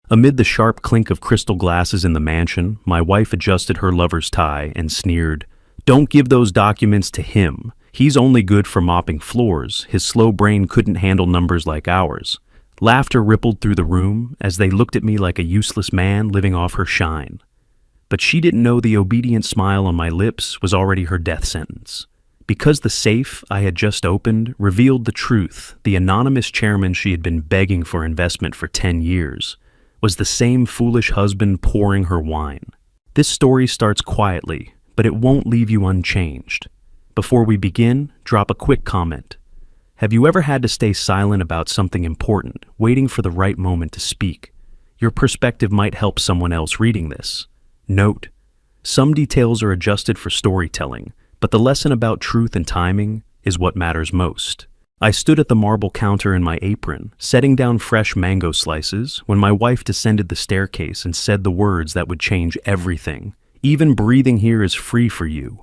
Amid the sharp clink of crystal glasses in the mansion, my wife adjusted her lover's tie and sneered, "Don't give those documents to him. He's only good for mopping floors. His slow brain couldn't handle numbers like ours." Laughter rippled through the room as they looked at me like a useless man living off her shine. But she didn't know the obedient smile on my lips was already her death sentence. Because the safe I had just opened revealed the truth, the anonymous chairman she had been begging for investment for 10 years was the same foolish husband pouring her wine. This story starts quietly, but it won't leave you unchanged. Before we begin, drop a quick comment. Have you ever had to stay silent about something important, waiting for the right moment to speak? Your perspective might help someone else reading this. Note: some details are adjusted for storytelling, but the lesson about truth and timing is what matters most. I stood at the marble counter in my apron, setting down fresh mango slices, when my wife descended the staircase and said the words that would change everything. "Even breathing here is free for you."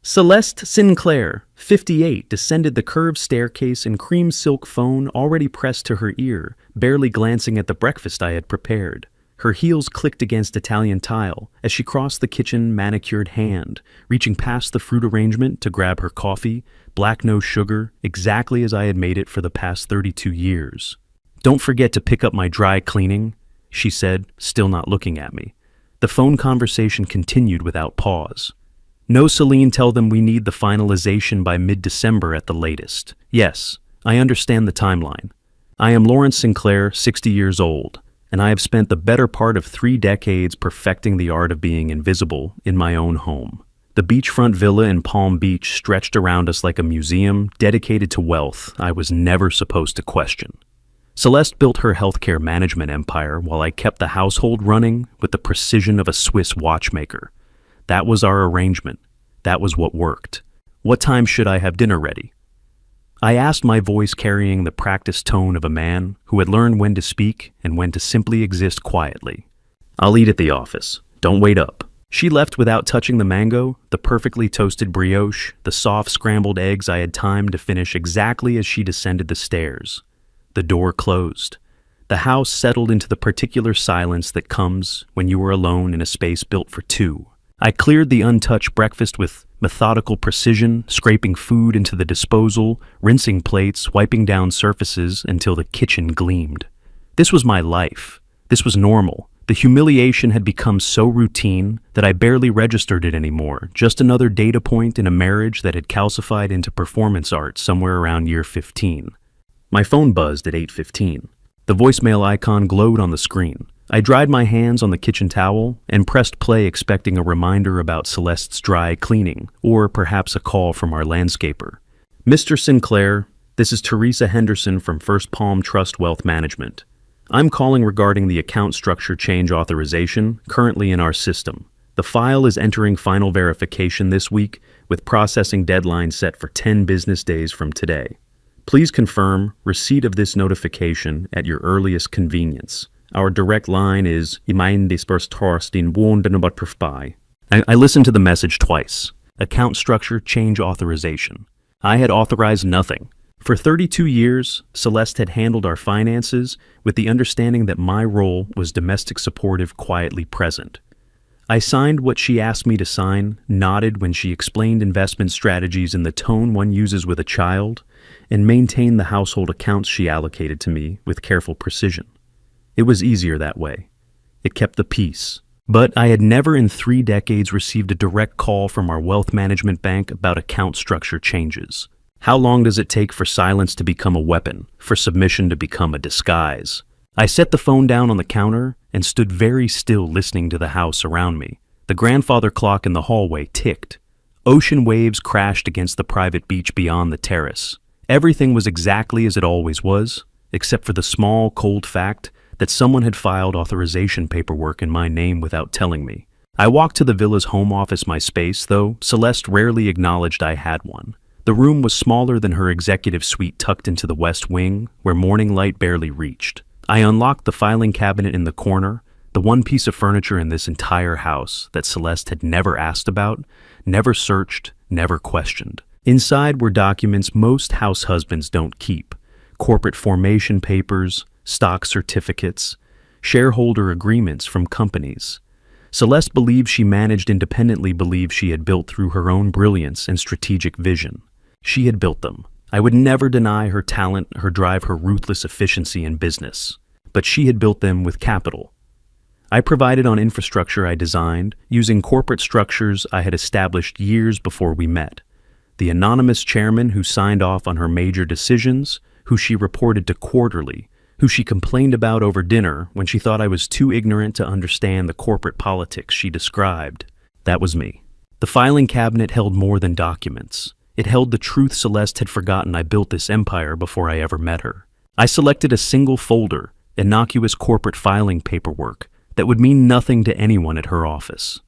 Celeste Sinclair, 58, descended the curved staircase in cream silk phone already pressed to her ear, barely glancing at the breakfast I had prepared. Her heels clicked against Italian tile as she crossed the kitchen manicured hand, reaching past the fruit arrangement to grab her coffee, black no sugar, exactly as I had made it for the past 32 years. "Don't forget to pick up my dry cleaning," she said, still not looking at me. The phone conversation continued without pause. "No, Celine, tell them we need the finalization by mid-December at the latest. Yes, I understand the timeline. I am Lawrence Sinclair, 60 years old, and I have spent the better part of 3 decades perfecting the art of being invisible in my own home. The beachfront villa in Palm Beach stretched around us like a museum dedicated to wealth I was never supposed to question. Celeste built her healthcare management empire while I kept the household running with the precision of a Swiss watchmaker. That was our arrangement. That was what worked. What time should I have dinner ready? I asked, my voice carrying the practiced tone of a man who had learned when to speak and when to simply exist quietly. "I'll eat at the office. Don't wait up." She left without touching the mango, the perfectly toasted brioche, the soft scrambled eggs I had timed to finish exactly as she descended the stairs. The door closed. The house settled into the particular silence that comes when you are alone in a space built for two. I cleared the untouched breakfast with methodical precision, scraping food into the disposal, rinsing plates, wiping down surfaces until the kitchen gleamed. This was my life. This was normal. The humiliation had become so routine that I barely registered it anymore, just another data point in a marriage that had calcified into performance art somewhere around year 15. My phone buzzed at 8:15. The voicemail icon glowed on the screen. I dried my hands on the kitchen towel and pressed play, expecting a reminder about Celeste's dry cleaning, or perhaps a call from our landscaper. "Mr. Sinclair, this is Teresa Henderson from First Palm Trust Wealth Management. I'm calling regarding the account structure change authorization currently in our system. The file is entering final verification this week, with processing deadline set for 10 business days from today. Please confirm receipt of this notification at your earliest convenience. Our direct line is I listened to the message twice. Account structure change authorization. I had authorized nothing. For 32 years, Celeste had handled our finances with the understanding that my role was domestic supportive, quietly present. I signed what she asked me to sign, nodded when she explained investment strategies in the tone one uses with a child, and maintained the household accounts she allocated to me with careful precision. It was easier that way. It kept the peace. But I had never in 3 decades received a direct call from our wealth management bank about account structure changes. How long does it take for silence to become a weapon, for submission to become a disguise? I set the phone down on the counter and stood very still, listening to the house around me. The grandfather clock in the hallway ticked. Ocean waves crashed against the private beach beyond the terrace. Everything was exactly as it always was, except for the small, cold fact that someone had filed authorization paperwork in my name without telling me. I walked to the villa's home office, my space, though Celeste rarely acknowledged I had one. The room was smaller than her executive suite tucked into the west wing, where morning light barely reached. I unlocked the filing cabinet in the corner, the one piece of furniture in this entire house that Celeste had never asked about, never searched, never questioned. Inside were documents most house husbands don't keep: corporate formation papers, stock certificates, shareholder agreements from companies. Celeste believed she managed independently, believed she had built through her own brilliance and strategic vision. She had built them. I would never deny her talent, her drive, her ruthless efficiency in business. But she had built them with capital. I provided on infrastructure I designed, using corporate structures I had established years before we met. The anonymous chairman who signed off on her major decisions, who she reported to quarterly, who she complained about over dinner when she thought I was too ignorant to understand the corporate politics she described. That was me. The filing cabinet held more than documents. It held the truth Celeste had forgotten. I built this empire before I ever met her. I selected a single folder, innocuous corporate filing paperwork, that would mean nothing to anyone at her office.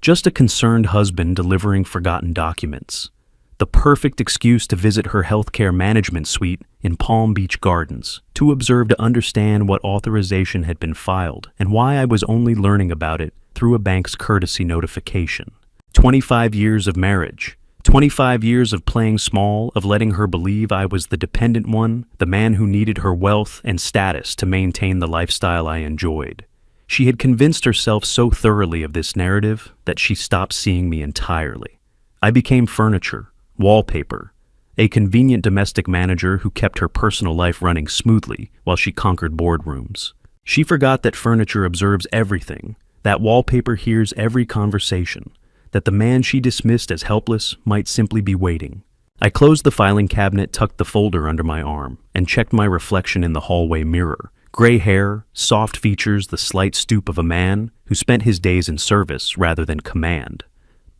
Just a concerned husband delivering forgotten documents. The perfect excuse to visit her healthcare management suite in Palm Beach Gardens, to observe, to understand what authorization had been filed and why I was only learning about it through a bank's courtesy notification. 25 years of marriage. 25 years of playing small, of letting her believe I was the dependent one, the man who needed her wealth and status to maintain the lifestyle I enjoyed. She had convinced herself so thoroughly of this narrative that she stopped seeing me entirely. I became furniture, wallpaper, a convenient domestic manager who kept her personal life running smoothly while she conquered boardrooms. She forgot that furniture observes everything, that wallpaper hears every conversation, that the man she dismissed as helpless might simply be waiting. I closed the filing cabinet, tucked the folder under my arm, and checked my reflection in the hallway mirror. Gray hair, soft features, the slight stoop of a man who spent his days in service rather than command.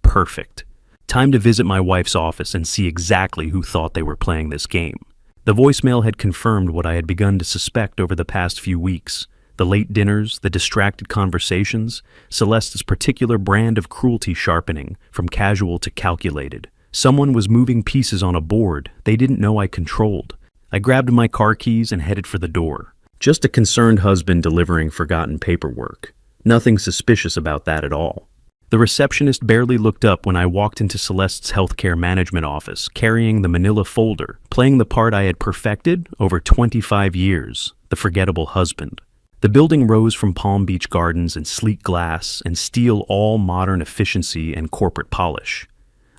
Perfect. Time to visit my wife's office and see exactly who thought they were playing this game. The voicemail had confirmed what I had begun to suspect over the past few weeks. The late dinners, the distracted conversations, Celeste's particular brand of cruelty sharpening from casual to calculated. Someone was moving pieces on a board they didn't know I controlled. I grabbed my car keys and headed for the door. Just a concerned husband delivering forgotten paperwork. Nothing suspicious about that at all. The receptionist barely looked up when I walked into Celeste's healthcare management office, carrying the manila folder, playing the part I had perfected over 25 years, the forgettable husband. The building rose from Palm Beach Gardens in sleek glass and steel, all modern efficiency and corporate polish.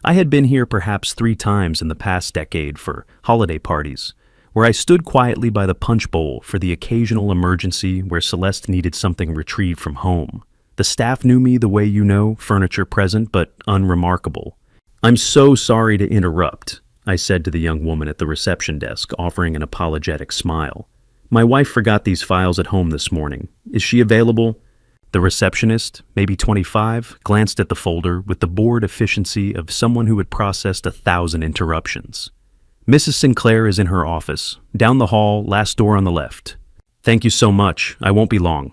I had been here perhaps 3 times in the past decade for holiday parties, where I stood quietly by the punch bowl for the occasional emergency where Celeste needed something retrieved from home. The staff knew me the way you know, furniture present but unremarkable. "I'm so sorry to interrupt," I said to the young woman at the reception desk, offering an apologetic smile. "My wife forgot these files at home this morning. Is she available?" The receptionist, maybe 25, glanced at the folder with the bored efficiency of someone who had processed 1,000 interruptions. "Mrs. Sinclair is in her office, down the hall, last door on the left." "Thank you so much. I won't be long."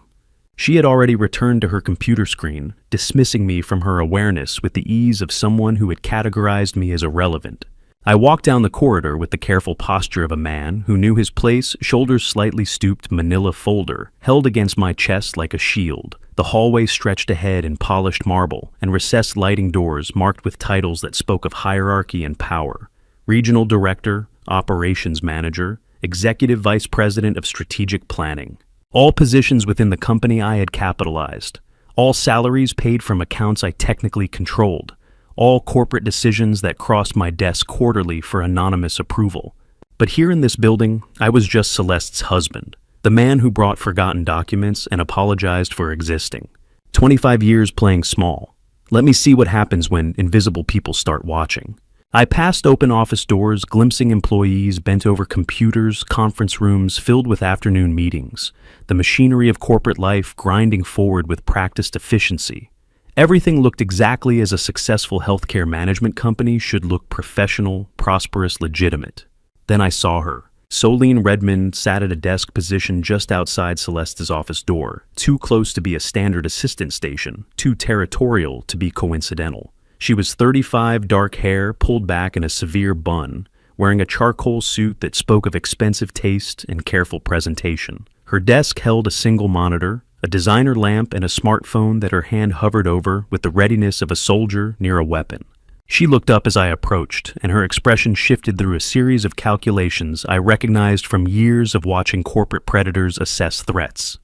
She had already returned to her computer screen, dismissing me from her awareness with the ease of someone who had categorized me as irrelevant. I walked down the corridor with the careful posture of a man who knew his place, shoulders slightly stooped, manila folder held against my chest like a shield. The hallway stretched ahead in polished marble and recessed lighting doors marked with titles that spoke of hierarchy and power. Regional Director, Operations Manager, Executive Vice President of Strategic Planning. All positions within the company I had capitalized. All salaries paid from accounts I technically controlled. All corporate decisions that crossed my desk quarterly for anonymous approval. But here in this building, I was just Celeste's husband, the man who brought forgotten documents and apologized for existing. 25 years playing small. Let me see what happens when invisible people start watching. I passed open office doors, glimpsing employees bent over computers, conference rooms filled with afternoon meetings, the machinery of corporate life grinding forward with practiced efficiency. Everything looked exactly as a successful healthcare management company should look: professional, prosperous, legitimate. Then I saw her. Solene Redmond sat at a desk positioned just outside Celeste's office door, too close to be a standard assistant station, too territorial to be coincidental. She was 35, dark hair pulled back in a severe bun, wearing a charcoal suit that spoke of expensive taste and careful presentation. Her desk held a single monitor, a designer lamp, and a smartphone that her hand hovered over with the readiness of a soldier near a weapon. She looked up as I approached, and her expression shifted through a series of calculations I recognized from years of watching corporate predators assess threats.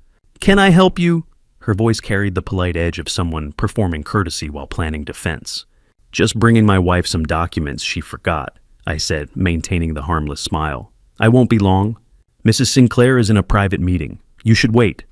Can I help you? Her voice carried the polite edge of someone performing courtesy while planning defense. Just bringing my wife some documents she forgot, I said, maintaining the harmless smile. I won't be long. Mrs. Sinclair is in a private meeting. You should wait.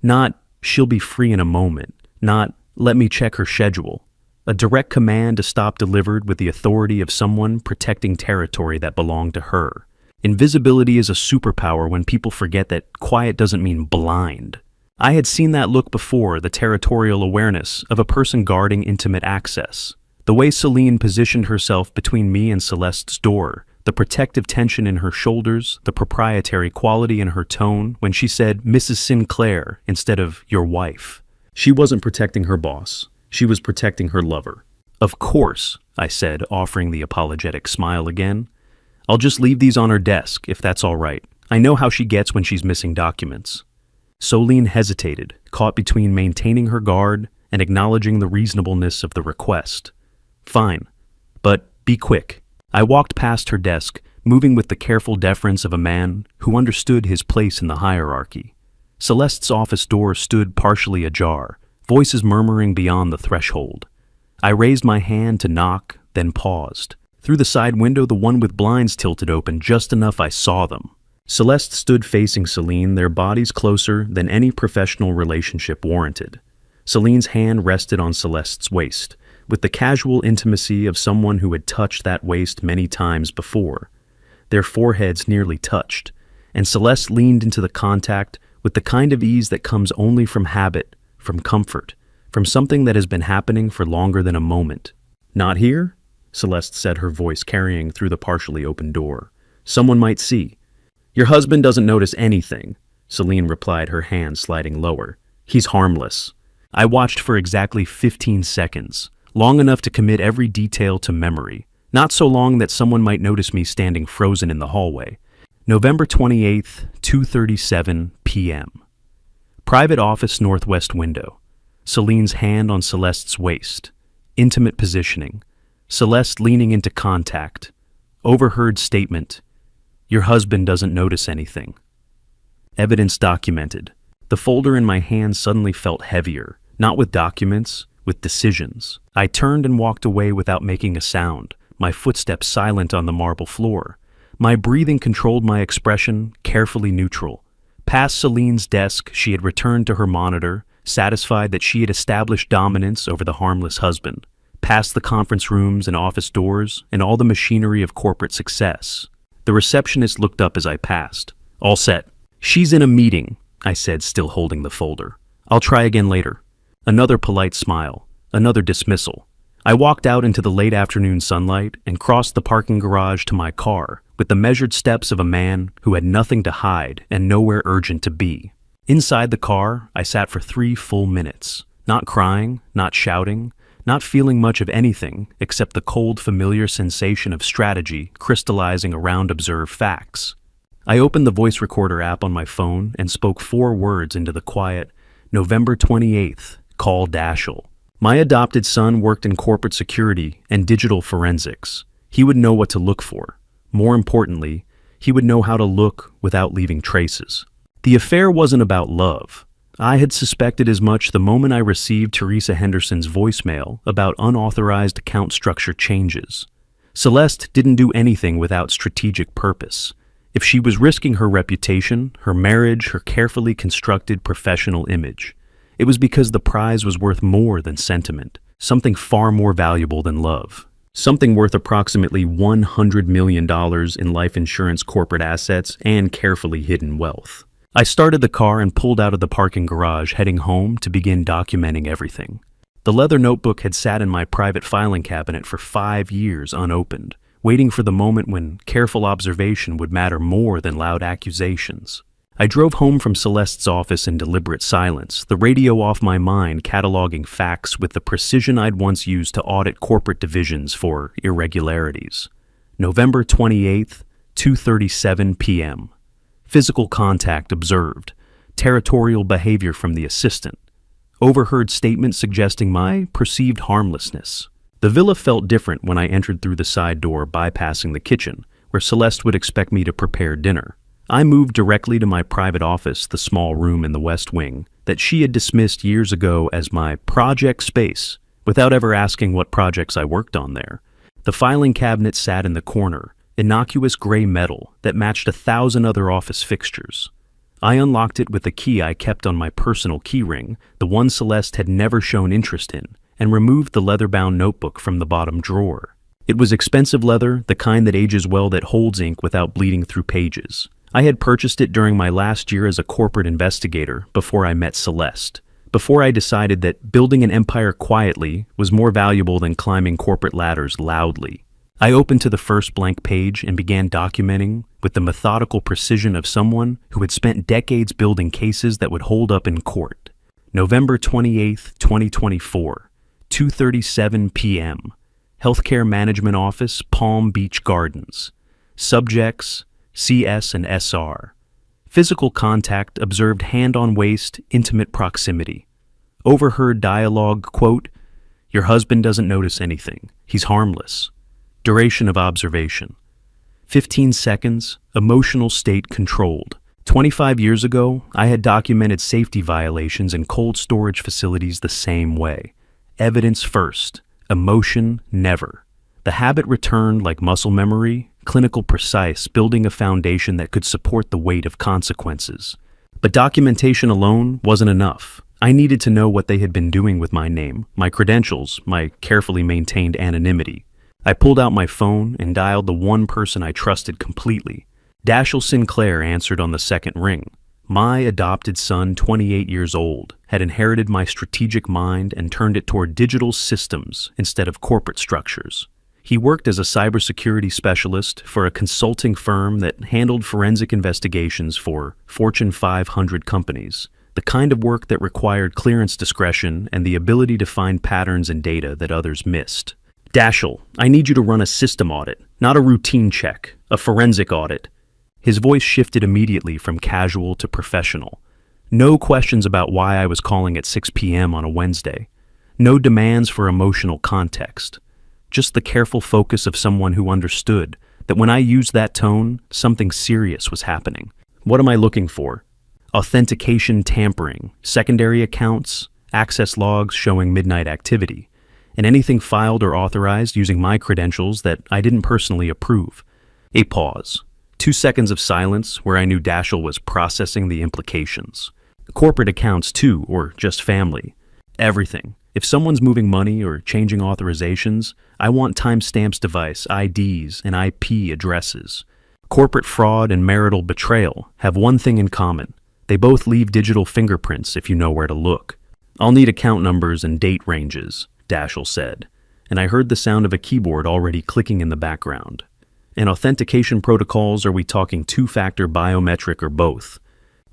Not, she'll be free in a moment. Not, let me check her schedule. A direct command to stop delivered with the authority of someone protecting territory that belonged to her. Invisibility is a superpower when people forget that quiet doesn't mean blind. I had seen that look before, the territorial awareness of a person guarding intimate access. The way Celine positioned herself between me and Celeste's door, the protective tension in her shoulders, the proprietary quality in her tone when she said Mrs. Sinclair instead of your wife. She wasn't protecting her boss. She was protecting her lover. Of course, I said, offering the apologetic smile again. I'll just leave these on her desk, if that's all right. I know how she gets when she's missing documents. Celine hesitated, caught between maintaining her guard and acknowledging the reasonableness of the request. Fine, but be quick. I walked past her desk, moving with the careful deference of a man who understood his place in the hierarchy. Celeste's office door stood partially ajar, voices murmuring beyond the threshold. I raised my hand to knock, then paused. Through the side window, the one with blinds tilted open just enough I saw them. Celeste stood facing Celine, their bodies closer than any professional relationship warranted. Celine's hand rested on Celeste's waist, with the casual intimacy of someone who had touched that waist many times before. Their foreheads nearly touched, and Celeste leaned into the contact with the kind of ease that comes only from habit, from comfort, from something that has been happening for longer than a moment. Not here? Celeste said, her voice carrying through the partially open door. Someone might see. Your husband doesn't notice anything, Celine replied, her hand sliding lower. He's harmless. I watched for exactly 15 seconds, long enough to commit every detail to memory, not so long that someone might notice me standing frozen in the hallway. November 28th, 2:37 p.m. Private office, northwest window. Celine's hand on Celeste's waist. Intimate positioning. Celeste leaning into contact. Overheard statement. Your husband doesn't notice anything. Evidence documented. The folder in my hand suddenly felt heavier, not with documents, with decisions. I turned and walked away without making a sound, my footsteps silent on the marble floor. My breathing controlled my expression, carefully neutral. Past Celine's desk, she had returned to her monitor, satisfied that she had established dominance over the harmless husband. Past the conference rooms and office doors and all the machinery of corporate success. The receptionist looked up as I passed. All set. She's in a meeting, I said, still holding the folder. I'll try again later. Another polite smile. Another dismissal. I walked out into the late afternoon sunlight and crossed the parking garage to my car with the measured steps of a man who had nothing to hide and nowhere urgent to be. Inside the car, I sat for 3 full minutes, not crying, not shouting, not feeling much of anything except the cold, familiar sensation of strategy crystallizing around observed facts. I opened the voice recorder app on my phone and spoke 4 words into the quiet, November 28th, call Dashel. My adopted son worked in corporate security and digital forensics. He would know what to look for. More importantly, he would know how to look without leaving traces. The affair wasn't about love. I had suspected as much the moment I received Teresa Henderson's voicemail about unauthorized account structure changes. Celeste didn't do anything without strategic purpose. If she was risking her reputation, her marriage, her carefully constructed professional image, it was because the prize was worth more than sentiment, something far more valuable than love. Something worth approximately $100 million in life insurance corporate assets and carefully hidden wealth. I started the car and pulled out of the parking garage, heading home to begin documenting everything. The leather notebook had sat in my private filing cabinet for 5 years unopened, waiting for the moment when careful observation would matter more than loud accusations. I drove home from Celeste's office in deliberate silence, the radio off my mind, cataloging facts with the precision I'd once used to audit corporate divisions for irregularities. November 28th, 2:37 p.m. Physical contact observed. Territorial behavior from the assistant. Overheard statement suggesting my perceived harmlessness. The villa felt different when I entered through the side door, bypassing the kitchen, where Celeste would expect me to prepare dinner. I moved directly to my private office, the small room in the west wing, that she had dismissed years ago as my project space, without ever asking what projects I worked on there. The filing cabinet sat in the corner, innocuous gray metal that matched 1,000 other office fixtures. I unlocked it with the key I kept on my personal keyring, the one Celeste had never shown interest in, and removed the leather-bound notebook from the bottom drawer. It was expensive leather, the kind that ages well that holds ink without bleeding through pages. I had purchased it during my last year as a corporate investigator before I met Celeste, before I decided that building an empire quietly was more valuable than climbing corporate ladders loudly. I opened to the first blank page and began documenting with the methodical precision of someone who had spent decades building cases that would hold up in court. November 28, 2024, 2:37 p.m. Healthcare Management Office, Palm Beach Gardens. Subjects, CS and SR. Physical contact observed hand on waist, intimate proximity. Overheard dialogue, quote, "Your husband doesn't notice anything. He's harmless." Duration of observation: 15 seconds, emotional state controlled. 25 years ago, I had documented safety violations in cold storage facilities the same way. Evidence first, emotion never. The habit returned like muscle memory, clinical precise, building a foundation that could support the weight of consequences. But documentation alone wasn't enough. I needed to know what they had been doing with my name, my credentials, my carefully maintained anonymity. I pulled out my phone and dialed the one person I trusted completely. Dashiell Sinclair answered on the second ring. My adopted son, 28 years old, had inherited my strategic mind and turned it toward digital systems instead of corporate structures. He worked as a cybersecurity specialist for a consulting firm that handled forensic investigations for Fortune 500 companies, the kind of work that required clearance discretion and the ability to find patterns in data that others missed. "Dashiell, I need you to run a system audit, not a routine check, a forensic audit." His voice shifted immediately from casual to professional. No questions about why I was calling at 6 p.m. on a Wednesday. No demands for emotional context. Just the careful focus of someone who understood that when I used that tone, something serious was happening. What am I looking for? Authentication tampering, secondary accounts, access logs showing midnight activity, and anything filed or authorized using my credentials that I didn't personally approve. A pause. 2 seconds of silence where I knew Dashiell was processing the implications. Corporate accounts too, or just family. Everything. If someone's moving money or changing authorizations, I want timestamps, device, IDs, and IP addresses. Corporate fraud and marital betrayal have one thing in common. They both leave digital fingerprints if you know where to look. "I'll need account numbers and date ranges," Dashiell said, and I heard the sound of a keyboard already clicking in the background. "And authentication protocols, are we talking two-factor biometric or both?"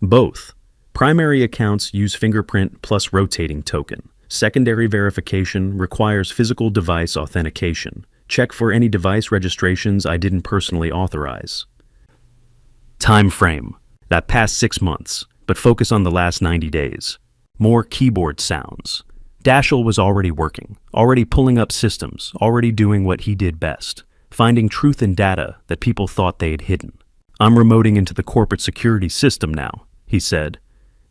"Both. Primary accounts use fingerprint plus rotating token. Secondary verification requires physical device authentication. Check for any device registrations I didn't personally authorize." Time frame: that past 6 months, but focus on the last 90 days. More keyboard sounds. Dashiell was already working, already pulling up systems, already doing what he did best, finding truth in data that people thought they had hidden. "I'm remoting into the corporate security system now," he said.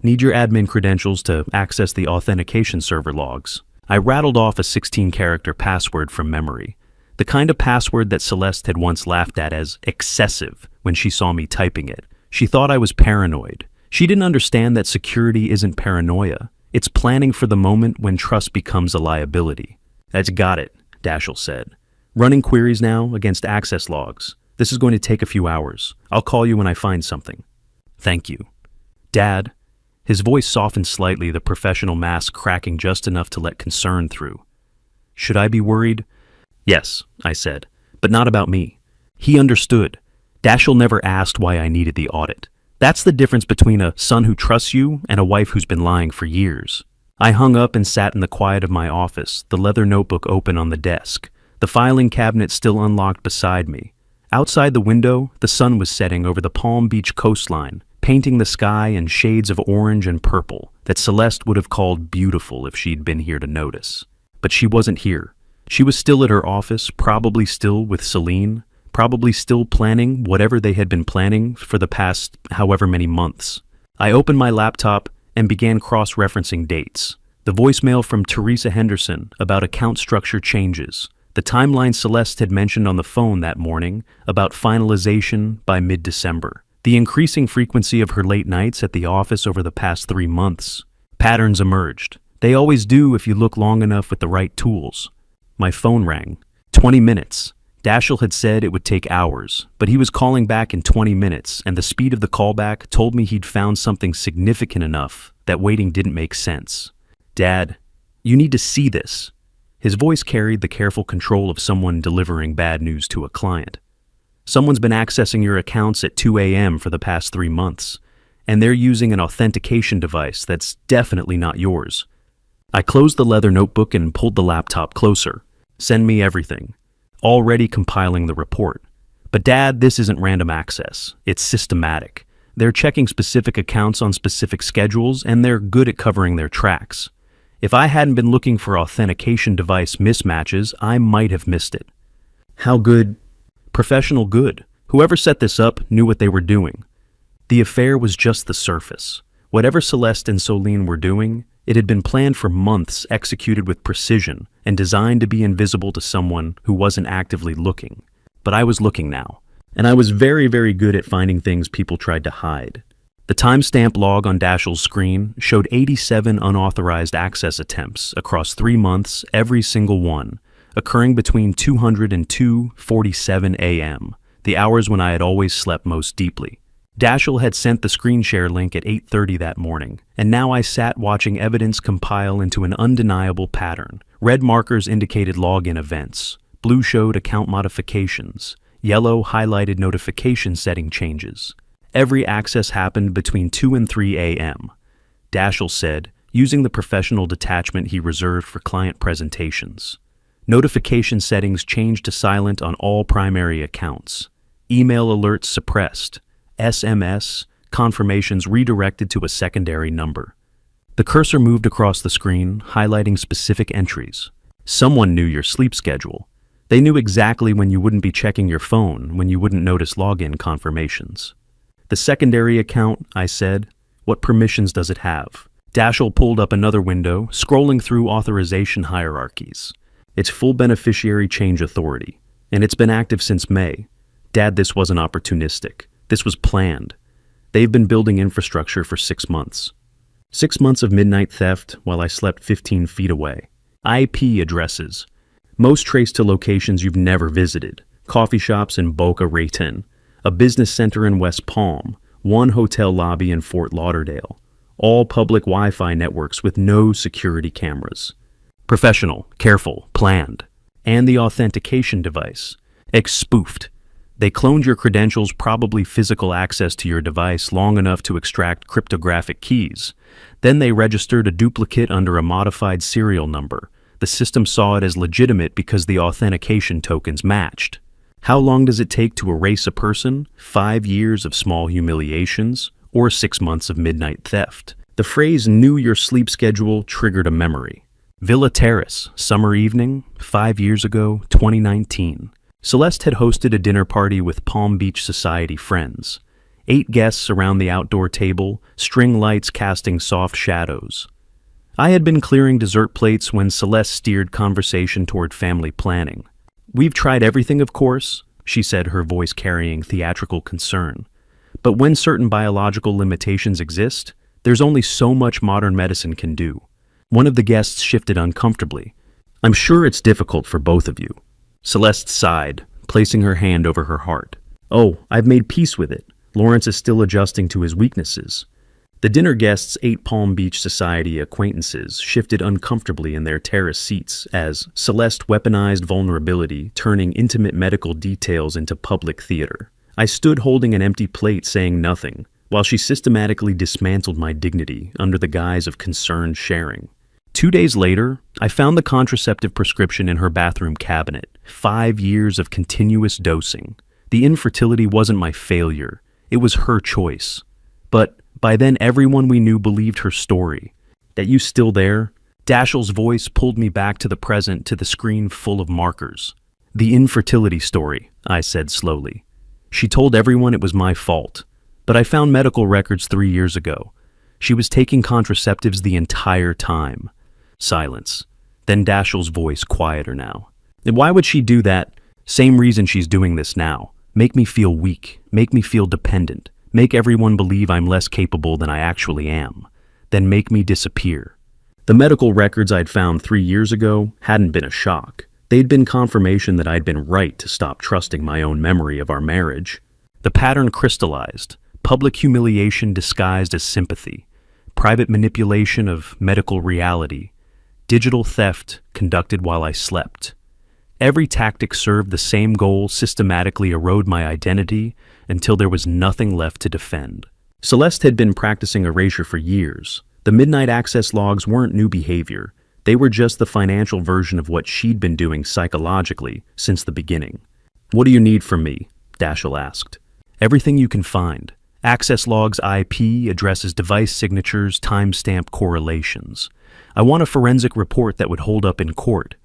"Need your admin credentials to access the authentication server logs." I rattled off a 16-character password from memory, the kind of password that Celeste had once laughed at as excessive when she saw me typing it. She thought I was paranoid. She didn't understand that security isn't paranoia. It's planning for the moment when trust becomes a liability. "That's got it," Dashiell said. "Running queries now against access logs. This is going to take a few hours. I'll call you when I find something." "Thank you." "Dad." His voice softened slightly, the professional mask cracking just enough to let concern through. "Should I be worried?" "Yes," I said, "but not about me." He understood. Dashiell never asked why I needed the audit. That's the difference between a son who trusts you and a wife who's been lying for years. I hung up and sat in the quiet of my office, the leather notebook open on the desk, the filing cabinet still unlocked beside me. Outside the window, the sun was setting over the Palm Beach coastline, painting the sky in shades of orange and purple that Celeste would have called beautiful if she'd been here to notice. But she wasn't here. She was still at her office, probably still with Celine, probably still planning whatever they had been planning for the past however many months. I opened my laptop and began cross-referencing dates. The voicemail from Teresa Henderson about account structure changes. The timeline Celeste had mentioned on the phone that morning about finalization by mid-December. The increasing frequency of her late nights at the office over the past 3 months. Patterns emerged. They always do if you look long enough with the right tools. My phone rang. 20 minutes. Dashiell had said it would take hours, but he was calling back in 20 minutes, and the speed of the callback told me he'd found something significant enough that waiting didn't make sense. "Dad, you need to see this." His voice carried the careful control of someone delivering bad news to a client. "Someone's been accessing your accounts at 2 a.m. for the past 3 months, and they're using an authentication device that's definitely not yours." I closed the leather notebook and pulled the laptop closer. "Send me everything." Already compiling the report. "But Dad, this isn't random access. It's systematic. They're checking specific accounts on specific schedules, and they're good at covering their tracks. If I hadn't been looking for authentication device mismatches, I might have missed it." "How good?" "Professional good. Whoever set this up knew what they were doing." The affair was just the surface. Whatever Celeste and Solene were doing, it had been planned for months, executed with precision, and designed to be invisible to someone who wasn't actively looking. But I was looking now, and I was very, very good at finding things people tried to hide. The timestamp log on Dashiell's screen showed 87 unauthorized access attempts across 3 months, every single one, occurring between 200 and 2:47 a.m., the hours when I had always slept most deeply. Dashiell had sent the screen share link at 8:30 that morning, and now I sat watching evidence compile into an undeniable pattern. Red markers indicated login events, blue showed account modifications, yellow highlighted notification setting changes. Every access happened between 2 and 3 a.m., Dashiell said, using the professional detachment he reserved for client presentations. Notification settings changed to silent on all primary accounts. Email alerts suppressed. SMS confirmations redirected to a secondary number. The cursor moved across the screen, highlighting specific entries. Someone knew your sleep schedule. They knew exactly when you wouldn't be checking your phone, when you wouldn't notice login confirmations. "The secondary account," I said. "What permissions does it have?" Dashiell pulled up another window, scrolling through authorization hierarchies. "It's full beneficiary change authority, and it's been active since May. Dad, this wasn't opportunistic. This was planned. They've been building infrastructure for 6 months. 6 months of midnight theft while I slept 15 feet away. IP addresses. Most traced to locations you've never visited. Coffee shops in Boca Raton. A business center in West Palm. One hotel lobby in Fort Lauderdale. All public Wi-Fi networks with no security cameras. Professional, careful, planned. And the authentication device. Spoofed. They cloned your credentials, probably physical access to your device, long enough to extract cryptographic keys. Then they registered a duplicate under a modified serial number. The system saw it as legitimate because the authentication tokens matched. How long does it take to erase a person? 5 years of small humiliations, or 6 months of midnight theft? The phrase "knew your sleep schedule" triggered a memory. Villa Terrace, summer evening, 5 years ago, 2019. Celeste had hosted a dinner party with Palm Beach Society friends. 8 guests around the outdoor table, string lights casting soft shadows. I had been clearing dessert plates when Celeste steered conversation toward family planning. "We've tried everything, of course," she said, her voice carrying theatrical concern. "But when certain biological limitations exist, there's only so much modern medicine can do." One of the guests shifted uncomfortably. "I'm sure it's difficult for both of you." Celeste sighed, placing her hand over her heart. "Oh, I've made peace with it. Lawrence is still adjusting to his weaknesses." The dinner guests' 8 Palm Beach Society acquaintances shifted uncomfortably in their terrace seats as Celeste weaponized vulnerability, turning intimate medical details into public theater. I stood holding an empty plate, saying nothing, while she systematically dismantled my dignity under the guise of concerned sharing. 2 days later, I found the contraceptive prescription in her bathroom cabinet. 5 years of continuous dosing. The infertility wasn't my failure. It was her choice. But by then everyone we knew believed her story. "That you still there?" Dashiell's voice pulled me back to the present, to the screen full of markers. "The infertility story," I said slowly. "She told everyone it was my fault. But I found medical records 3 years ago. She was taking contraceptives the entire time. Silence. Then Dashiell's voice, quieter now. And why would she do that? Same reason she's doing this now. Make me feel weak. Make me feel dependent. Make everyone believe I'm less capable than I actually am. Then make me disappear. The medical records I'd found 3 years ago hadn't been a shock. They'd been confirmation that I'd been right to stop trusting my own memory of our marriage. The pattern crystallized. Public humiliation disguised as sympathy. Private manipulation of medical reality. Digital theft conducted while I slept. Every tactic served the same goal: systematically erode my identity until there was nothing left to defend. Celeste had been practicing erasure for years. The midnight access logs weren't new behavior. They were just the financial version of what she'd been doing psychologically since the beginning. "What do you need from me?" Dashiell asked. "Everything you can find. Access logs, IP, addresses, device signatures, timestamp correlations. I want a forensic report that would hold up in court.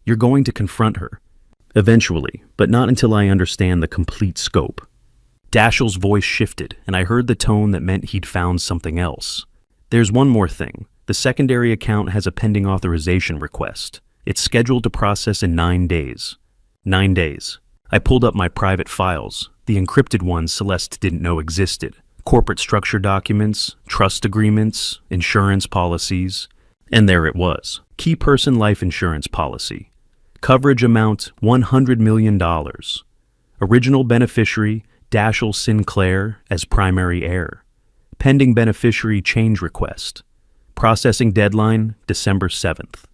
You're going to confront her. Eventually, but not until I understand the complete scope." Dashiell's voice shifted, and I heard the tone that meant he'd found something else. "There's one more thing. The secondary account has a pending authorization request. It's scheduled to process in 9 days. 9 days. I pulled up my private files, the encrypted ones Celeste didn't know existed. Corporate structure documents, trust agreements, insurance policies. And there it was. Key person life insurance policy. Coverage amount $100 million. Original beneficiary Dashiell Sinclair as primary heir. Pending beneficiary change request. Processing deadline December 7th.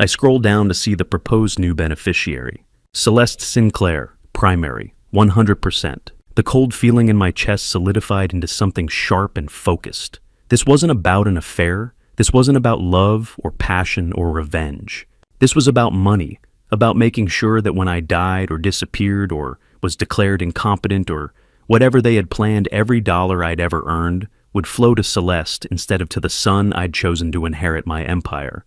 I scrolled down to see the proposed new beneficiary. Celeste Sinclair, primary, 100%. The cold feeling in my chest solidified into something sharp and focused. This wasn't about an affair. This wasn't about love or passion or revenge. This was about money, about making sure that when I died or disappeared or was declared incompetent or whatever they had planned, every dollar I'd ever earned would flow to Celeste instead of to the son I'd chosen to inherit my empire.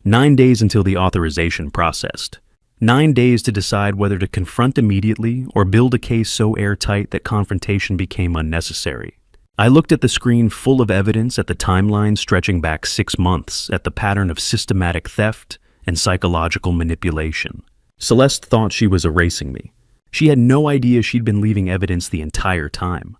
9 days until the authorization processed. 9 days to decide whether to confront immediately or build a case so airtight that confrontation became unnecessary. I looked at the screen full of evidence, at the timeline stretching back 6 months, at the pattern of systematic theft and psychological manipulation. Celeste thought she was erasing me. She had no idea she'd been leaving evidence the entire time.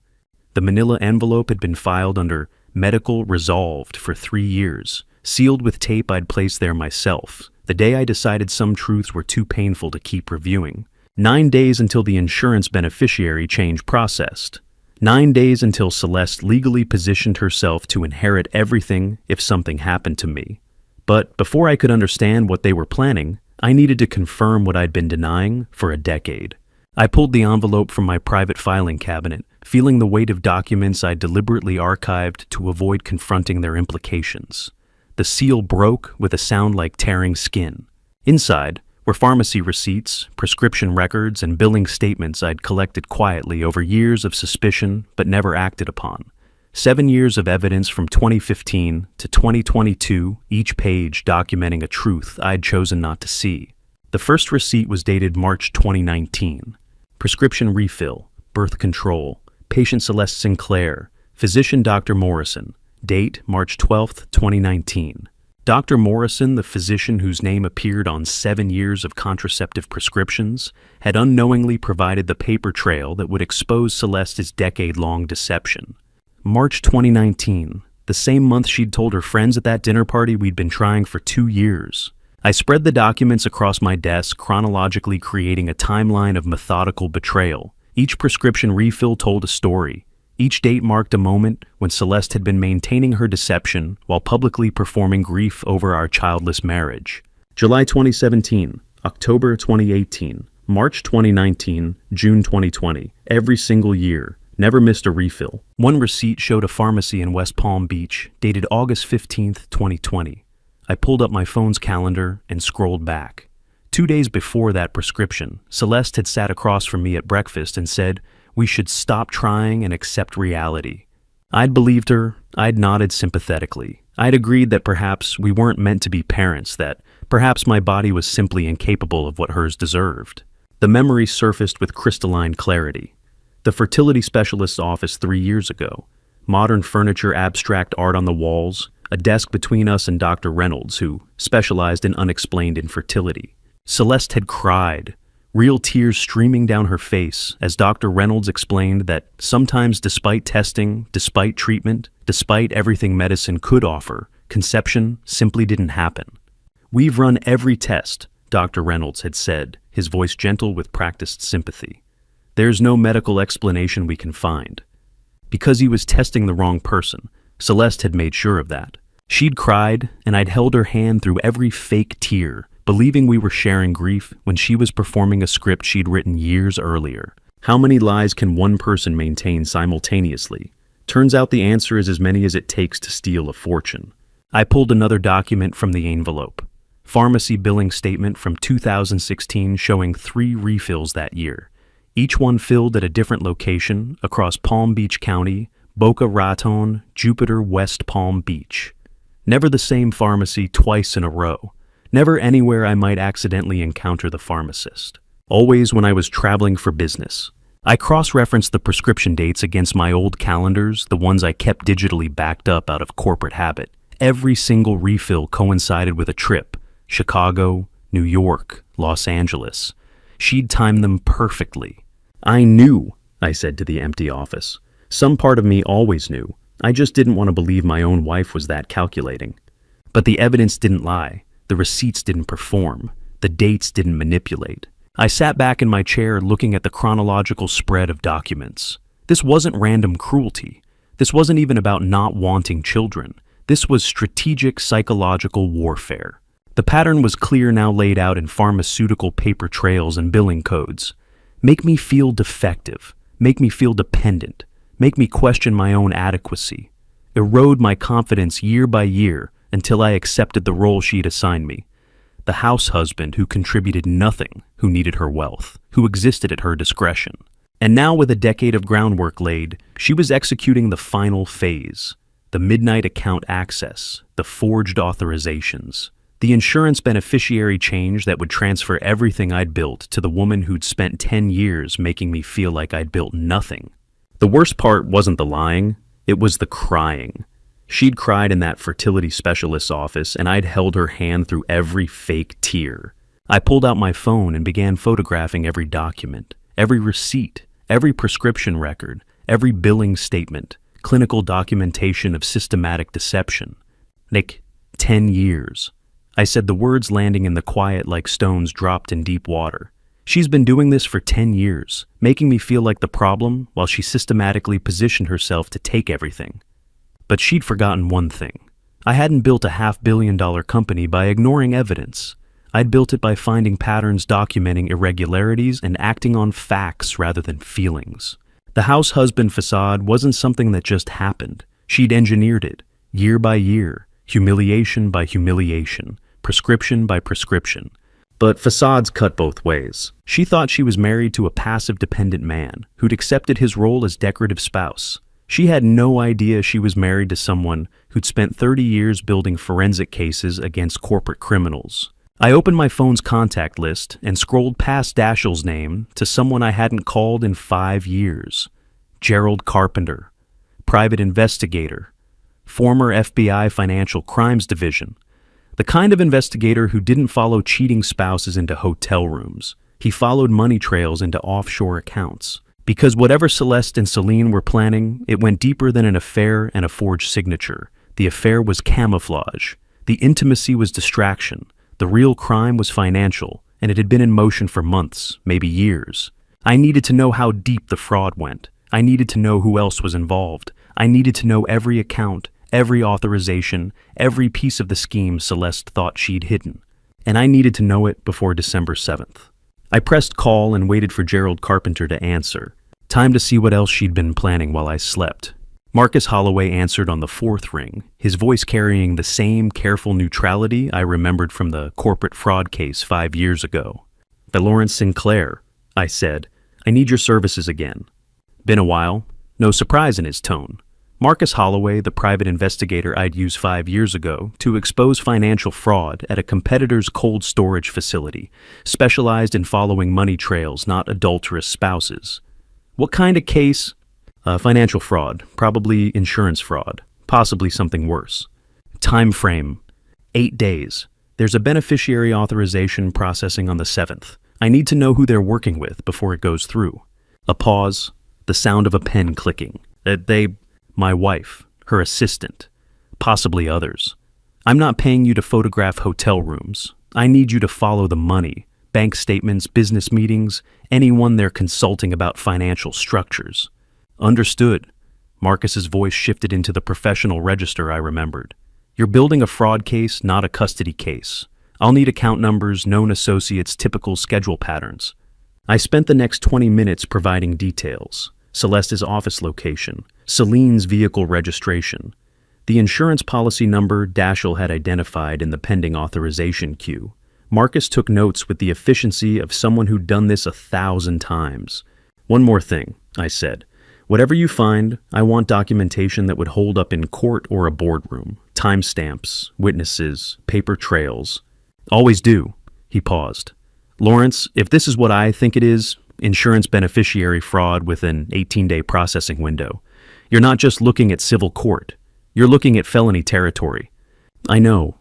The manila envelope had been filed under medical resolved for 3 years, sealed with tape I'd placed there myself, the day I decided some truths were too painful to keep reviewing. 9 days until the insurance beneficiary change processed. 9 days until Celeste legally positioned herself to inherit everything if something happened to me. But before I could understand what they were planning, I needed to confirm what I'd been denying for a decade. I pulled the envelope from my private filing cabinet, feeling the weight of documents I'd deliberately archived to avoid confronting their implications. The seal broke with a sound like tearing skin. Inside were pharmacy receipts, prescription records, and billing statements I'd collected quietly over years of suspicion but never acted upon. 7 years of evidence from 2015 to 2022, each page documenting a truth I'd chosen not to see. The first receipt was dated March 2019. Prescription refill, birth control, patient Celeste Sinclair, physician Dr. Morrison, date March 12, 2019. Dr. Morrison, the physician whose name appeared on 7 years of contraceptive prescriptions, had unknowingly provided the paper trail that would expose Celeste's decade-long deception. March 2019, the same month she'd told her friends at that dinner party we'd been trying for 2 years. I spread the documents across my desk, chronologically creating a timeline of methodical betrayal. Each prescription refill told a story. Each date marked a moment when Celeste had been maintaining her deception while publicly performing grief over our childless marriage. July 2017, October 2018, March 2019, June 2020. Every single year. Never missed a refill. One receipt showed a pharmacy in West Palm Beach, dated August 15, 2020. I pulled up my phone's calendar and scrolled back. 2 days before that prescription, Celeste had sat across from me at breakfast and said, "We should stop trying and accept reality." I'd believed her. I'd nodded sympathetically. I'd agreed that perhaps we weren't meant to be parents, that perhaps my body was simply incapable of what hers deserved. The memory surfaced with crystalline clarity. The fertility specialist's office 3 years ago. modern furniture, abstract art on the walls, a desk between us and Dr. Reynolds, who specialized in unexplained infertility. Celeste had cried, real tears streaming down her face as Dr. Reynolds explained that sometimes despite testing, despite treatment, despite everything medicine could offer, conception simply didn't happen. "We've run every test," Dr. Reynolds had said, his voice gentle with practiced sympathy. "There's no medical explanation we can find." Because he was testing the wrong person, Celeste had made sure of that. She'd cried, and I'd held her hand through every fake tear, believing we were sharing grief when she was performing a script she'd written years earlier. How many lies can one person maintain simultaneously? Turns out the answer is as many as it takes to steal a fortune. I pulled another document from the envelope. Pharmacy billing statement from 2016 showing 3 refills that year, each one filled at a different location across Palm Beach County, Boca Raton, Jupiter, West Palm Beach. Never the same pharmacy twice in a row. Never anywhere I might accidentally encounter the pharmacist. Always when I was traveling for business. I cross-referenced the prescription dates against my old calendars, the ones I kept digitally backed up out of corporate habit. Every single refill coincided with a trip. Chicago, New York, Los Angeles. She'd timed them perfectly. "I knew," I said to the empty office. Some part of me always knew. I just didn't want to believe my own wife was that calculating. But the evidence didn't lie. The receipts didn't perform. The dates didn't manipulate. I sat back in my chair looking at the chronological spread of documents. This wasn't random cruelty. This wasn't even about not wanting children. This was strategic psychological warfare. The pattern was clear, now laid out in pharmaceutical paper trails and billing codes. Make me feel defective. Make me feel dependent. Make me question my own adequacy. Erode my confidence year by year until I accepted the role she'd assigned me. The house husband who contributed nothing, who needed her wealth, who existed at her discretion. And now, with a decade of groundwork laid, she was executing the final phase. The midnight account access, the forged authorizations, the insurance beneficiary change that would transfer everything I'd built to the woman who'd spent 10 years making me feel like I'd built nothing. The worst part wasn't the lying, it was the crying. She'd cried in that fertility specialist's office, and I'd held her hand through every fake tear. I pulled out my phone and began photographing every document, every receipt, every prescription record, every billing statement, clinical documentation of systematic deception. Nick, 10 years. I said, the words landing in the quiet like stones dropped in deep water. She's been doing this for 10 years, making me feel like the problem while she systematically positioned herself to take everything. But she'd forgotten one thing. I hadn't built a $500 million company by ignoring evidence. I'd built it by finding patterns, documenting irregularities, and acting on facts rather than feelings. The house husband facade wasn't something that just happened. She'd engineered it, year by year, humiliation by humiliation, prescription by prescription. But facades cut both ways. She thought she was married to a passive dependent man who'd accepted his role as decorative spouse. She had no idea she was married to someone who'd spent 30 years building forensic cases against corporate criminals. I opened my phone's contact list and scrolled past Dashiell's name to someone I hadn't called in 5 years. Gerald Carpenter, private investigator, former FBI Financial Crimes Division. The kind of investigator who didn't follow cheating spouses into hotel rooms. He followed money trails into offshore accounts. Because whatever Celeste and Celine were planning, it went deeper than an affair and a forged signature. The affair was camouflage. The intimacy was distraction. The real crime was financial, and it had been in motion for months, maybe years. I needed to know how deep the fraud went. I needed to know who else was involved. I needed to know every account, every authorization, every piece of the scheme Celeste thought she'd hidden. And I needed to know it before December 7th. I pressed call and waited for Gerald Carpenter to answer. Time to see what else she'd been planning while I slept. Marcus Holloway answered on the 4th ring, his voice carrying the same careful neutrality I remembered from the corporate fraud case 5 years ago. "The Lawrence Sinclair," I said. "I need your services again." Been a while. No surprise in his tone. Marcus Holloway, the private investigator I'd used 5 years ago to expose financial fraud at a competitor's cold storage facility, specialized in following money trails, not adulterous spouses. "What kind of case?" Financial fraud, probably insurance fraud, possibly something worse. Time frame, 8 days. There's a beneficiary authorization processing on the 7th. I need to know who they're working with before it goes through. A pause, the sound of a pen clicking. My wife, her assistant, possibly others. I'm not paying you to photograph hotel rooms. I need you to follow the money, bank statements, business meetings, anyone they're consulting about financial structures. Understood. Marcus's voice shifted into the professional register I remembered. You're building a fraud case, not a custody case. I'll need account numbers, known associates, typical schedule patterns. I spent the next 20 minutes providing details. Celeste's office location, Celine's vehicle registration, the insurance policy number Dashiell had identified in the pending authorization queue. Marcus took notes with the efficiency of someone who'd done this 1,000 times. One more thing, I said. Whatever you find, I want documentation that would hold up in court or a boardroom. Timestamps, witnesses, paper trails. Always do. He paused. Lawrence, if this is what I think it is, insurance beneficiary fraud with an 18-day processing window, you're not just looking at civil court. You're looking at felony territory. I know.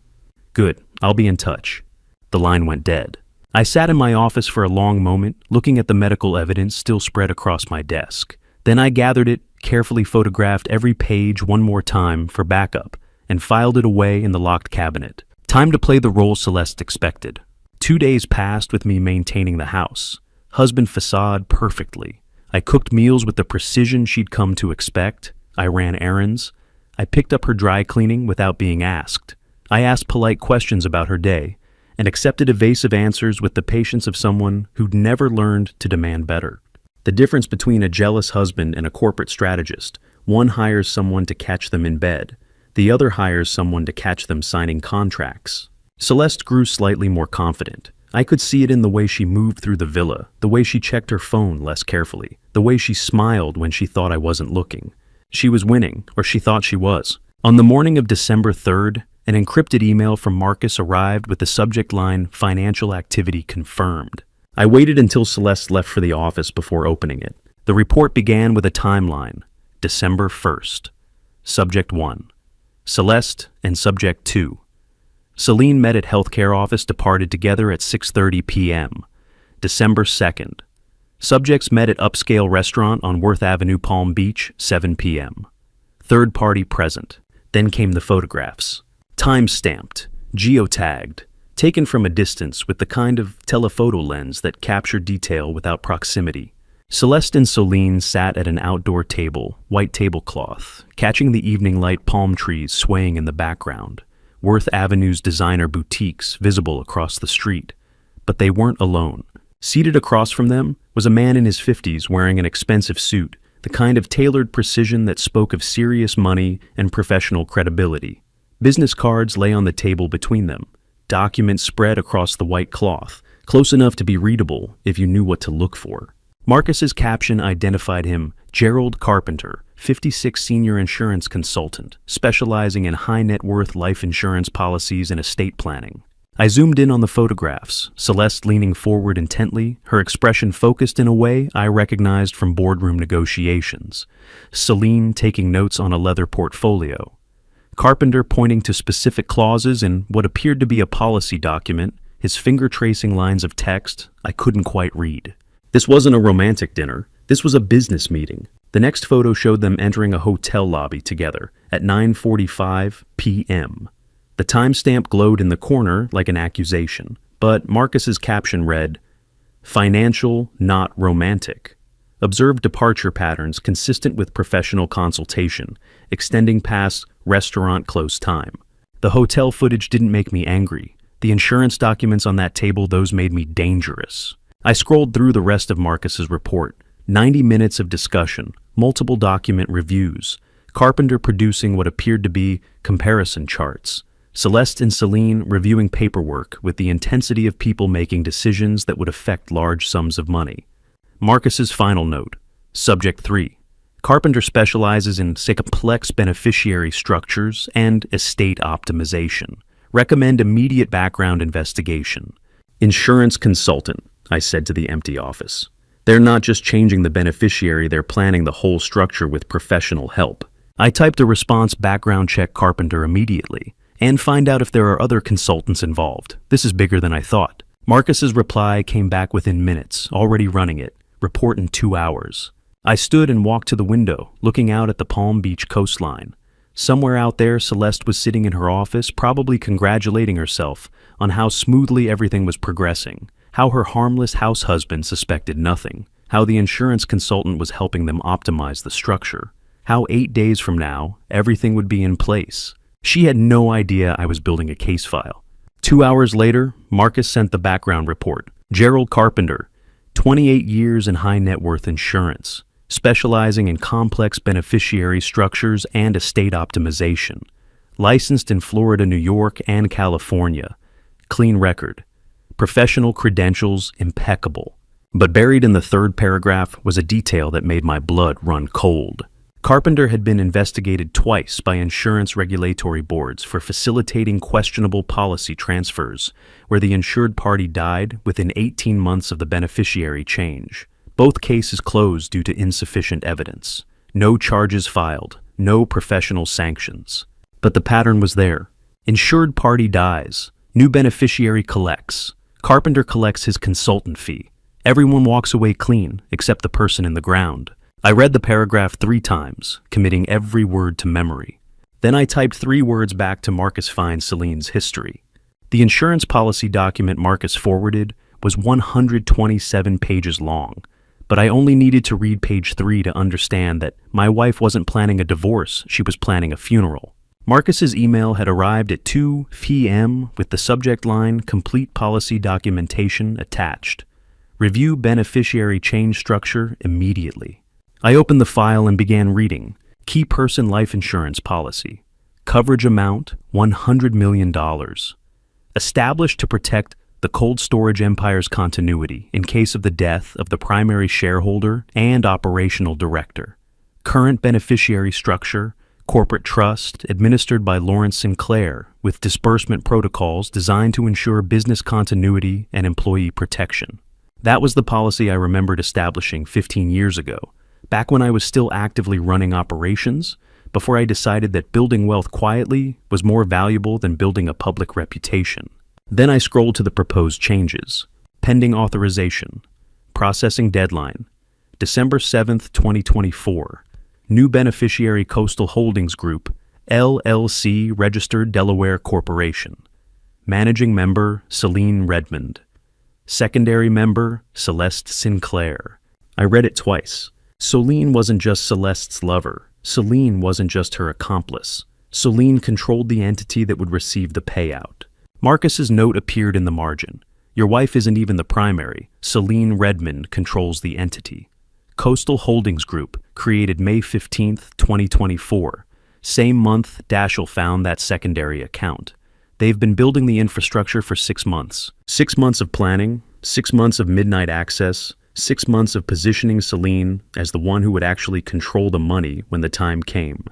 Good. I'll be in touch. The line went dead. I sat in my office for a long moment, looking at the medical evidence still spread across my desk. Then I gathered it, carefully photographed every page one more time for backup, and filed it away in the locked cabinet. Time to play the role Celeste expected. 2 days passed with me maintaining the house. Husband facade perfectly. I cooked meals with the precision she'd come to expect. I ran errands. I picked up her dry cleaning without being asked. I asked polite questions about her day, and accepted evasive answers with the patience of someone who'd never learned to demand better. The difference between a jealous husband and a corporate strategist: one hires someone to catch them in bed, the other hires someone to catch them signing contracts. Celeste grew slightly more confident. I could see it in the way she moved through the villa, the way she checked her phone less carefully, the way she smiled when she thought I wasn't looking. She was winning, or she thought she was. On the morning of December 3rd, an encrypted email from Marcus arrived with the subject line, "Financial activity confirmed." I waited until Celeste left for the office before opening it. The report began with a timeline. December 1st. Subject 1. Celeste and Subject 2. Celine met at healthcare office, departed together at 6:30 p.m. December 2nd. Subjects met at upscale restaurant on Worth Avenue, Palm Beach, 7 p.m. Third party present. Then came the photographs. Time-stamped, geotagged, taken from a distance with the kind of telephoto lens that captured detail without proximity. Celeste and Celine sat at an outdoor table, white tablecloth, catching the evening light, palm trees swaying in the background. Worth Avenue's designer boutiques visible across the street. But they weren't alone. Seated across from them was a man in his 50s wearing an expensive suit, the kind of tailored precision that spoke of serious money and professional credibility. Business cards lay on the table between them, documents spread across the white cloth, close enough to be readable if you knew what to look for. Marcus's caption identified him, Gerald Carpenter, 56 senior insurance consultant, specializing in high net worth life insurance policies and estate planning. I zoomed in on the photographs, Celeste leaning forward intently, her expression focused in a way I recognized from boardroom negotiations. Celine taking notes on a leather portfolio. Carpenter pointing to specific clauses in what appeared to be a policy document, his finger tracing lines of text I couldn't quite read. This wasn't a romantic dinner. This was a business meeting. The next photo showed them entering a hotel lobby together at 9:45 p.m. The timestamp glowed in the corner like an accusation, but Marcus's caption read, "Financial, not romantic. Observed departure patterns consistent with professional consultation, extending past restaurant close time." The hotel footage didn't make me angry. The insurance documents on that table, those made me dangerous. I scrolled through the rest of Marcus's report. 90 minutes of discussion, multiple document reviews, Carpenter producing what appeared to be comparison charts, Celeste and Celine reviewing paperwork with the intensity of people making decisions that would affect large sums of money. Marcus's final note, Subject 3. Carpenter specializes in complex beneficiary structures and estate optimization. Recommend immediate background investigation. Insurance consultant, I said to the empty office. They're not just changing the beneficiary, they're planning the whole structure with professional help. I typed a response background check Carpenter immediately and find out if there are other consultants involved. This is bigger than I thought. Marcus's reply came back within minutes, already running it. Report in 2 hours. I stood and walked to the window, looking out at the Palm Beach coastline. Somewhere out there, Celeste was sitting in her office, probably congratulating herself on how smoothly everything was progressing, how her harmless house husband suspected nothing, how the insurance consultant was helping them optimize the structure, how 8 days from now, everything would be in place. She had no idea I was building a case file. 2 hours later, Marcus sent the background report. Gerald Carpenter, 28 years in high net worth insurance, specializing in complex beneficiary structures and estate optimization. Licensed in Florida, New York, and California. Clean record. Professional credentials impeccable. But buried in the third paragraph was a detail that made my blood run cold. Carpenter had been investigated twice by insurance regulatory boards for facilitating questionable policy transfers, where the insured party died within 18 months of the beneficiary change. Both cases closed due to insufficient evidence. No charges filed, no professional sanctions. But the pattern was there. Insured party dies, new beneficiary collects. Carpenter collects his consultant fee. Everyone walks away clean, except the person in the ground. I read the paragraph 3 times, committing every word to memory. Then I typed 3 words back to Marcus find Celine's history. The insurance policy document Marcus forwarded was 127 pages long, but I only needed to read page 3 to understand that my wife wasn't planning a divorce, she was planning a funeral. Marcus's email had arrived at 2 p.m. with the subject line, "Complete policy documentation attached. Review beneficiary change structure immediately." I opened the file and began reading. Key person life insurance policy. Coverage amount, $100 million. Established to protect the cold storage empire's continuity in case of the death of the primary shareholder and operational director. Current beneficiary structure, corporate trust administered by Lawrence Sinclair with disbursement protocols designed to ensure business continuity and employee protection. That was the policy I remembered establishing 15 years ago. Back when I was still actively running operations, before I decided that building wealth quietly was more valuable than building a public reputation. Then I scrolled to the proposed changes. Pending authorization. Processing deadline. December 7th, 2024. New beneficiary Coastal Holdings Group, LLC, registered Delaware Corporation. Managing member, Celine Redmond. Secondary member, Celeste Sinclair. I read it twice. Celine wasn't just Celeste's lover. Celine wasn't just her accomplice. Celine controlled the entity that would receive the payout. Marcus's note appeared in the margin. Your wife isn't even the primary. Celine Redmond controls the entity. Coastal Holdings Group, created May 15th, 2024. Same month, Daschle found that secondary account. They've been building the infrastructure for 6 months. 6 months of planning, 6 months of midnight access, 6 months of positioning Celine as the one who would actually control the money when the time came.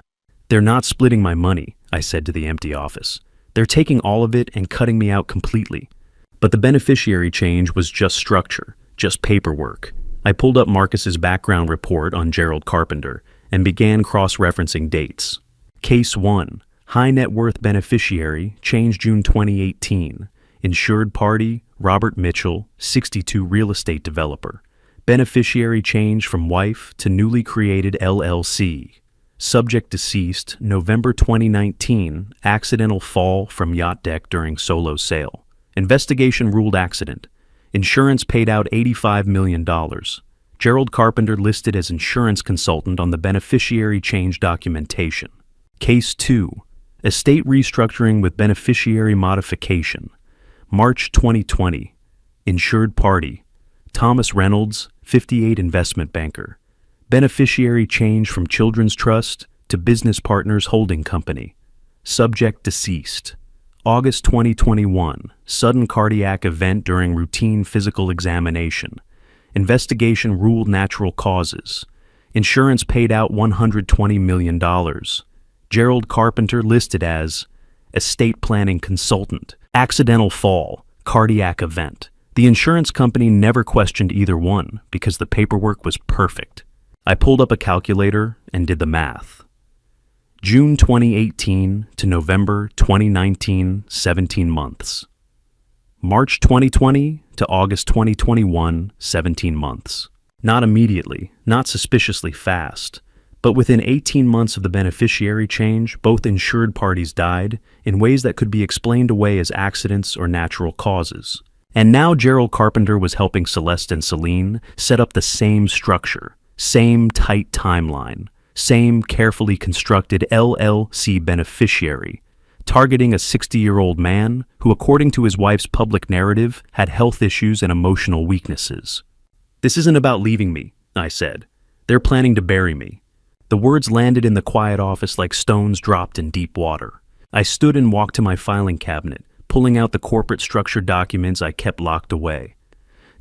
They're not splitting my money, I said to the empty office. They're taking all of it and cutting me out completely. But the beneficiary change was just structure, just paperwork. I pulled up Marcus's background report on Gerald Carpenter and began cross-referencing dates. Case 1, high net worth beneficiary, change June 2018. Insured party, Robert Mitchell, 62, real estate developer. Beneficiary change from wife to newly created LLC. Subject deceased, November 2019, accidental fall from yacht deck during solo sail. Investigation ruled accident. Insurance paid out $85 million. Gerald Carpenter listed as insurance consultant on the beneficiary change documentation. Case 2, estate restructuring with beneficiary modification. March 2020, insured party, Thomas Reynolds, 58, investment banker. Beneficiary change from Children's Trust to Business Partners Holding Company. Subject deceased. August 2021, sudden cardiac event during routine physical examination. Investigation ruled natural causes. Insurance paid out $120 million. Gerald Carpenter listed as estate planning consultant. Accidental fall, cardiac event. The insurance company never questioned either one because the paperwork was perfect. I pulled up a calculator and did the math. June 2018 to November 2019, 17 months. March 2020 to August 2021, 17 months. Not immediately, not suspiciously fast, but within 18 months of the beneficiary change, both insured parties died in ways that could be explained away as accidents or natural causes. And now Gerald Carpenter was helping Celeste and Celine set up the same structure, same tight timeline, same carefully constructed LLC beneficiary, targeting a 60-year-old man who, according to his wife's public narrative, had health issues and emotional weaknesses. "This isn't about leaving me," I said. "They're planning to bury me." The words landed in the quiet office like stones dropped in deep water. I stood and walked to my filing cabinet, pulling out the corporate structure documents I kept locked away.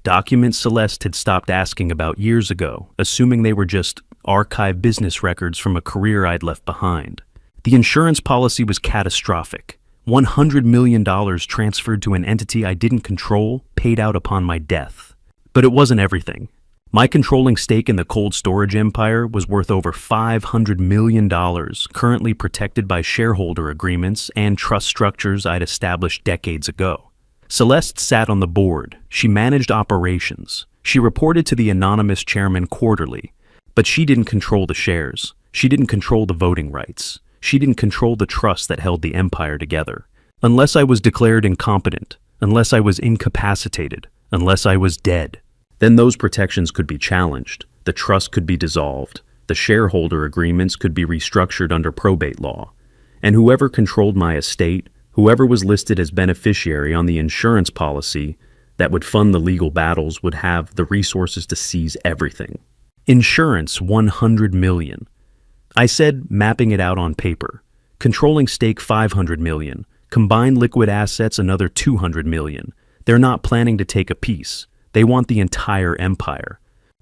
Documents Celeste had stopped asking about years ago, assuming they were just archived business records from a career I'd left behind. The insurance policy was catastrophic. $100 million transferred to an entity I didn't control, paid out upon my death. But it wasn't everything. My controlling stake in the cold storage empire was worth over $500 million, currently protected by shareholder agreements and trust structures I'd established decades ago. Celeste sat on the board. She managed operations. She reported to the anonymous chairman quarterly. But she didn't control the shares. She didn't control the voting rights. She didn't control the trust that held the empire together. Unless I was declared incompetent, unless I was incapacitated, unless I was dead, then those protections could be challenged. The trust could be dissolved. The shareholder agreements could be restructured under probate law. And whoever controlled my estate, whoever was listed as beneficiary on the insurance policy that would fund the legal battles, would have the resources to seize everything. Insurance, $100 million. I said, mapping it out on paper. Controlling stake, $500 million. Combined liquid assets, another $200 million. They're not planning to take a piece. They want the entire empire.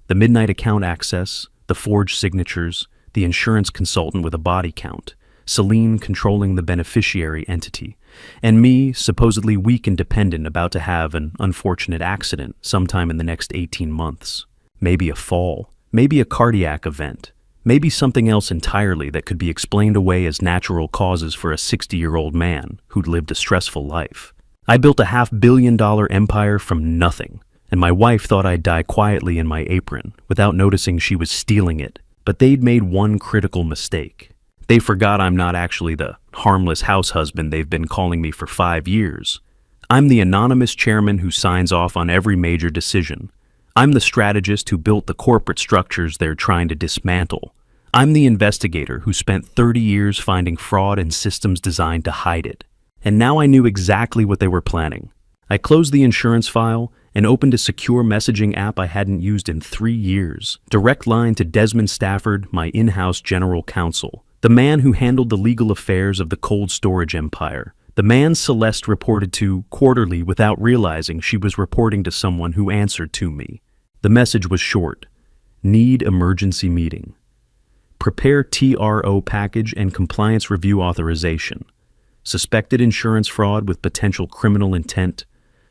The midnight account access, the forged signatures, the insurance consultant with a body count, Celine controlling the beneficiary entity, and me, supposedly weak and dependent, about to have an unfortunate accident sometime in the next 18 months. Maybe a fall, maybe a cardiac event, maybe something else entirely that could be explained away as natural causes for a 60-year-old man who'd lived a stressful life. I built a $500 million empire from nothing, and my wife thought I'd die quietly in my apron without noticing she was stealing it. But they'd made one critical mistake. They forgot I'm not actually the harmless house husband they've been calling me for 5 years. I'm the anonymous chairman who signs off on every major decision. I'm the strategist who built the corporate structures they're trying to dismantle. I'm the investigator who spent 30 years finding fraud in systems designed to hide it. And now I knew exactly what they were planning. I closed the insurance file and opened a secure messaging app I hadn't used in 3 years. Direct line to Desmond Stafford, my in-house general counsel, the man who handled the legal affairs of the cold storage empire, the man Celeste reported to quarterly without realizing she was reporting to someone who answered to me. The message was short. Need emergency meeting. Prepare TRO package and compliance review authorization. Suspected insurance fraud with potential criminal intent.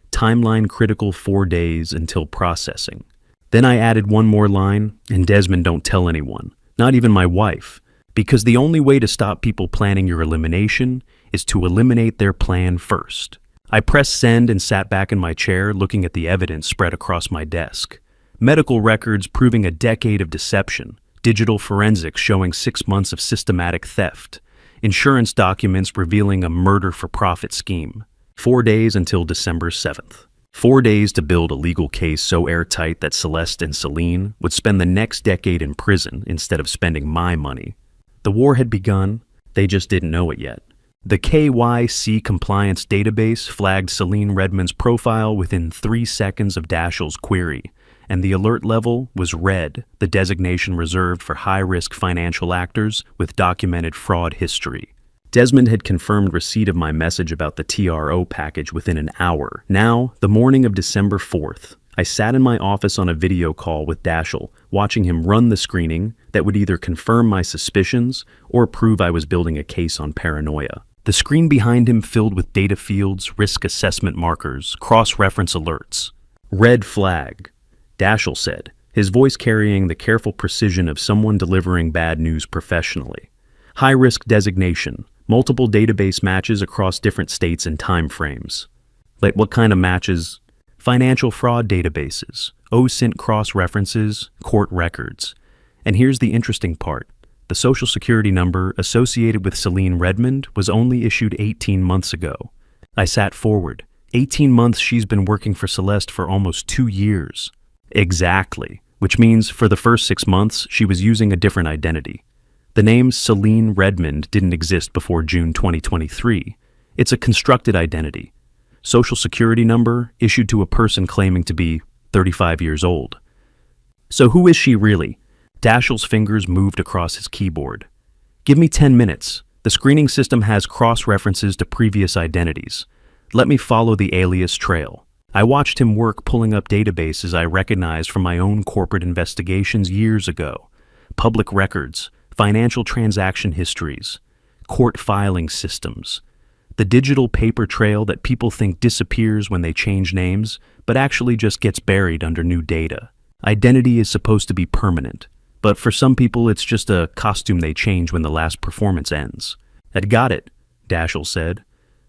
Timeline critical 4 days until processing. Then I added one more line, and Desmond, don't tell anyone, not even my wife, because the only way to stop people planning your elimination is to eliminate their plan first. I pressed send and sat back in my chair looking at the evidence spread across my desk. Medical records proving a decade of deception, digital forensics showing 6 months of systematic theft, insurance documents revealing a murder-for-profit scheme. 4 days until December 7th. 4 days to build a legal case so airtight that Celeste and Celine would spend the next decade in prison instead of spending my money. The war had begun, they just didn't know it yet. The KYC compliance database flagged Celine Redmond's profile within 3 seconds of Dashiell's query, and the alert level was red, the designation reserved for high-risk financial actors with documented fraud history. Desmond had confirmed receipt of my message about the TRO package within an hour. Now, the morning of December 4th, I sat in my office on a video call with Dashiell, watching him run the screening that would either confirm my suspicions or prove I was building a case on paranoia. The screen behind him filled with data fields, risk assessment markers, cross-reference alerts. Red flag, Dashel said, his voice carrying the careful precision of someone delivering bad news professionally. High-risk designation, multiple database matches across different states and time frames. Like what kind of matches? Financial fraud databases, OSINT cross-references, court records. And here's the interesting part. The Social Security number associated with Celine Redmond was only issued 18 months ago. I sat forward. 18 months she's been working for Celeste for almost 2 years. Exactly, which means for the first 6 months she was using a different identity. The name Celine Redmond didn't exist before June 2023. It's a constructed identity. Social Security number issued to a person claiming to be 35 years old. So who is she really? Dashel's fingers moved across his keyboard. Give me 10 minutes. The screening system has cross-references to previous identities. Let me follow the alias trail. I watched him work pulling up databases I recognized from my own corporate investigations years ago. Public records, financial transaction histories, court filing systems. The digital paper trail that people think disappears when they change names, but actually just gets buried under new data. Identity is supposed to be permanent, but for some people it's just a costume they change when the last performance ends. "I'd got it," Dashel said.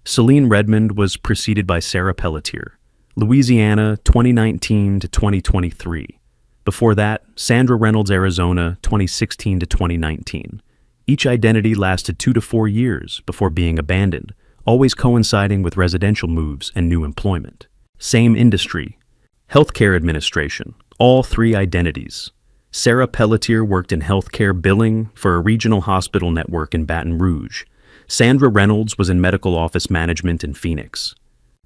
Celine Redmond was preceded by Sarah Pelletier. Louisiana, 2019 to 2023. Before that, Sandra Reynolds, Arizona, 2016 to 2019. Each identity lasted 2 to 4 years before being abandoned, always coinciding with residential moves and new employment. Same industry. Healthcare administration. All 3 identities. Sarah Pelletier worked in healthcare billing for a regional hospital network in Baton Rouge. Sandra Reynolds was in medical office management in Phoenix.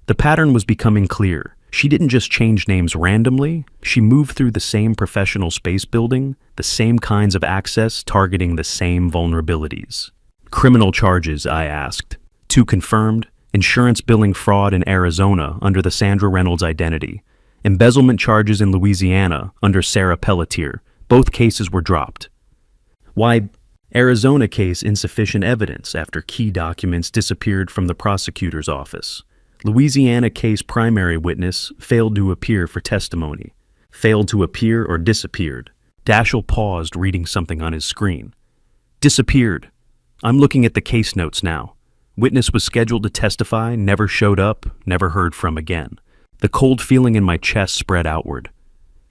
The pattern was becoming clear. She didn't just change names randomly, she moved through the same professional space building, the same kinds of access targeting the same vulnerabilities. Criminal charges, I asked. 2 confirmed, insurance billing fraud in Arizona under the Sandra Reynolds identity, embezzlement charges in Louisiana under Sarah Pelletier. Both cases were dropped. Why, Arizona case insufficient evidence after key documents disappeared from the prosecutor's office. Louisiana case primary witness failed to appear for testimony. Failed to appear or disappeared. Dashel paused, reading something on his screen. Disappeared. I'm looking at the case notes now. Witness was scheduled to testify, never showed up, never heard from again. The cold feeling in my chest spread outward.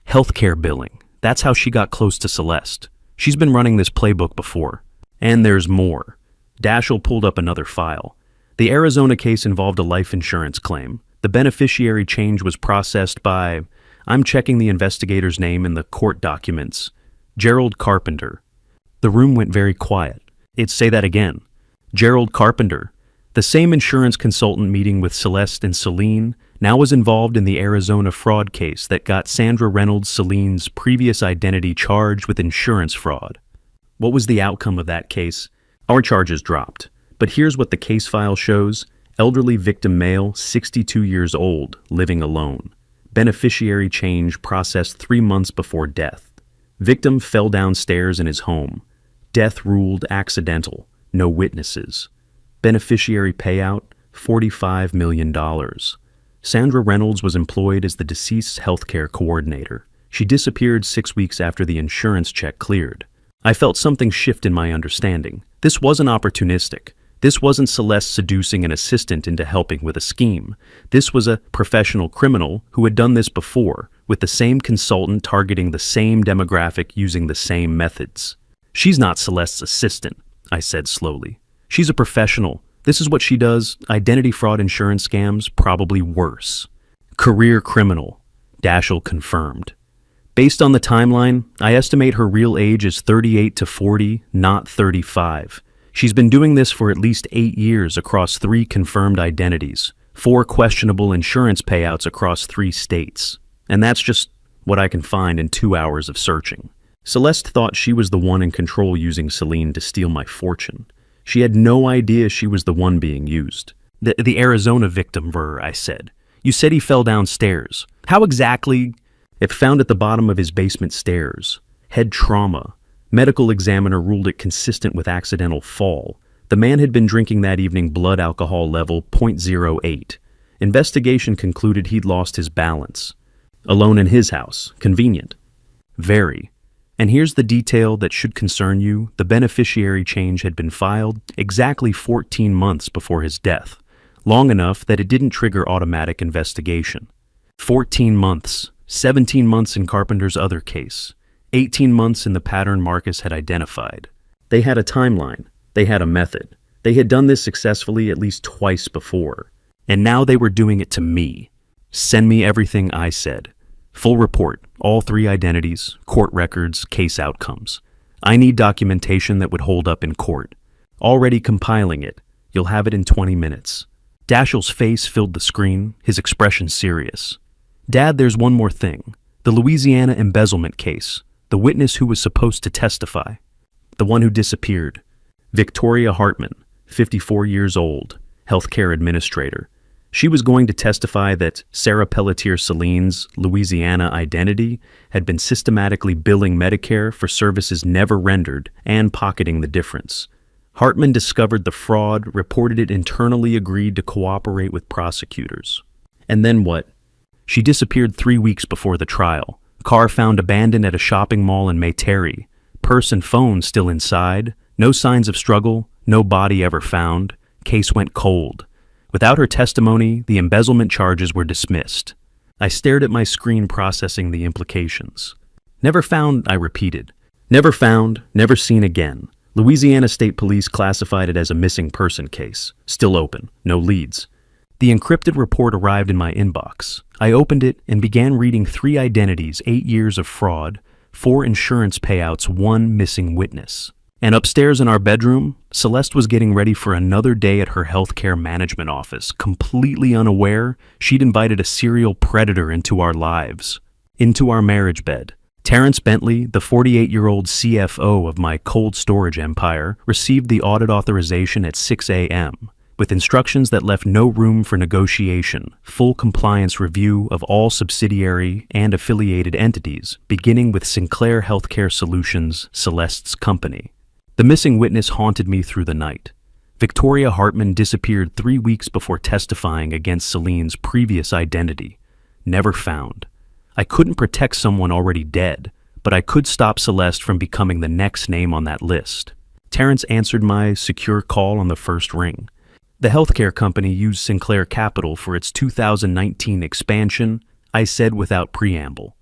Healthcare billing. That's how she got close to Celeste. She's been running this playbook before. And there's more. Dashel pulled up another file. The Arizona case involved a life insurance claim. The beneficiary change was processed by, I'm checking the investigator's name in the court documents, Gerald Carpenter. The room went very quiet. Say that again. Gerald Carpenter. The same insurance consultant meeting with Celeste and Celine now was involved in the Arizona fraud case that got Sandra Reynolds, Celine's previous identity, charged with insurance fraud. What was the outcome of that case? Our charges dropped. But here's what the case file shows. Elderly victim male, 62 years old, living alone. Beneficiary change processed 3 months before death. Victim fell downstairs in his home. Death ruled accidental. No witnesses. Beneficiary payout, $45 million. Sandra Reynolds was employed as the deceased's healthcare coordinator. She disappeared 6 weeks after the insurance check cleared. I felt something shift in my understanding. This wasn't opportunistic. This wasn't Celeste seducing an assistant into helping with a scheme. This was a professional criminal who had done this before, with the same consultant targeting the same demographic using the same methods. She's not Celeste's assistant, I said slowly. She's a professional. This is what she does. Identity fraud insurance scams, probably worse. Career criminal, Dashel confirmed. Based on the timeline, I estimate her real age is 38 to 40, not 35. She's been doing this for at least 8 years across 3 confirmed identities, 4 questionable insurance payouts across 3 states. And that's just what I can find in 2 hours of searching. Celeste thought she was the one in control using Celine to steal my fortune. She had no idea she was the one being used. The Arizona victim, I said. You said he fell downstairs. How exactly? It found at the bottom of his basement stairs. Head trauma. Medical examiner ruled it consistent with accidental fall. The man had been drinking that evening, blood alcohol level .08. Investigation concluded he'd lost his balance. Alone in his house. Convenient. Very. And here's the detail that should concern you. The beneficiary change had been filed exactly 14 months before his death, long enough that it didn't trigger automatic investigation. 14 months, 17 months in Carpenter's other case, 18 months in the pattern Marcus had identified. They had a timeline. They had a method. They had done this successfully at least twice before. And now they were doing it to me. Send me everything I said. Full report, all 3 identities, court records, case outcomes. I need documentation that would hold up in court. Already compiling it. You'll have it in 20 minutes. Dashiell's face filled the screen, his expression serious. Dad, there's one more thing. The Louisiana embezzlement case. The witness who was supposed to testify. The one who disappeared. Victoria Hartman, 54 years old, healthcare administrator. She was going to testify that Sarah Pelletier Celine's Louisiana identity had been systematically billing Medicare for services never rendered and pocketing the difference. Hartman discovered the fraud, reported it internally, agreed to cooperate with prosecutors. And then what? She disappeared 3 weeks before the trial. Car found abandoned at a shopping mall in Mayterry. Purse and phone still inside. No signs of struggle. No body ever found. Case went cold. Without her testimony, the embezzlement charges were dismissed. I stared at my screen processing the implications. Never found, I repeated. Never found, never seen again. Louisiana State Police classified it as a missing person case. Still open, no leads. The encrypted report arrived in my inbox. I opened it and began reading 3 identities, 8 years of fraud, 4 insurance payouts, 1 missing witness. And upstairs in our bedroom, Celeste was getting ready for another day at her healthcare management office, completely unaware she'd invited a serial predator into our lives, into our marriage bed. Terrence Bentley, the 48-year-old CFO of my cold storage empire, received the audit authorization at 6 a.m., with instructions that left no room for negotiation, full compliance review of all subsidiary and affiliated entities, beginning with Sinclair Healthcare Solutions, Celeste's company. The missing witness haunted me through the night. Victoria Hartman disappeared 3 weeks before testifying against Celine's previous identity. Never found. I couldn't protect someone already dead, but I could stop Celeste from becoming the next name on that list. Terrence answered my secure call on the first ring. The healthcare company used Sinclair Capital for its 2019 expansion, I said without preamble.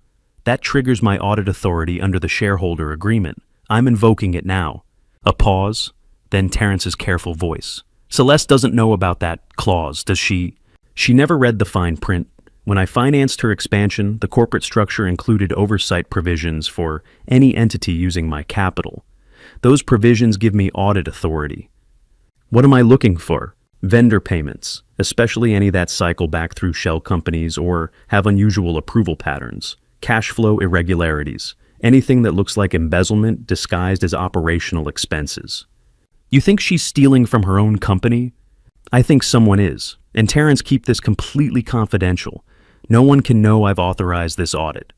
That triggers my audit authority under the shareholder agreement. I'm invoking it now. A pause, then Terrence's careful voice. Celeste doesn't know about that clause, does she? She never read the fine print. When I financed her expansion, the corporate structure included oversight provisions for any entity using my capital. Those provisions give me audit authority. What am I looking for? Vendor payments, especially any that cycle back through shell companies or have unusual approval patterns. Cash flow irregularities. Anything that looks like embezzlement disguised as operational expenses. You think she's stealing from her own company? I think someone is, and Terrence, keep this completely confidential. No one can know I've authorized this audit.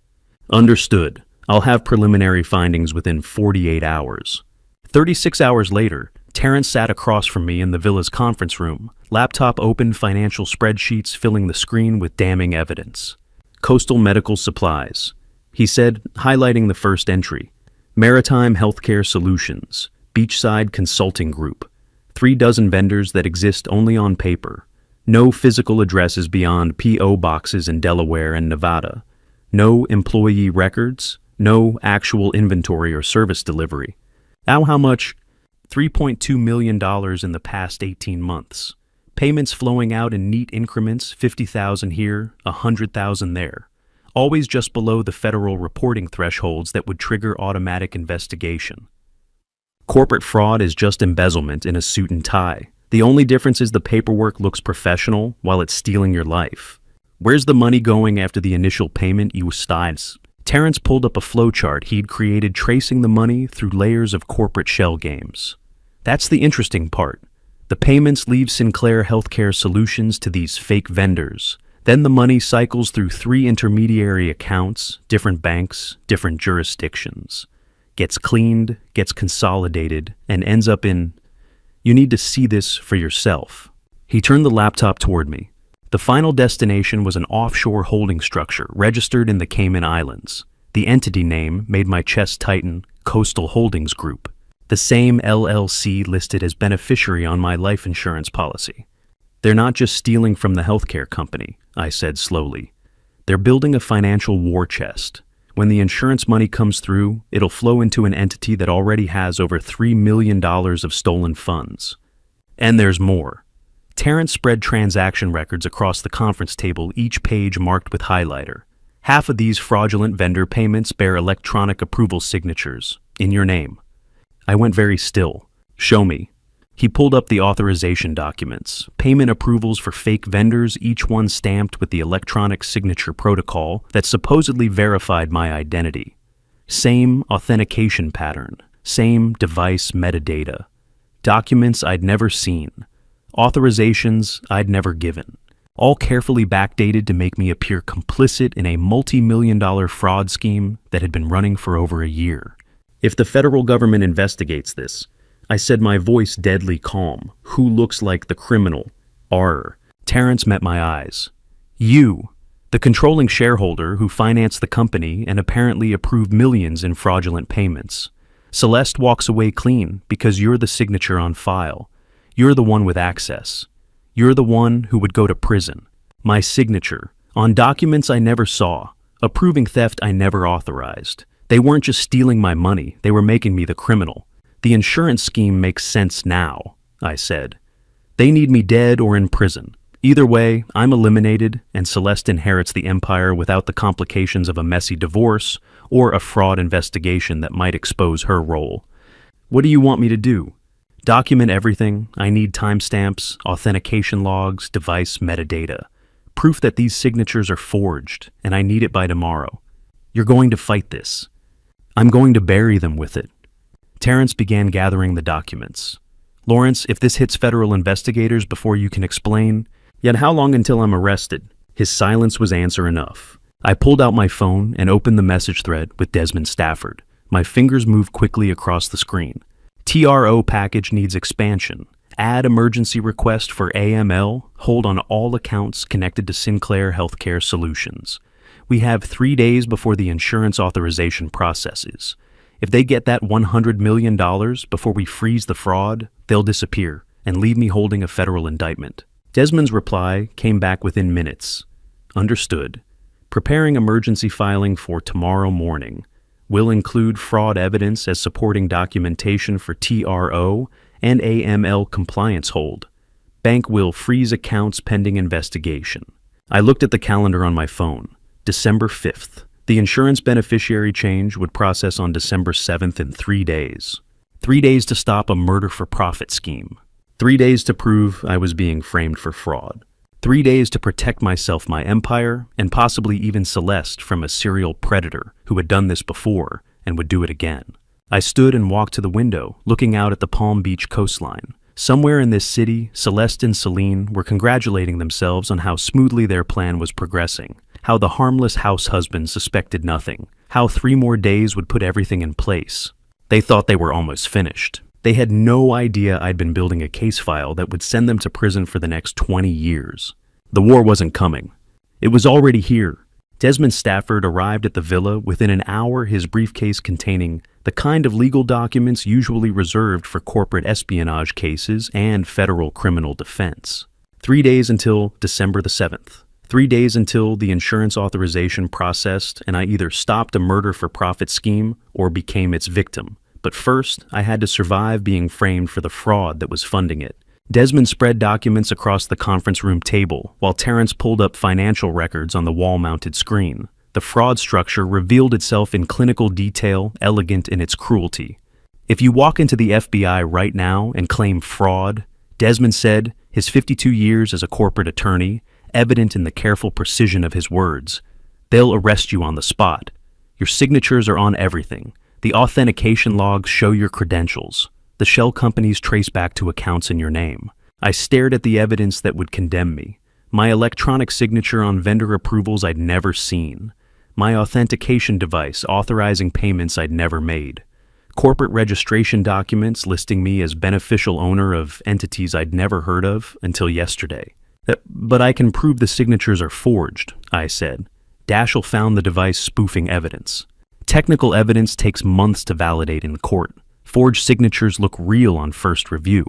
Understood. I'll have preliminary findings within 48 hours. 36 hours later, Terrence sat across from me in the villa's conference room, laptop open, financial spreadsheets filling the screen with damning evidence. Coastal Medical Supplies. He said, highlighting the first entry, Maritime Healthcare Solutions, Beachside Consulting Group, 36 vendors that exist only on paper, no physical addresses beyond P.O. boxes in Delaware and Nevada, no employee records, no actual inventory or service delivery. Now how much? $3.2 million in the past 18 months. Payments flowing out in neat increments, $50,000 here, $100,000 there. Always just below the federal reporting thresholds that would trigger automatic investigation. Corporate fraud is just embezzlement in a suit and tie. The only difference is the paperwork looks professional while it's stealing your life. Where's the money going after the initial payment, you stiles? Terrence pulled up a flowchart he'd created tracing the money through layers of corporate shell games. That's the interesting part. The payments leave Sinclair Healthcare Solutions to these fake vendors. Then the money cycles through 3 intermediary accounts, different banks, different jurisdictions, gets cleaned, gets consolidated, and ends up in... You need to see this for yourself. He turned the laptop toward me. The final destination was an offshore holding structure registered in the Cayman Islands. The entity name made my chest tighten: Coastal Holdings Group. The same LLC listed as beneficiary on my life insurance policy. They're not just stealing from the healthcare company, I said slowly. They're building a financial war chest. When the insurance money comes through, it'll flow into an entity that already has over $3 million of stolen funds. And there's more. Terrence spread transaction records across the conference table, each page marked with highlighter. Half of these fraudulent vendor payments bear electronic approval signatures, in your name. I went very still. Show me. He pulled up the authorization documents, payment approvals for fake vendors, each one stamped with the electronic signature protocol that supposedly verified my identity. Same authentication pattern, same device metadata. Documents I'd never seen. Authorizations I'd never given. All carefully backdated to make me appear complicit in a multi-million-dollar fraud scheme that had been running for over a year. If the federal government investigates this, I said, my voice deadly calm, who looks like the criminal? Terrence met my eyes. You, the controlling shareholder who financed the company and apparently approved millions in fraudulent payments. Celeste walks away clean because you're the signature on file. You're the one with access. You're the one who would go to prison. My signature, on documents I never saw, approving theft I never authorized. They weren't just stealing my money, they were making me the criminal. The insurance scheme makes sense now, I said. They need me dead or in prison. Either way, I'm eliminated, and Celeste inherits the empire without the complications of a messy divorce or a fraud investigation that might expose her role. What do you want me to do? Document everything. I need timestamps, authentication logs, device metadata. Proof that these signatures are forged, and I need it by tomorrow. You're going to fight this. I'm going to bury them with it. Terrence began gathering the documents. Lawrence, if this hits federal investigators before you can explain, yet how long until I'm arrested? His silence was answer enough. I pulled out my phone and opened the message thread with Desmond Stafford. My fingers moved quickly across the screen. TRO package needs expansion. Add emergency request for AML. Hold on all accounts connected to Sinclair Healthcare Solutions. We have 3 days before the insurance authorization processes. If they get that $100 million before we freeze the fraud, they'll disappear and leave me holding a federal indictment. Desmond's reply came back within minutes. Understood. Preparing emergency filing for tomorrow morning. Will include fraud evidence as supporting documentation for TRO and AML compliance hold. Bank will freeze accounts pending investigation. I looked at the calendar on my phone. December 5th. The insurance beneficiary change would process on December 7th in 3 days. 3 days to stop a murder-for-profit scheme. 3 days to prove I was being framed for fraud. 3 days to protect myself, my empire, and possibly even Celeste from a serial predator who had done this before and would do it again. I stood and walked to the window, looking out at the Palm Beach coastline. Somewhere in this city, Celeste and Celine were congratulating themselves on how smoothly their plan was progressing. How the harmless house husband suspected nothing. How 3 more days would put everything in place. They thought they were almost finished. They had no idea I'd been building a case file that would send them to prison for the next 20 years. The war wasn't coming. It was already here. Desmond Stafford arrived at the villa within an hour, his briefcase containing the kind of legal documents usually reserved for corporate espionage cases and federal criminal defense. 3 days until December the 7th. 3 days until the insurance authorization processed and I either stopped a murder-for-profit scheme or became its victim. But first, I had to survive being framed for the fraud that was funding it. Desmond spread documents across the conference room table while Terrence pulled up financial records on the wall-mounted screen. The fraud structure revealed itself in clinical detail, elegant in its cruelty. If you walk into the FBI right now and claim fraud, Desmond said, his 52 years as a corporate attorney, evident in the careful precision of his words, they'll arrest you on the spot. Your signatures are on everything. The authentication logs show your credentials. The shell companies trace back to accounts in your name. I stared at the evidence that would condemn me. My electronic signature on vendor approvals I'd never seen. My authentication device authorizing payments I'd never made. Corporate registration documents listing me as beneficial owner of entities I'd never heard of until yesterday. But I can prove the signatures are forged," I said. Daschle found the device spoofing evidence. Technical evidence takes months to validate in court. Forged signatures look real on first review.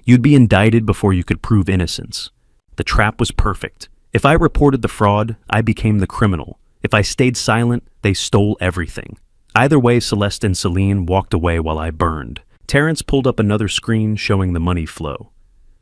You'd be indicted before you could prove innocence. The trap was perfect. If I reported the fraud, I became the criminal. If I stayed silent, they stole everything. Either way, Celeste and Celine walked away while I burned. Terrence pulled up another screen showing the money flow.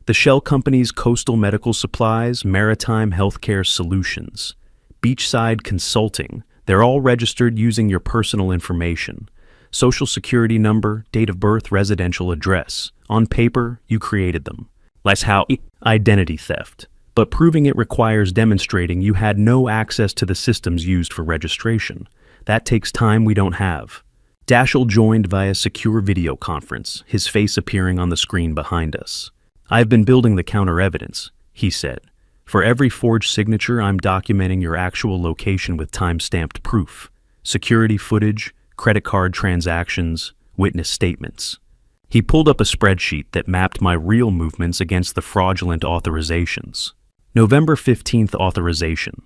The shell companies Coastal Medical Supplies, Maritime Healthcare Solutions, Beachside Consulting, they're all registered using your personal information. Social security number, date of birth, residential address. On paper, you created them. That's how identity theft. But proving it requires demonstrating you had no access to the systems used for registration. That takes time we don't have. Daschle joined via secure video conference, his face appearing on the screen behind us. "I've been building the counter-evidence," he said. "For every forged signature, I'm documenting your actual location with time-stamped proof. Security footage, credit card transactions, witness statements." He pulled up a spreadsheet that mapped my real movements against the fraudulent authorizations. November 15th authorization.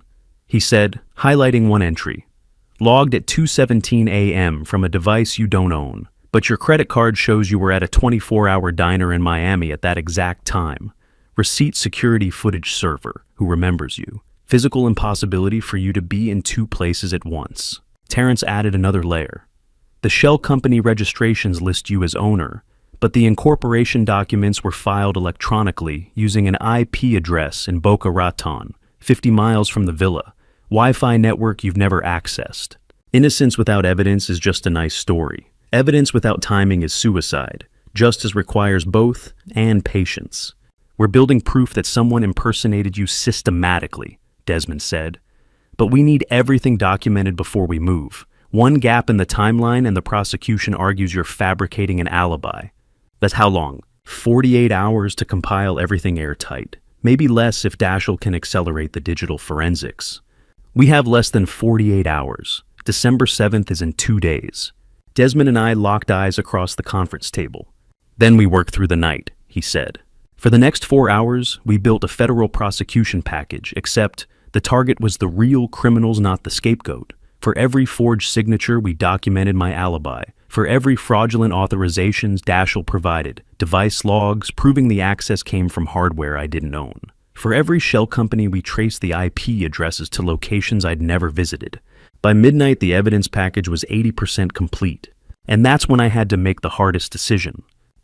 He said, highlighting one entry. "Logged at 2:17 a.m. from a device you don't own, but your credit card shows you were at a 24-hour diner in Miami at that exact time. Receipt security footage server, who remembers you. Physical impossibility for you to be in two places at once." Terrence added another layer. "The shell company registrations list you as owner, but the incorporation documents were filed electronically using an IP address in Boca Raton, 50 miles from the villa. Wi-Fi network you've never accessed. Innocence without evidence is just a nice story. Evidence without timing is suicide. Justice requires both and patience. We're building proof that someone impersonated you systematically," Desmond said. "But we need everything documented before we move. One gap in the timeline and the prosecution argues you're fabricating an alibi." "That's how long?" 48 hours to compile everything airtight. Maybe less if Daschle can accelerate the digital forensics. "We have less than 48 hours. December 7th is in 2 days. Desmond and I locked eyes across the conference table. "Then we work through the night," he said. "For the next 4 hours, we built a federal prosecution package, except the target was the real criminals, not the scapegoat. For every forged signature, we documented my alibi. For every fraudulent authorizations Daschle provided, device logs proving the access came from hardware I didn't own. For every shell company, we traced the IP addresses to locations I'd never visited. By midnight, the evidence package was 80% complete. And that's when I had to make the hardest decision.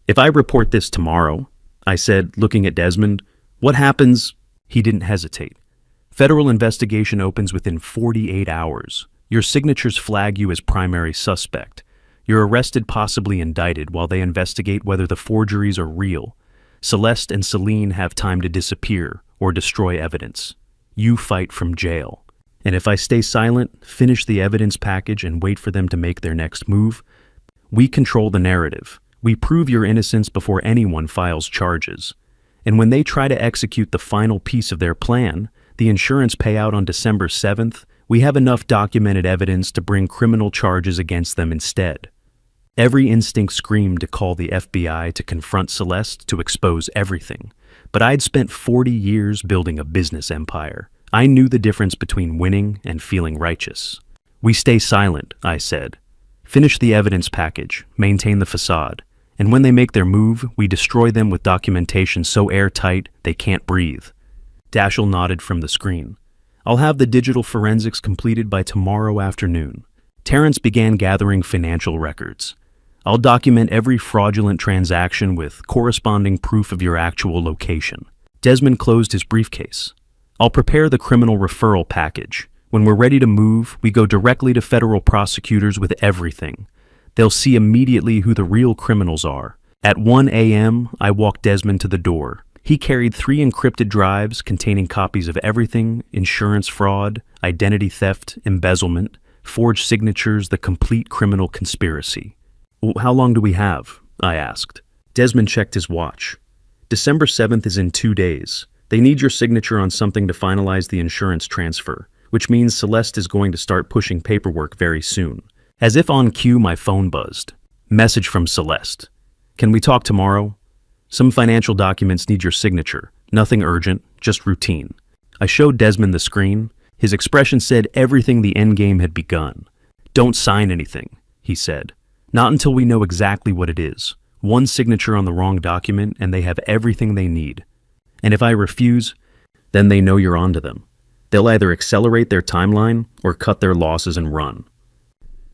If I report this tomorrow," I said, looking at Desmond, "what happens?" He didn't hesitate. "Federal investigation opens within 48 hours. Your signatures flag you as primary suspect. You're arrested, possibly indicted, while they investigate whether the forgeries are real. Celeste and Celine have time to disappear or destroy evidence. You fight from jail. And if I stay silent, finish the evidence package and wait for them to make their next move, we control the narrative. We prove your innocence before anyone files charges. And when they try to execute the final piece of their plan, the insurance payout on December 7th, we have enough documented evidence to bring criminal charges against them instead." Every instinct screamed to call the FBI to confront Celeste, to expose everything. But I'd spent 40 years building a business empire. I knew the difference between winning and feeling righteous. "We stay silent," I said. "Finish the evidence package, maintain the facade. And when they make their move, we destroy them with documentation so airtight they can't breathe." Daschle nodded from the screen. "I'll have the digital forensics completed by tomorrow afternoon." Terrence began gathering financial records. "I'll document every fraudulent transaction with corresponding proof of your actual location." Desmond closed his briefcase. "I'll prepare the criminal referral package. When we're ready to move, we go directly to federal prosecutors with everything. They'll see immediately who the real criminals are." At 1 a.m., I walked Desmond to the door. He carried 3 encrypted drives containing copies of everything: insurance fraud, identity theft, embezzlement, forged signatures, the complete criminal conspiracy. "How long do we have?" I asked. Desmond checked his watch. "December 7th is in 2 days. They need your signature on something to finalize the insurance transfer, which means Celeste is going to start pushing paperwork very soon." As if on cue, my phone buzzed. Message from Celeste. "Can we talk tomorrow? Some financial documents need your signature. Nothing urgent, just routine. I showed Desmond the screen. His expression said everything the endgame had begun. Don't sign anything, he said. Not until we know exactly what it is. One signature on the wrong document and they have everything they need. And if I refuse, then they know you're onto them. They'll either accelerate their timeline or cut their losses and run.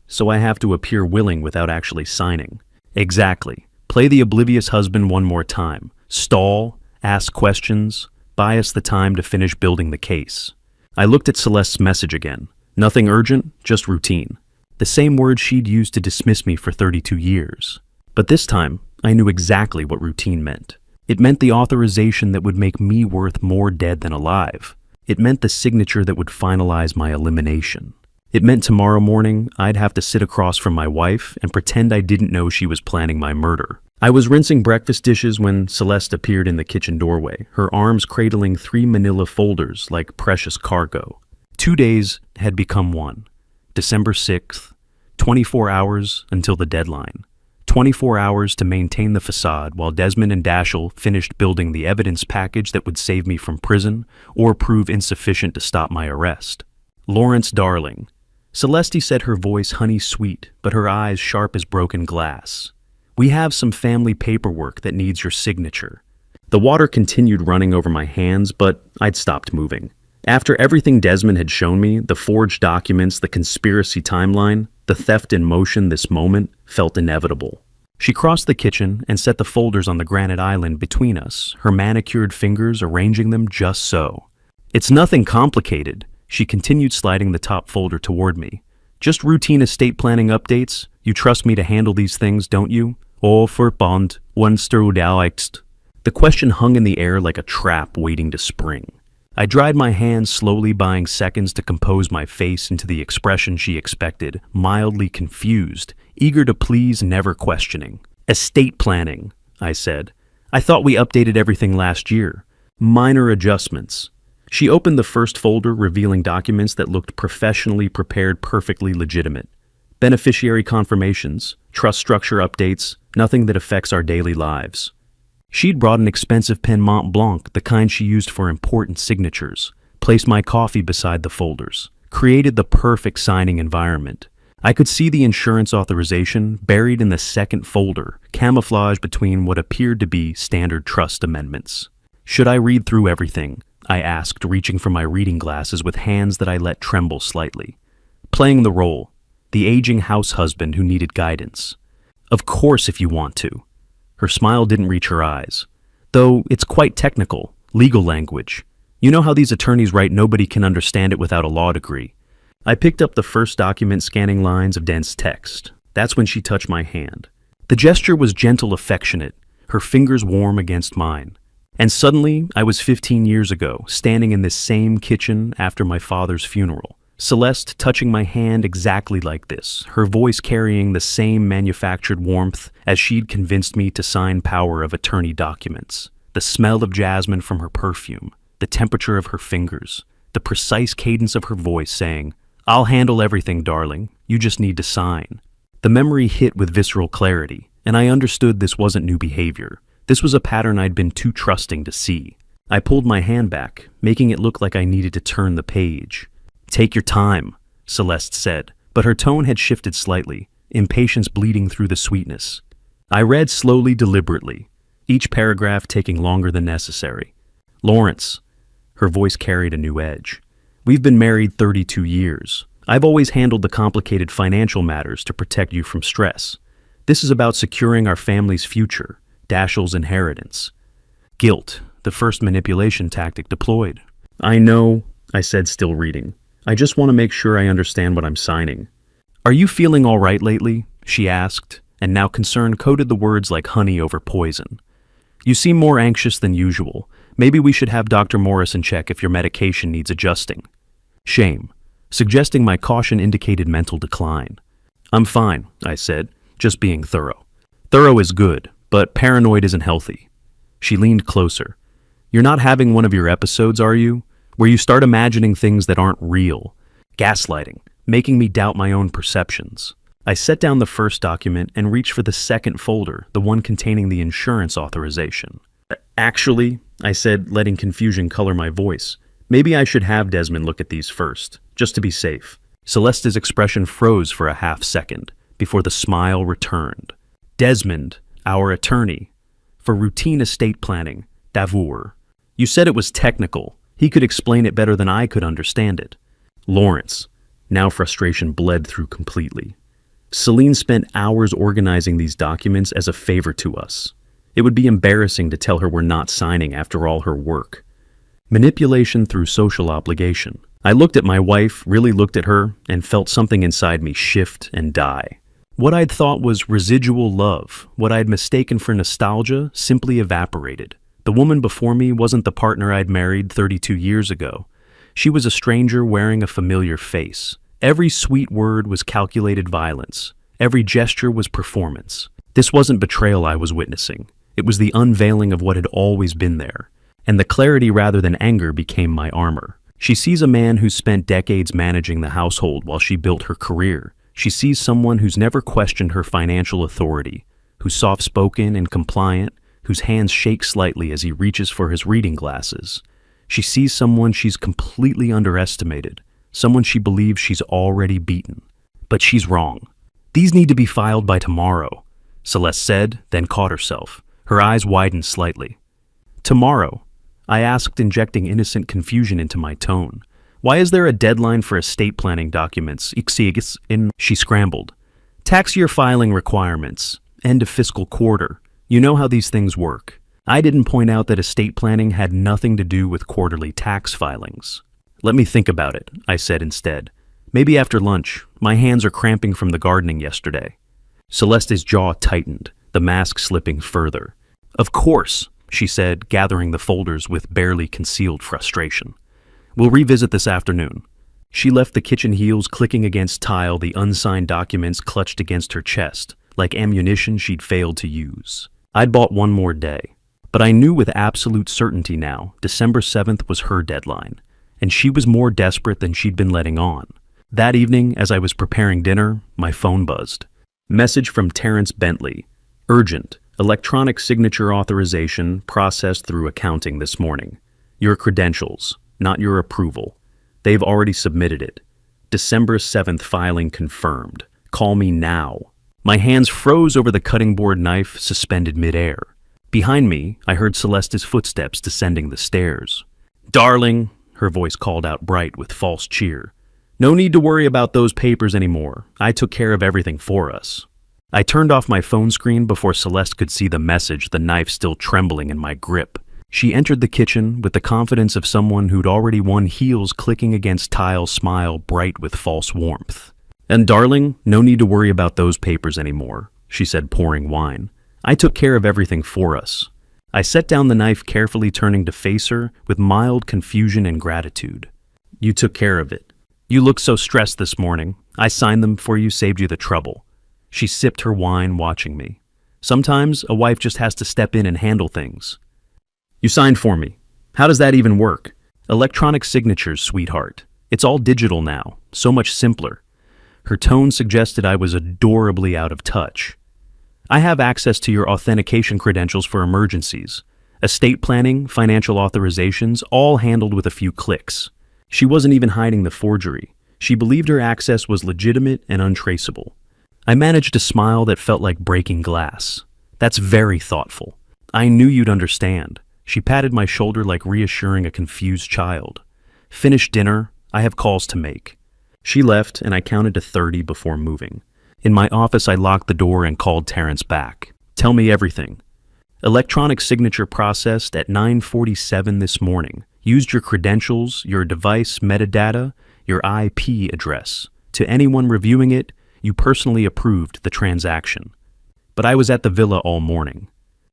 So I have to appear willing without actually signing. Exactly. Play the oblivious husband one more time. Stall, ask questions, buy us the time to finish building the case. I looked at Celeste's message again. Nothing urgent, just routine. The same word she'd used to dismiss me for 32 years. But this time, I knew exactly what routine meant. It meant the authorization that would make me worth more dead than alive. It meant the signature that would finalize my elimination. It meant tomorrow morning I'd have to sit across from my wife and pretend I didn't know she was planning my murder. I was rinsing breakfast dishes when Celeste appeared in the kitchen doorway, her arms cradling 3 manila folders like precious cargo. 2 days had become one. December 6th, 24 hours until the deadline. 24 hours to maintain the facade while Desmond and Dashiell finished building the evidence package that would save me from prison or prove insufficient to stop my arrest. Lawrence, darling. Celeste said, her voice honey sweet, but her eyes sharp as broken glass. We have some family paperwork that needs your signature. The water continued running over my hands, but I'd stopped moving. After everything Desmond had shown me, the forged documents, the conspiracy timeline, the theft in motion, this moment felt inevitable. She crossed the kitchen and set the folders on the granite island between us, her manicured fingers arranging them just so. It's nothing complicated. She continued sliding the top folder toward me. Just routine estate planning updates. You trust me to handle these things, don't you? Oh, verband, onsterudalixed. The question hung in the air like a trap waiting to spring. I dried my hands, slowly buying seconds to compose my face into the expression she expected, mildly confused, eager to please, never questioning. Estate planning, I said. I thought we updated everything last year. Minor adjustments. She opened the first folder, revealing documents that looked professionally prepared, perfectly legitimate. Beneficiary confirmations, trust structure updates, nothing that affects our daily lives. She'd brought an expensive pen Mont Blanc, the kind she used for important signatures, placed my coffee beside the folders, created the perfect signing environment. I could see the insurance authorization buried in the second folder, camouflaged between what appeared to be standard trust amendments. Should I read through everything? I asked, reaching for my reading glasses with hands that I let tremble slightly. Playing the role, the aging house husband who needed guidance. Of course, if you want to. Her smile didn't reach her eyes. Though it's quite technical, legal language. You know how these attorneys write nobody can understand it without a law degree. I picked up the first document, scanning lines of dense text. That's when she touched my hand. The gesture was gentle, affectionate, her fingers warm against mine. And suddenly, I was 15 years ago, standing in this same kitchen after my father's funeral. Celeste touching my hand exactly like this, her voice carrying the same manufactured warmth as she'd convinced me to sign power of attorney documents. The smell of jasmine from her perfume, the temperature of her fingers, the precise cadence of her voice saying, "I'll handle everything, darling. You just need to sign." The memory hit with visceral clarity, and I understood this wasn't new behavior. This was a pattern I'd been too trusting to see. I pulled my hand back, making it look like I needed to turn the page. "Take your time," Celeste said, but her tone had shifted slightly, impatience bleeding through the sweetness. I read slowly, deliberately, each paragraph taking longer than necessary. "Lawrence," her voice carried a new edge. "We've been married 32 years. I've always handled the complicated financial matters to protect you from stress. This is about securing our family's future, Dashiell's inheritance. Guilt, the first manipulation tactic deployed." "I know," I said, still reading. "I just want to make sure I understand what I'm signing." "Are you feeling all right lately?" she asked, and now concern coated the words like honey over poison. "You seem more anxious than usual. Maybe we should have Dr. Morrison check if your medication needs adjusting." Shame, suggesting my caution indicated mental decline. "I'm fine," I said, just being thorough. "Thorough is good, but paranoid isn't healthy." She leaned closer. "You're not having one of your episodes, are you? Where you start imagining things that aren't real. Gaslighting, making me doubt my own perceptions." I set down the first document and reached for the second folder, the one containing the insurance authorization. "Actually," I said, letting confusion color my voice. Maybe I should have Desmond look at these first, just to be safe. Celeste's expression froze for a half second, before the smile returned. Desmond, our attorney. For routine estate planning, Davour. You said it was technical. He could explain it better than I could understand it. Lawrence. Now frustration bled through completely. Celine spent hours organizing these documents as a favor to us. It would be embarrassing to tell her we're not signing after all her work. Manipulation through social obligation. I looked at my wife, really looked at her, and felt something inside me shift and die. What I'd thought was residual love, what I'd mistaken for nostalgia, simply evaporated. The woman before me wasn't the partner I'd married 32 years ago. She was a stranger wearing a familiar face. Every sweet word was calculated violence. Every gesture was performance. This wasn't betrayal I was witnessing. It was the unveiling of what had always been there. And the clarity rather than anger became my armor. She sees a man who spent decades managing the household while she built her career. She sees someone who's never questioned her financial authority, who's soft-spoken and compliant, whose hands shake slightly as he reaches for his reading glasses. She sees someone she's completely underestimated, someone she believes she's already beaten. But she's wrong. These need to be filed by tomorrow, Celeste said, then caught herself. Her eyes widened slightly. Tomorrow? I asked, injecting innocent confusion into my tone. Why is there a deadline for estate planning documents? She scrambled. Tax year filing requirements. End of fiscal quarter. You know how these things work. I didn't point out that estate planning had nothing to do with quarterly tax filings. Let me think about it, I said instead. Maybe after lunch. My hands are cramping from the gardening yesterday. Celeste's jaw tightened, the mask slipping further. Of course, she said, gathering the folders with barely concealed frustration. We'll revisit this afternoon. She left the kitchen heels clicking against tile, the unsigned documents clutched against her chest, like ammunition she'd failed to use. I'd bought one more day, but I knew with absolute certainty now December 7th was her deadline, and she was more desperate than she'd been letting on. That evening, as I was preparing dinner, my phone buzzed. Message from Terrence Bentley. Urgent. Electronic signature authorization processed through accounting this morning. Your credentials, not your approval. They've already submitted it. December 7th filing confirmed. Call me now. My hands froze over the cutting board knife suspended midair. Behind me, I heard Celeste's footsteps descending the stairs. Darling, her voice called out bright with false cheer. No need to worry about those papers anymore. I took care of everything for us. I turned off my phone screen before Celeste could see the message, the knife still trembling in my grip. She entered the kitchen with the confidence of someone who'd already won, heels clicking against tile, smile bright with false warmth. And darling, no need to worry about those papers anymore, she said, pouring wine. I took care of everything for us. I set down the knife, carefully turning to face her with mild confusion and gratitude. You took care of it. You looked so stressed this morning. I signed them for you, saved you the trouble. She sipped her wine, watching me. Sometimes a wife just has to step in and handle things. You signed for me. How does that even work? Electronic signatures, sweetheart. It's all digital now, so much simpler. Her tone suggested I was adorably out of touch. I have access to your authentication credentials for emergencies. Estate planning, financial authorizations, all handled with a few clicks. She wasn't even hiding the forgery. She believed her access was legitimate and untraceable. I managed a smile that felt like breaking glass. That's very thoughtful. I knew you'd understand. She patted my shoulder like reassuring a confused child. Finish dinner. I have calls to make. She left, and I counted to 30 before moving. In my office, I locked the door and called Terrence back. Tell me everything. Electronic signature processed at 9:47 this morning. Used your credentials, your device metadata, your IP address. To anyone reviewing it, you personally approved the transaction. But I was at the villa all morning.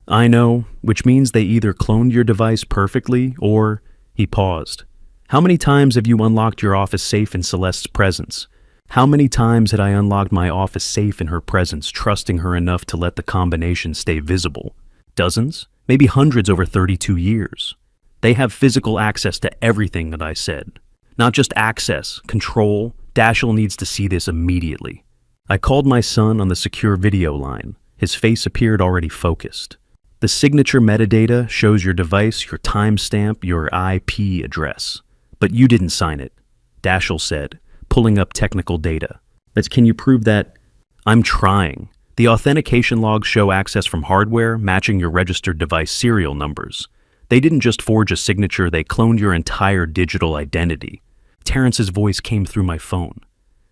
I know, which means they either cloned your device perfectly or... He paused. How many times have you unlocked your office safe in Celeste's presence? How many times had I unlocked my office safe in her presence, trusting her enough to let the combination stay visible? Dozens? Maybe hundreds over 32 years. They have physical access to everything that I said. Not just access, control. Dashiell needs to see this immediately. I called my son on the secure video line. His face appeared already focused. The signature metadata shows your device, your timestamp, your IP address. But you didn't sign it, Dashel said, pulling up technical data. Can you prove that? I'm trying. The authentication logs show access from hardware matching your registered device serial numbers. They didn't just forge a signature, they cloned your entire digital identity. Terrence's voice came through my phone.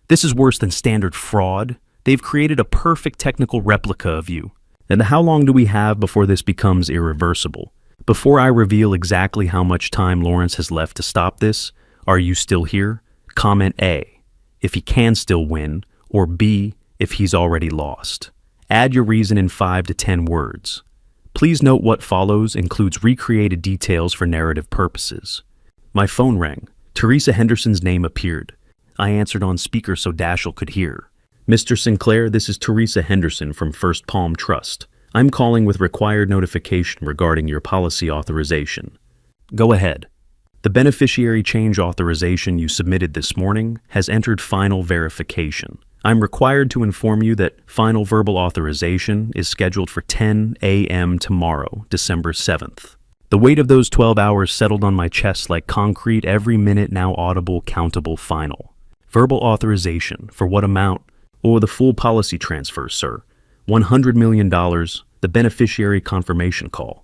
This is worse than standard fraud. They've created a perfect technical replica of you. And how long do we have before this becomes irreversible? Before I reveal exactly how much time Lawrence has left to stop this, are you still here? Comment A, if he can still win, or B, if he's already lost. Add your reason in 5 to 10 words. Please note what follows includes recreated details for narrative purposes. My phone rang. Teresa Henderson's name appeared. I answered on speaker so Dashel could hear. Mr. Sinclair, this is Teresa Henderson from First Palm Trust. I'm calling with required notification regarding your policy authorization. Go ahead. The beneficiary change authorization you submitted this morning has entered final verification. I'm required to inform you that final verbal authorization is scheduled for 10 a.m. tomorrow, December 7th. The weight of those 12 hours settled on my chest like concrete, every minute now audible, countable, final. Verbal authorization, for what amount? Or the full policy transfer, sir. $100 million, the beneficiary confirmation call.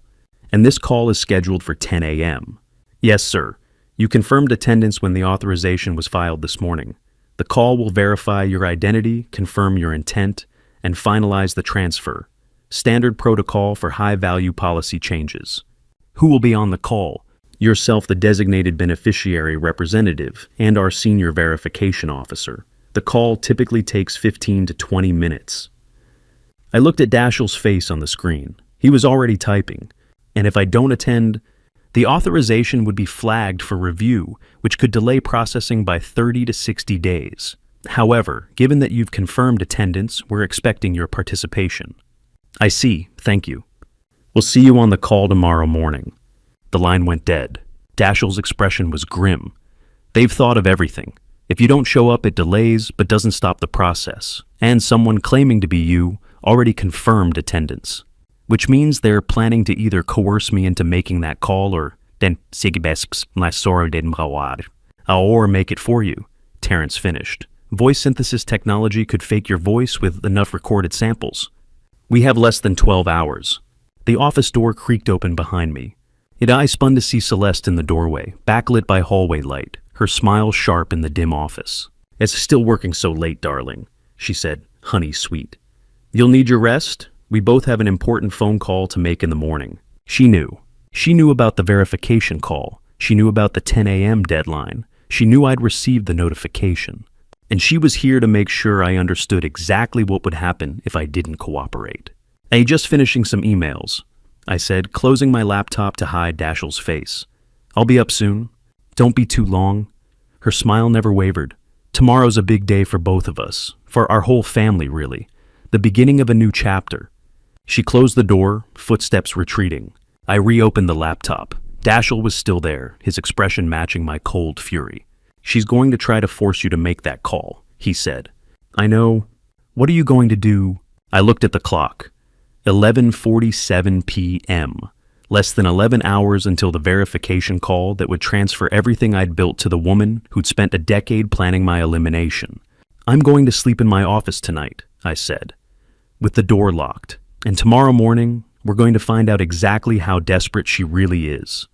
And this call is scheduled for 10 a.m. Yes, sir. You confirmed attendance when the authorization was filed this morning. The call will verify your identity, confirm your intent, and finalize the transfer. Standard protocol for high-value policy changes. Who will be on the call? Yourself, the designated beneficiary representative, and our senior verification officer. The call typically takes 15 to 20 minutes. I looked at Dashel's face on the screen. He was already typing. And if I don't attend, the authorization would be flagged for review, which could delay processing by 30 to 60 days. However, given that you've confirmed attendance, we're expecting your participation. I see, thank you. We'll see you on the call tomorrow morning. The line went dead. Dashel's expression was grim. They've thought of everything. If you don't show up, it delays, but doesn't stop the process. And someone claiming to be you already confirmed attendance. Which means they're planning to either coerce me into making that call or make it for you, Terrence finished. Voice synthesis technology could fake your voice with enough recorded samples. We have less than 12 hours. The office door creaked open behind me. I spun to see Celeste in the doorway, backlit by hallway light, her smile sharp in the dim office. It's still working so late, darling, she said, honey sweet. You'll need your rest? We both have an important phone call to make in the morning. She knew. She knew about the verification call. She knew about the 10 a.m. deadline. She knew I'd received the notification. And she was here to make sure I understood exactly what would happen if I didn't cooperate. Just finishing some emails, I said, closing my laptop to hide Dashel's face. I'll be up soon. Don't be too long. Her smile never wavered. Tomorrow's a big day for both of us, for our whole family, really. The beginning of a new chapter. She closed the door, footsteps retreating. I reopened the laptop. Dashel was still there, his expression matching my cold fury. She's going to try to force you to make that call, he said. I know. What are you going to do? I looked at the clock. 11:47 p.m. Less than 11 hours until the verification call that would transfer everything I'd built to the woman who'd spent a decade planning my elimination. I'm going to sleep in my office tonight, I said, with the door locked. And tomorrow morning, we're going to find out exactly how desperate she really is.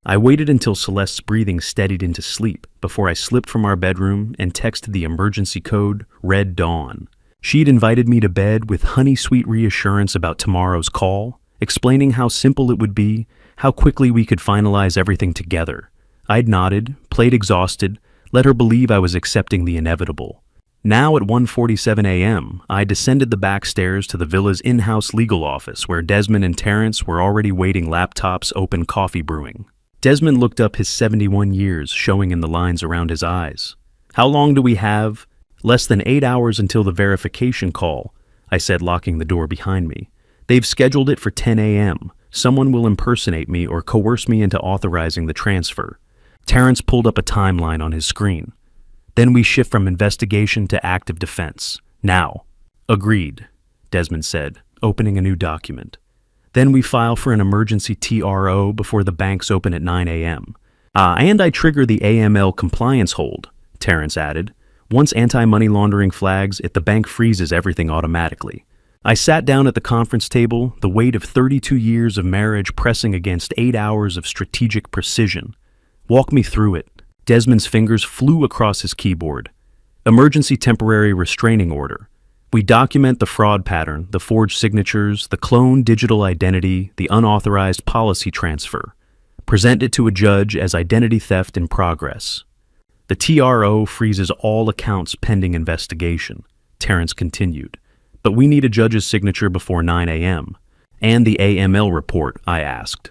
I waited until Celeste's breathing steadied into sleep before I slipped from our bedroom and texted the emergency code, Red Dawn. She'd invited me to bed with honey-sweet reassurance about tomorrow's call, explaining how simple it would be, how quickly we could finalize everything together. I'd nodded, played exhausted, let her believe I was accepting the inevitable. Now at 1:47 a.m., I descended the back stairs to the villa's in-house legal office where Desmond and Terrence were already waiting, laptops open, coffee brewing. Desmond looked up, his 71 years showing in the lines around his eyes. How long do we have? Less than 8 hours until the verification call, I said, locking the door behind me. They've scheduled it for 10 a.m. Someone will impersonate me or coerce me into authorizing the transfer. Terrence pulled up a timeline on his screen. Then we shift from investigation to active defense. Now. Agreed, Desmond said, opening a new document. Then we file for an emergency TRO before the banks open at 9 a.m. And I trigger the AML compliance hold, Terrence added. Once anti-money laundering flags, the bank freezes everything automatically. I sat down at the conference table, the weight of 32 years of marriage pressing against 8 hours of strategic precision. Walk me through it. Desmond's fingers flew across his keyboard. Emergency temporary restraining order. We document the fraud pattern, the forged signatures, the cloned digital identity, the unauthorized policy transfer. Present it to a judge as identity theft in progress. The TRO freezes all accounts pending investigation, Terrence continued. But we need a judge's signature before 9 a.m. And the AML report, I asked.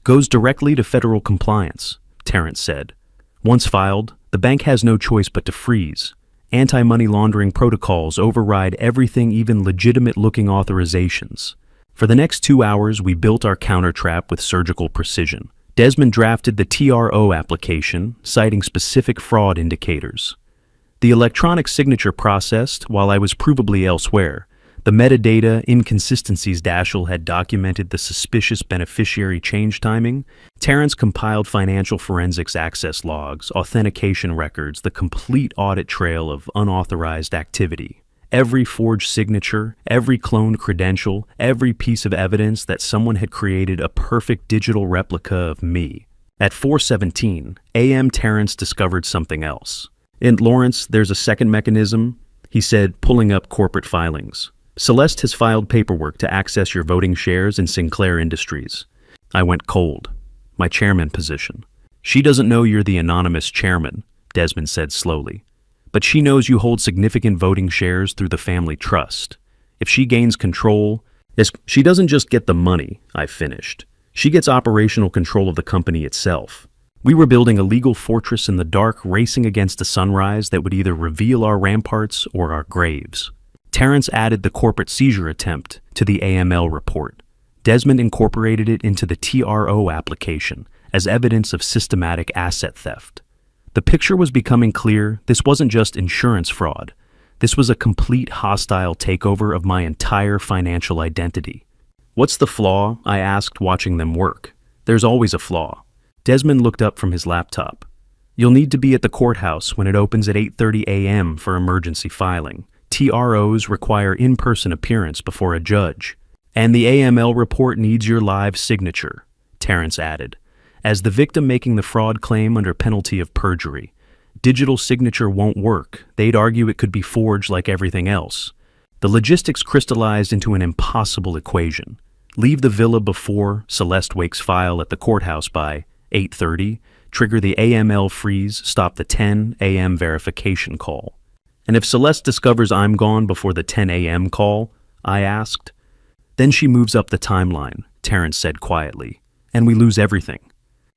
Goes directly to federal compliance, Terrence said. Once filed, the bank has no choice but to freeze. Anti-money laundering protocols override everything, even legitimate-looking authorizations. For the next 2 hours, we built our counter-trap with surgical precision. Desmond drafted the TRO application, citing specific fraud indicators. The electronic signature processed while I was provably elsewhere. The metadata inconsistencies Dashel had documented the suspicious beneficiary change timing. Terrence compiled financial forensics access logs, authentication records, the complete audit trail of unauthorized activity. Every forged signature, every cloned credential, every piece of evidence that someone had created a perfect digital replica of me. At 4:17 a.m., Terrence discovered something else. "And Lawrence, there's a second mechanism," he said, pulling up corporate filings. "Celeste has filed paperwork to access your voting shares in Sinclair Industries." I went cold. My chairman position. "She doesn't know you're the anonymous chairman," Desmond said slowly. "But she knows you hold significant voting shares through the family trust. If she gains control, she doesn't just get the money," I finished. "She gets operational control of the company itself." We were building a legal fortress in the dark, racing against a sunrise that would either reveal our ramparts or our graves. Terrence added the corporate seizure attempt to the AML report. Desmond incorporated it into the TRO application as evidence of systematic asset theft. The picture was becoming clear. This wasn't just insurance fraud. This was a complete hostile takeover of my entire financial identity. "What's the flaw?" I asked, watching them work. "There's always a flaw." Desmond looked up from his laptop. "You'll need to be at the courthouse when it opens at 8:30 a.m. for emergency filing. TROs require in-person appearance before a judge. And the AML report needs your live signature," Terrence added. "As the victim making the fraud claim under penalty of perjury, digital signature won't work. They'd argue it could be forged like everything else." The logistics crystallized into an impossible equation. Leave the villa before Celeste Wake's file at the courthouse by 8:30, trigger the AML freeze, stop the 10 a.m. verification call. "And if Celeste discovers I'm gone before the 10 a.m. call?" I asked. "Then she moves up the timeline," Terrence said quietly, "and we lose everything."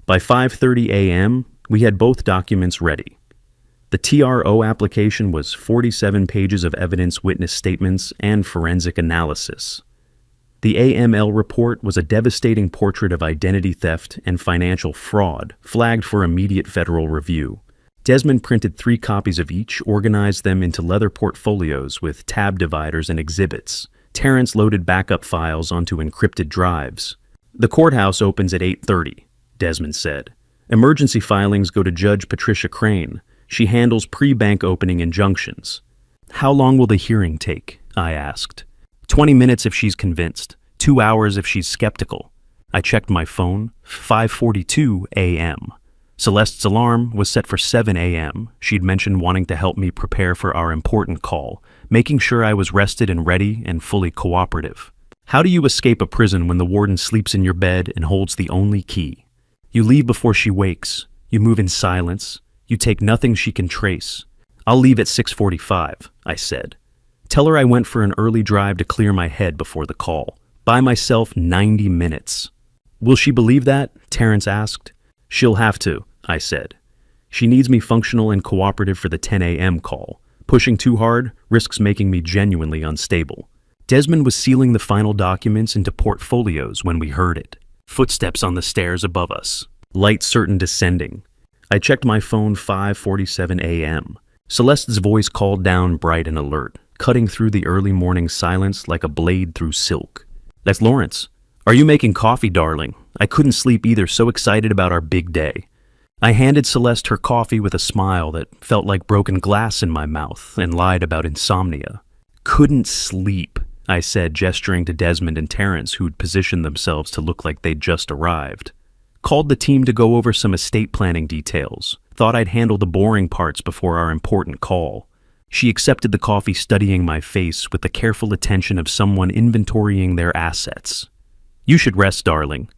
By 5:30 a.m., we had both documents ready. The TRO application was 47 pages of evidence, witness statements, and forensic analysis. The AML report was a devastating portrait of identity theft and financial fraud, flagged for immediate federal review. Desmond printed 3 copies of each, organized them into leather portfolios with tab dividers and exhibits. Terrence loaded backup files onto encrypted drives. "The courthouse opens at 8:30, Desmond said. "Emergency filings go to Judge Patricia Crane. She handles pre-bank opening injunctions." "How long will the hearing take?" I asked. 20 minutes if she's convinced, 2 hours if she's skeptical." I checked my phone. 5:42 a.m. Celeste's alarm was set for 7 a.m. She'd mentioned wanting to help me prepare for our important call, making sure I was rested and ready and fully cooperative. How do you escape a prison when the warden sleeps in your bed and holds the only key? You leave before she wakes. You move in silence. You take nothing she can trace. "I'll leave at 6:45, I said. "Tell her I went for an early drive to clear my head before the call. Buy myself 90 minutes. "Will she believe that?" Terrence asked. "She'll have to," I said. "She needs me functional and cooperative for the 10 a.m. call. Pushing too hard risks making me genuinely unstable." Desmond was sealing the final documents into portfolios when we heard it. Footsteps on the stairs above us. Light certain descending. I checked my phone. 5:47 a.m. Celeste's voice called down, bright and alert, cutting through the early morning silence like a blade through silk. "That's Lawrence. Are you making coffee, darling? I couldn't sleep either, so excited about our big day. I handed Celeste her coffee with a smile that felt like broken glass in my mouth and lied about insomnia. Couldn't sleep, I said, gesturing to Desmond and Terrence, who'd positioned themselves to look like they'd just arrived. Called the team to go over some estate planning details. Thought I'd handle the boring parts before our important call. She accepted the coffee, studying my face with the careful attention of someone inventorying their assets. You should rest, darling.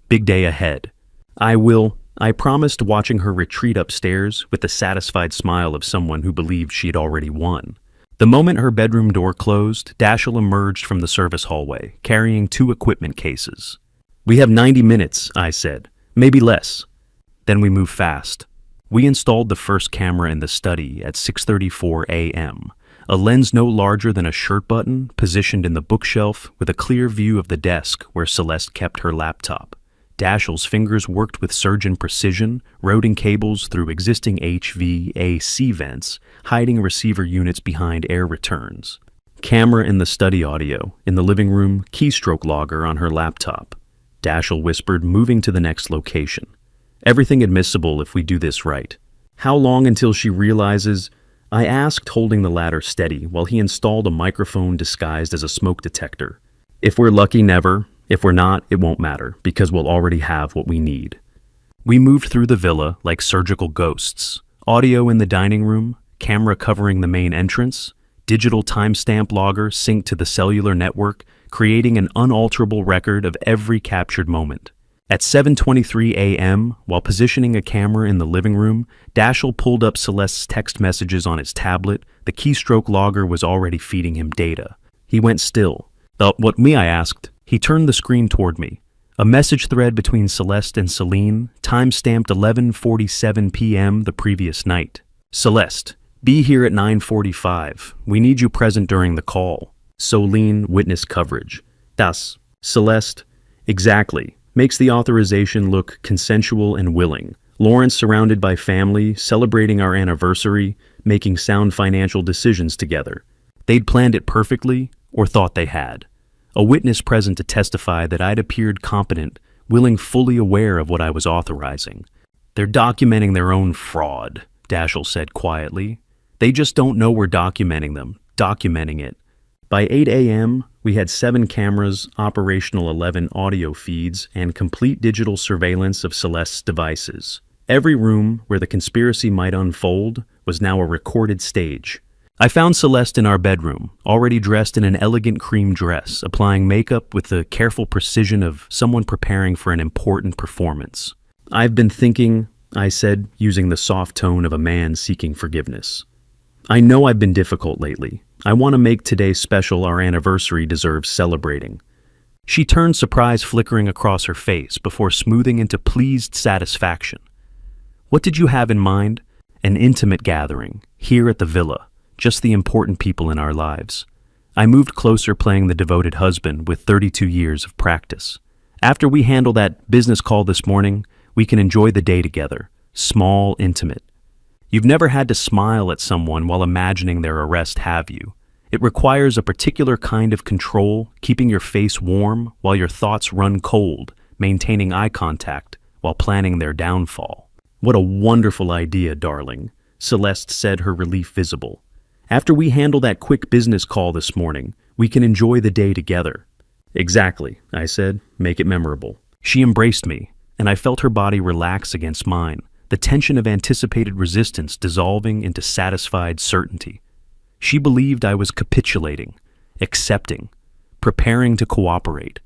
Big day ahead. I will, I promised, watching her retreat upstairs with the satisfied smile of someone who believed she had already won. The moment her bedroom door closed, Dashiell emerged from the service hallway, carrying 2 equipment cases. We have 90 minutes, I said. Maybe less. Then we move fast. We installed the first camera in the study at 6:34 a.m., a lens no larger than a shirt button, positioned in the bookshelf with a clear view of the desk where Celeste kept her laptop. Dashiell's fingers worked with surgeon precision, routing cables through existing HVAC vents, hiding receiver units behind air returns. Camera in the study, audio in the living room, keystroke logger on her laptop. Dashiell whispered, moving to the next location. Everything admissible if we do this right. How long until she realizes? I asked, holding the ladder steady while he installed a microphone disguised as a smoke detector. If we're lucky, never. If we're not, it won't matter, because we'll already have what we need. We moved through the villa like surgical ghosts. Audio in the dining room, camera covering the main entrance, digital timestamp logger synced to the cellular network, creating an unalterable record of every captured moment. At 7:23 a.m., while positioning a camera in the living room, Dashiell pulled up Celeste's text messages on his tablet. The keystroke logger was already feeding him data. He went still. What me? I asked. He turned the screen toward me. A message thread between Celeste and Celine, time-stamped 11:47 p.m. the previous night. Celeste, be here at 9:45. We need you present during the call. Celine, witness coverage. Das. Celeste. Exactly. Makes the authorization look consensual and willing. Lawrence surrounded by family, celebrating our anniversary, making sound financial decisions together. They'd planned it perfectly, or thought they had. A witness present to testify that I'd appeared competent, willing, fully aware of what I was authorizing. They're documenting their own fraud, Dashiell said quietly. They just don't know we're documenting it. By 8 a.m., we had 7 cameras, operational 11 audio feeds, and complete digital surveillance of Celeste's devices. Every room where the conspiracy might unfold was now a recorded stage. I found Celeste in our bedroom, already dressed in an elegant cream dress, applying makeup with the careful precision of someone preparing for an important performance. I've been thinking, I said, using the soft tone of a man seeking forgiveness. I know I've been difficult lately. I want to make today special. Our anniversary deserves celebrating. She turned, surprise flickering across her face before smoothing into pleased satisfaction. What did you have in mind? An intimate gathering, here at the villa, just the important people in our lives. I moved closer, playing the devoted husband with 32 years of practice. After we handle that business call this morning, we can enjoy the day together, small, intimate. You've never had to smile at someone while imagining their arrest, have you? It requires a particular kind of control, keeping your face warm while your thoughts run cold, maintaining eye contact while planning their downfall. What a wonderful idea, darling, Celeste said, her relief visible. After we handle that quick business call this morning, we can enjoy the day together. Exactly, I said. Make it memorable. She embraced me, and I felt her body relax against mine, the tension of anticipated resistance dissolving into satisfied certainty. She believed I was capitulating, accepting, preparing to cooperate.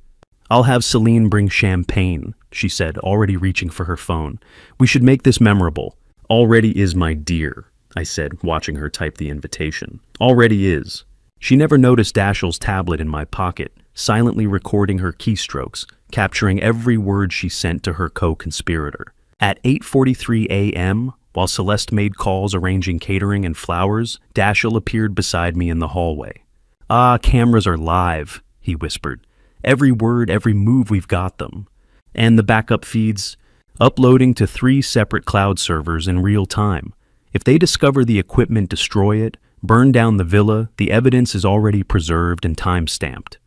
I'll have Celine bring champagne, she said, already reaching for her phone. We should make this memorable. Already is, my dear, I said, watching her type the invitation. Already is. She never noticed Dashiell's tablet in my pocket, silently recording her keystrokes, capturing every word she sent to her co-conspirator. At 8:43 a.m., while Celeste made calls arranging catering and flowers, Dashiell appeared beside me in the hallway. Ah, cameras are live, he whispered. Every word, every move, we've got them. And the backup feeds, uploading to 3 separate cloud servers in real time. If they discover the equipment, destroy it, burn down the villa, the evidence is already preserved and time-stamped.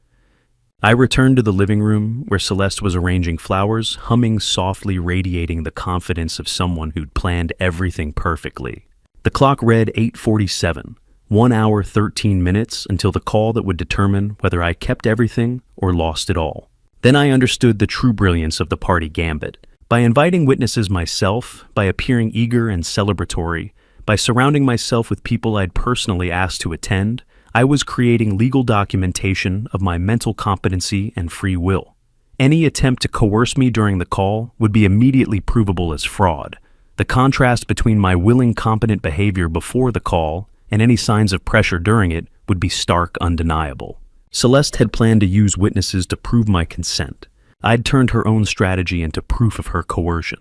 I returned to the living room where Celeste was arranging flowers, humming softly, radiating the confidence of someone who'd planned everything perfectly. The clock read 8:47, 1 hour 13 minutes until the call that would determine whether I kept everything or lost it all. Then I understood the true brilliance of the party gambit. By inviting witnesses myself, by appearing eager and celebratory, by surrounding myself with people I'd personally asked to attend, I was creating legal documentation of my mental competency and free will. Any attempt to coerce me during the call would be immediately provable as fraud. The contrast between my willing, competent behavior before the call and any signs of pressure during it would be stark, undeniable. Celeste had planned to use witnesses to prove my consent. I'd turned her own strategy into proof of her coercion.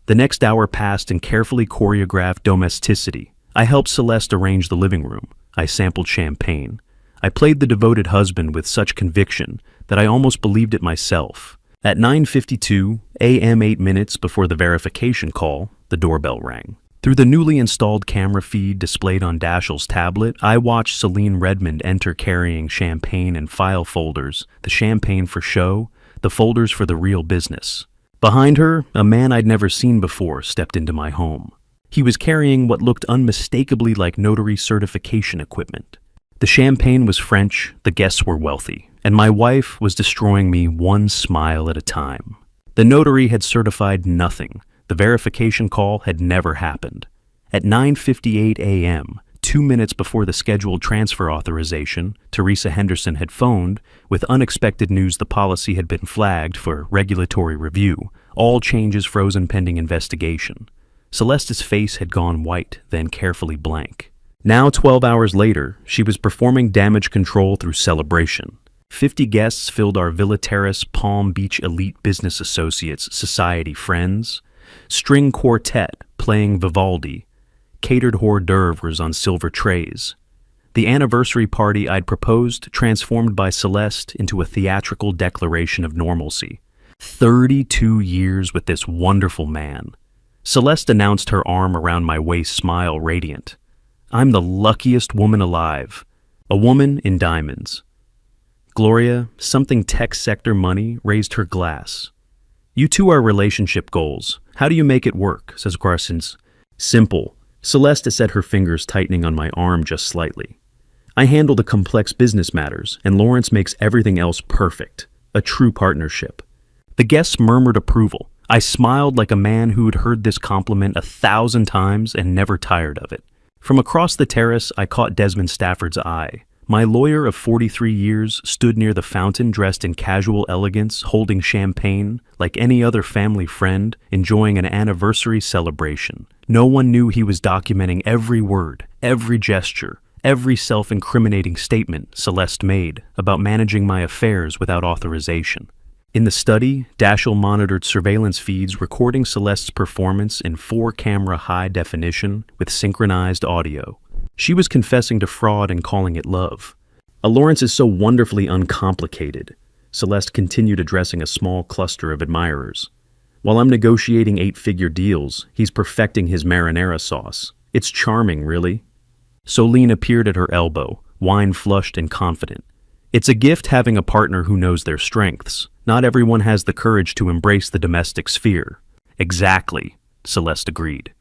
The next hour passed in carefully choreographed domesticity. I helped Celeste arrange the living room. I sampled champagne. I played the devoted husband with such conviction that I almost believed it myself. At 9:52 a.m., 8 minutes before the verification call, the doorbell rang. Through the newly installed camera feed displayed on Dashiell's tablet, I watched Celine Redmond enter carrying champagne and file folders, the champagne for show, the folders for the real business. Behind her, a man I'd never seen before stepped into my home. He was carrying what looked unmistakably like notary certification equipment. The champagne was French, the guests were wealthy, and my wife was destroying me one smile at a time. The notary had certified nothing. The verification call had never happened. At 9:58 a.m., 2 minutes before the scheduled transfer authorization, Teresa Henderson had phoned with unexpected news the policy had been flagged for regulatory review, all changes frozen pending investigation. Celeste's face had gone white, then carefully blank. Now, 12 hours later, she was performing damage control through celebration. 50 guests filled our Villa Terrace Palm Beach Elite Business Associates Society friends. String quartet playing Vivaldi. Catered hors d'oeuvres on silver trays. The anniversary party I'd proposed transformed by Celeste into a theatrical declaration of normalcy. 32 years with this wonderful man. Celeste announced, her arm around my waist, smile radiant. I'm the luckiest woman alive. A woman in diamonds. Gloria, something tech sector money, raised her glass. You two are relationship goals. How do you make it work? Says Grarsons. Simple. Celeste set her fingers tightening on my arm just slightly. I handle the complex business matters, and Lawrence makes everything else perfect. A true partnership. The guests murmured approval. I smiled like a man who had heard this compliment 1,000 times and never tired of it. From across the terrace, I caught Desmond Stafford's eye. My lawyer of 43 years stood near the fountain dressed in casual elegance, holding champagne, like any other family friend, enjoying an anniversary celebration. No one knew he was documenting every word, every gesture, every self-incriminating statement Celeste made about managing my affairs without authorization. In the study, Dashiell monitored surveillance feeds recording Celeste's performance in 4-camera high definition with synchronized audio. She was confessing to fraud and calling it love. Lawrence is so wonderfully uncomplicated. Celeste continued addressing a small cluster of admirers. While I'm negotiating 8-figure deals, he's perfecting his marinara sauce. It's charming, really. Soline appeared at her elbow, wine-flushed and confident. It's a gift having a partner who knows their strengths. Not everyone has the courage to embrace the domestic sphere. Exactly, Celeste agreed.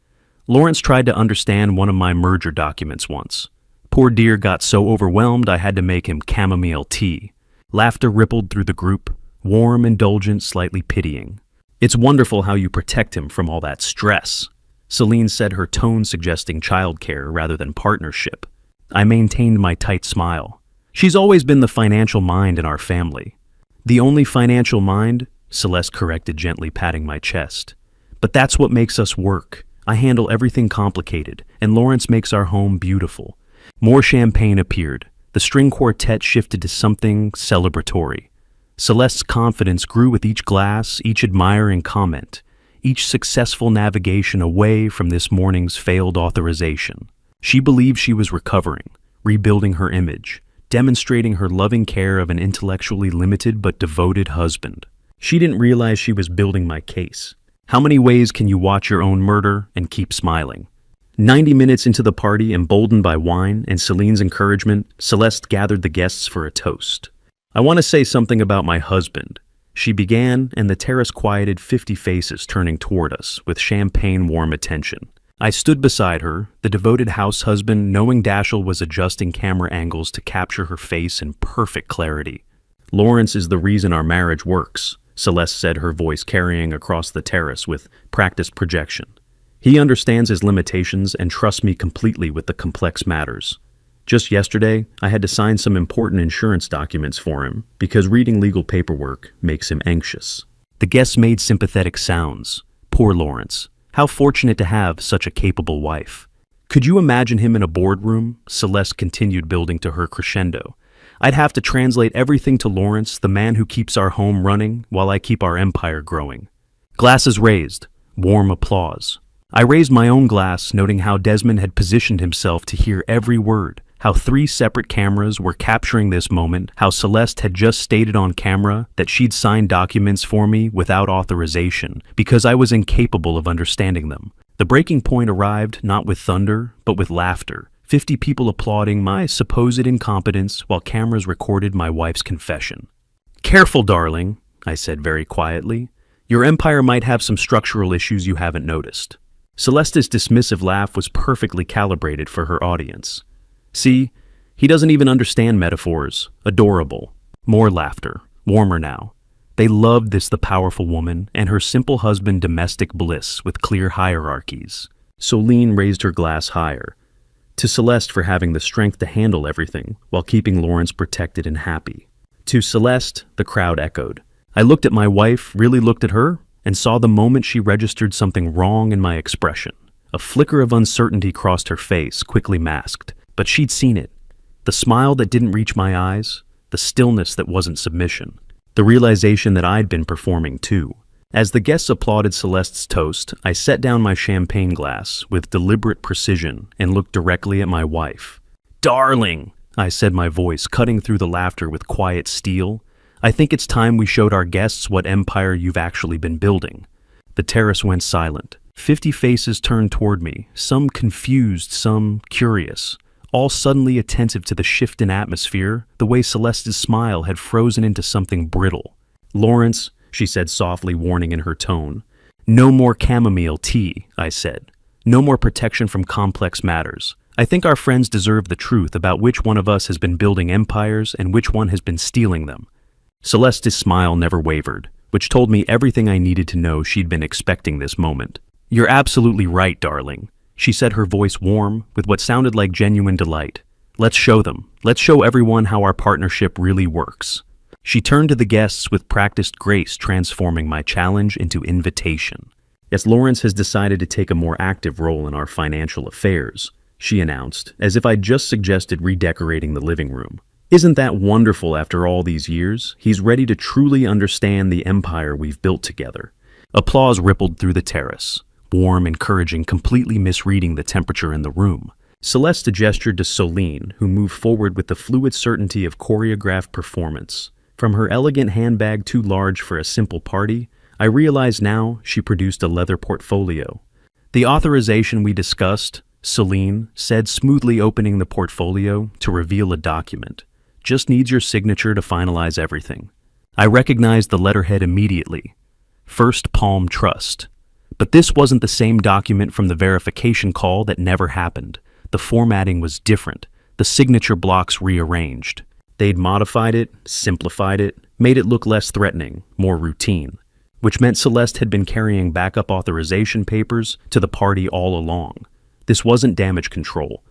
Lawrence tried to understand one of my merger documents once. Poor dear got so overwhelmed I had to make him chamomile tea. Laughter rippled through the group, warm, indulgent, slightly pitying. It's wonderful how you protect him from all that stress, Celine said, her tone suggesting childcare rather than partnership. I maintained my tight smile. She's always been the financial mind in our family. The only financial mind, Celeste corrected, gently patting my chest. But that's what makes us work. I handle everything complicated, and Lawrence makes our home beautiful. More champagne appeared. The string quartet shifted to something celebratory. Celeste's confidence grew with each glass, each admiring comment, each successful navigation away from this morning's failed authorization. She believed she was recovering, rebuilding her image, demonstrating her loving care of an intellectually limited but devoted husband. She didn't realize she was building my case. How many ways can you watch your own murder and keep smiling? 90 minutes into the party, emboldened by wine and Celine's encouragement, Celeste gathered the guests for a toast. I want to say something about my husband. She began, and the terrace quieted 50 faces turning toward us with champagne-warm attention. I stood beside her, the devoted house husband, knowing Dashiell was adjusting camera angles to capture her face in perfect clarity. Lawrence is the reason our marriage works, Celeste said, her voice carrying across the terrace with practiced projection. He understands his limitations and trusts me completely with the complex matters. Just yesterday, I had to sign some important insurance documents for him because reading legal paperwork makes him anxious. The guests made sympathetic sounds. Poor Lawrence. How fortunate to have such a capable wife. Could you imagine him in a boardroom? Celeste continued, building to her crescendo. I'd have to translate everything to Lawrence, the man who keeps our home running while I keep our empire growing. Glasses raised. Warm applause. I raised my own glass, noting how Desmond had positioned himself to hear every word, how 3 separate cameras were capturing this moment, how Celeste had just stated on camera that she'd signed documents for me without authorization because I was incapable of understanding them. The breaking point arrived not with thunder, but with laughter. 50 people applauding my supposed incompetence while cameras recorded my wife's confession. Careful, darling, I said very quietly. Your empire might have some structural issues you haven't noticed. Celeste's dismissive laugh was perfectly calibrated for her audience. See, he doesn't even understand metaphors. Adorable. More laughter. Warmer now. They loved this, the powerful woman, and her simple husband, domestic bliss with clear hierarchies. Solene raised her glass higher. To Celeste for having the strength to handle everything while keeping Lawrence protected and happy. To Celeste, the crowd echoed. I looked at my wife, really looked at her, and saw the moment she registered something wrong in my expression. A flicker of uncertainty crossed her face, quickly masked. But she'd seen it. The smile that didn't reach my eyes, the stillness that wasn't submission, the realization that I'd been performing too. As the guests applauded Celeste's toast, I set down my champagne glass with deliberate precision and looked directly at my wife. Darling, I said, my voice cutting through the laughter with quiet steel. I think it's time we showed our guests what empire you've actually been building. The terrace went silent. 50 faces turned toward me, some confused, some curious. All suddenly attentive to the shift in atmosphere, the way Celeste's smile had frozen into something brittle. Lawrence, she said softly, warning in her tone. No more chamomile tea, I said. No more protection from complex matters. I think our friends deserve the truth about which one of us has been building empires and which one has been stealing them. Celeste's smile never wavered, which told me everything I needed to know. She'd been expecting this moment. You're absolutely right, darling. She said, her voice warm, with what sounded like genuine delight. Let's show them. Let's show everyone how our partnership really works. She turned to the guests with practiced grace, transforming my challenge into invitation. Yes, Lawrence has decided to take a more active role in our financial affairs, she announced, as if I'd just suggested redecorating the living room. Isn't that wonderful after all these years? He's ready to truly understand the empire we've built together. Applause rippled through the terrace. Warm, encouraging, completely misreading the temperature in the room. Celeste gestured to Solene, who moved forward with the fluid certainty of choreographed performance. From her elegant handbag too large for a simple party, I realized now she produced a leather portfolio. The authorization we discussed, Solene said, smoothly opening the portfolio to reveal a document. Just needs your signature to finalize everything. I recognized the letterhead immediately. First Palm Trust. But this wasn't the same document from the verification call that never happened. The formatting was different, the signature blocks rearranged. They'd modified it, simplified it, made it look less threatening, more routine, which meant Celeste had been carrying backup authorization papers to the party all along. This wasn't damage control.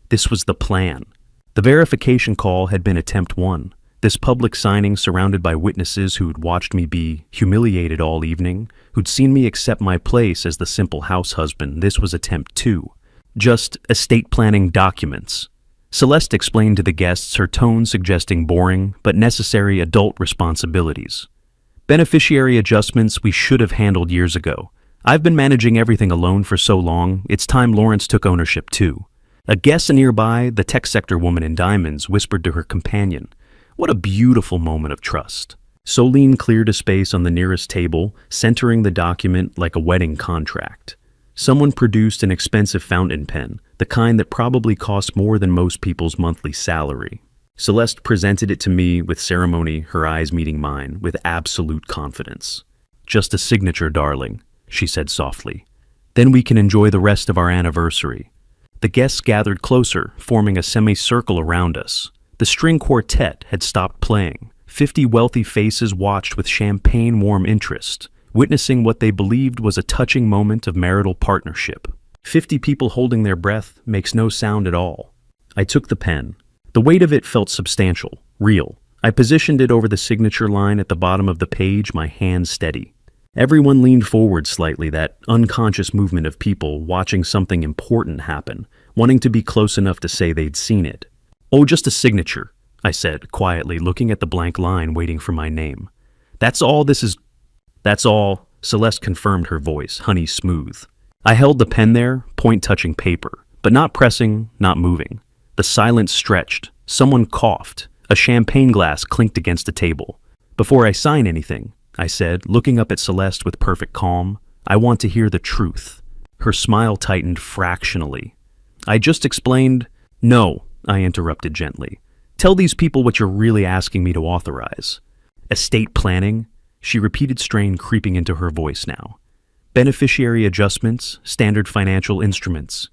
This was the plan. The verification call had been attempt 1. This public signing surrounded by witnesses who'd watched me be humiliated all evening, who'd seen me accept my place as the simple house husband. This was attempt 2. Just estate planning documents. Celeste explained to the guests, her tone suggesting boring but necessary adult responsibilities. Beneficiary adjustments we should have handled years ago. I've been managing everything alone for so long, it's time Lawrence took ownership too. A guest nearby, the tech sector woman in diamonds, whispered to her companion. What a beautiful moment of trust. Solene cleared a space on the nearest table, centering the document like a wedding contract. Someone produced an expensive fountain pen, the kind that probably cost more than most people's monthly salary. Celeste presented it to me with ceremony, her eyes meeting mine, with absolute confidence. "Just a signature, darling," she said softly. "Then we can enjoy the rest of our anniversary." The guests gathered closer, forming a semicircle around us. The string quartet had stopped playing. 50 wealthy faces watched with champagne-warm interest, witnessing what they believed was a touching moment of marital partnership. 50 people holding their breath makes no sound at all. I took the pen. The weight of it felt substantial, real. I positioned it over the signature line at the bottom of the page, my hand steady. Everyone leaned forward slightly, that unconscious movement of people watching something important happen, wanting to be close enough to say they'd seen it. "Oh, just a signature," I said, quietly, looking at the blank line waiting for my name. "That's all this is." "That's all," Celeste confirmed, her voice honey smooth. I held the pen there, point touching paper, but not pressing, not moving. The silence stretched. Someone coughed. A champagne glass clinked against a table. "Before I sign anything," I said, looking up at Celeste with perfect calm, "I want to hear the truth." Her smile tightened fractionally. "I just explained—" "No," I interrupted gently. "Tell these people what you're really asking me to authorize." "Estate planning," she repeated, strain creeping into her voice now. "Beneficiary adjustments, standard financial instruments."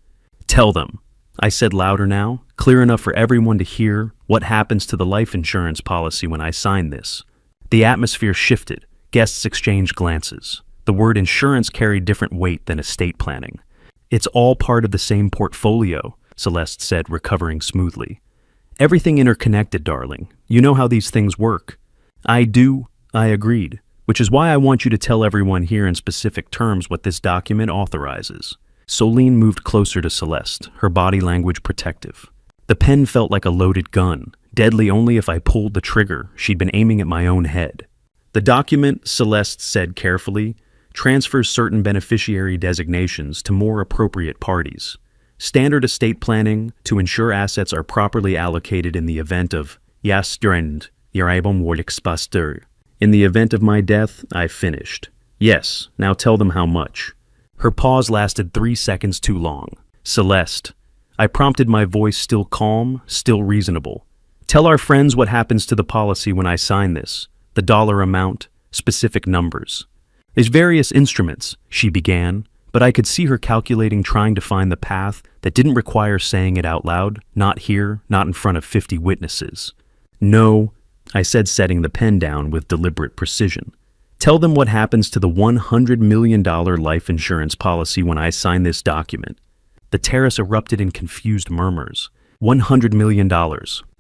"Tell them," I said louder now, clear enough for everyone to hear, "what happens to the life insurance policy when I sign this." The atmosphere shifted. Guests exchanged glances. The word insurance carried different weight than estate planning. "It's all part of the same portfolio," Celeste said, recovering smoothly. "Everything interconnected, darling. You know how these things work." "I do," I agreed, "which is why I want you to tell everyone here in specific terms what this document authorizes." Solene moved closer to Celeste, her body language protective. The pen felt like a loaded gun, deadly only if I pulled the trigger. She'd been aiming at my own head. "The document," Celeste said carefully, "transfers certain beneficiary designations to more appropriate parties. Standard estate planning to ensure assets are properly allocated in the event of Yastrend, Yaribom. In the event of my death, I finished. Yes, now tell them how much." Her pause lasted 3 seconds too long. "Celeste," I prompted, my voice still calm, still reasonable. "Tell our friends what happens to the policy when I sign this. The dollar amount, specific numbers." "There's various instruments," she began, but I could see her calculating, trying to find the path that didn't require saying it out loud, not here, not in front of 50 witnesses. "No," I said, setting the pen down with deliberate precision. "Tell them what happens to the $100 million life insurance policy when I sign this document." The terrace erupted in confused murmurs. $100 million.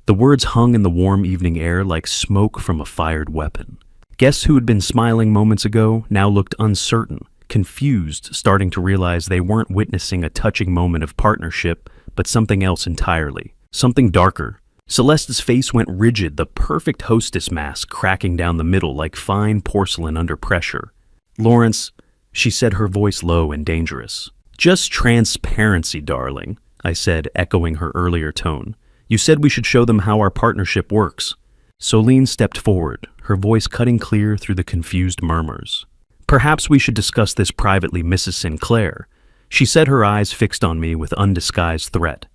The words hung in the warm evening air like smoke from a fired weapon. Guests who had been smiling moments ago now looked uncertain, confused, starting to realize they weren't witnessing a touching moment of partnership, but something else entirely. Something darker. Celeste's face went rigid, the perfect hostess mask cracking down the middle like fine porcelain under pressure. "Lawrence," she said, her voice low and dangerous. "Just transparency, darling," I said, echoing her earlier tone. "You said we should show them how our partnership works." Solene stepped forward, her voice cutting clear through the confused murmurs. "Perhaps we should discuss this privately, Mrs. Sinclair," she said, her eyes fixed on me with undisguised threat.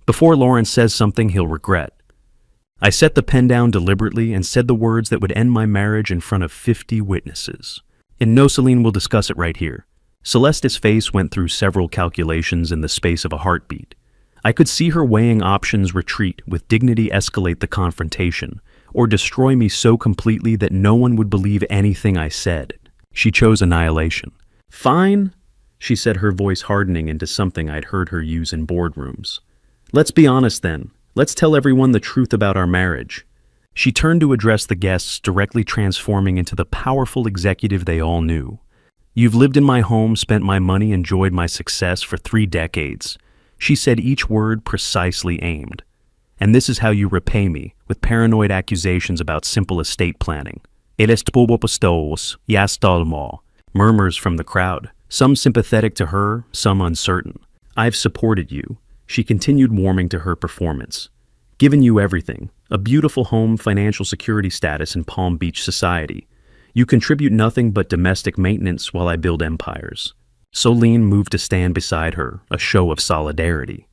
"Before Lawrence says something he'll regret." I set the pen down deliberately and said the words that would end my marriage in front of 50 witnesses. "And no, Celine, we'll discuss it right here." Celeste's face went through several calculations in the space of a heartbeat. I could see her weighing options: retreat, with dignity escalate the confrontation, or destroy me so completely that no one would believe anything I said. She chose annihilation. "Fine," she said, her voice hardening into something I'd heard her use in boardrooms. "Let's be honest then. Let's tell everyone the truth about our marriage." She turned to address the guests, directly transforming into the powerful executive they all knew. "You've lived in my home, spent my money, enjoyed my success for 3 decades. She said, each word precisely aimed. "And this is how you repay me, with paranoid accusations about simple estate planning." Murmurs from the crowd, some sympathetic to her, some uncertain. "I've supported you," she continued, warming to her performance. "Given you everything, a beautiful home, financial security status in Palm Beach society. You contribute nothing but domestic maintenance while I build empires." Solene moved to stand beside her, a show of solidarity.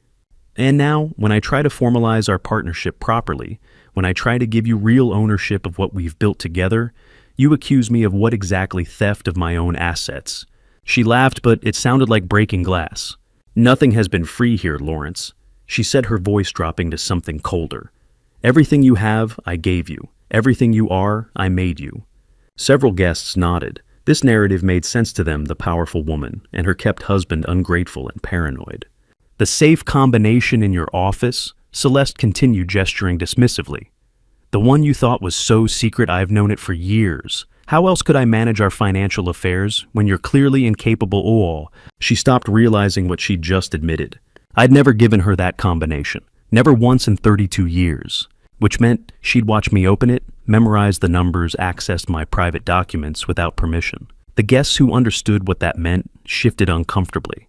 And now, when I try to formalize our partnership properly, when I try to give you real ownership of what we've built together, you accuse me of what exactly theft of my own assets. She laughed, but it sounded like breaking glass. Nothing has been free here, Lawrence, she said, her voice dropping to something colder. Everything you have, I gave you. Everything you are, I made you. Several guests nodded. This narrative made sense to them, the powerful woman, and her kept husband ungrateful and paranoid. The safe combination in your office, Celeste continued, gesturing dismissively. The one you thought was so secret, I've known it for years. How else could I manage our financial affairs when you're clearly incapable? Oh, she stopped, realizing what she'd just admitted. I'd never given her that combination. Never once in 32 years. Which meant she'd watch me open it, memorize the numbers, access my private documents without permission. The guests who understood what that meant shifted uncomfortably.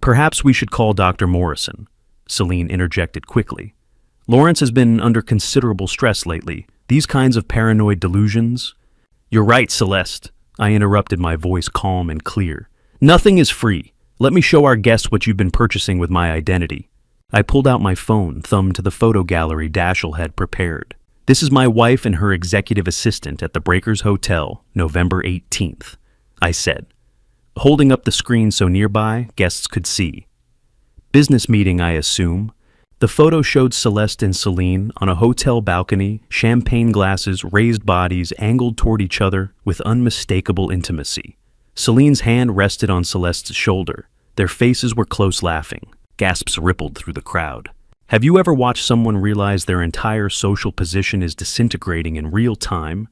Perhaps we should call Dr. Morrison, Celine interjected quickly. Lawrence has been under considerable stress lately. These kinds of paranoid delusions. You're right, Celeste, I interrupted, my voice calm and clear. Nothing is free. Let me show our guests what you've been purchasing with my identity. I pulled out my phone, thumbed to the photo gallery Dashiell had prepared. This is my wife and her executive assistant at the Breakers Hotel, November 18th, I said, holding up the screen so nearby guests could see. Business meeting, I assume. The photo showed Celeste and Celine on a hotel balcony, champagne glasses, raised bodies angled toward each other with unmistakable intimacy. Celine's hand rested on Celeste's shoulder. Their faces were close, laughing. Gasps rippled through the crowd. Have you ever watched someone realize their entire social position is disintegrating in real time?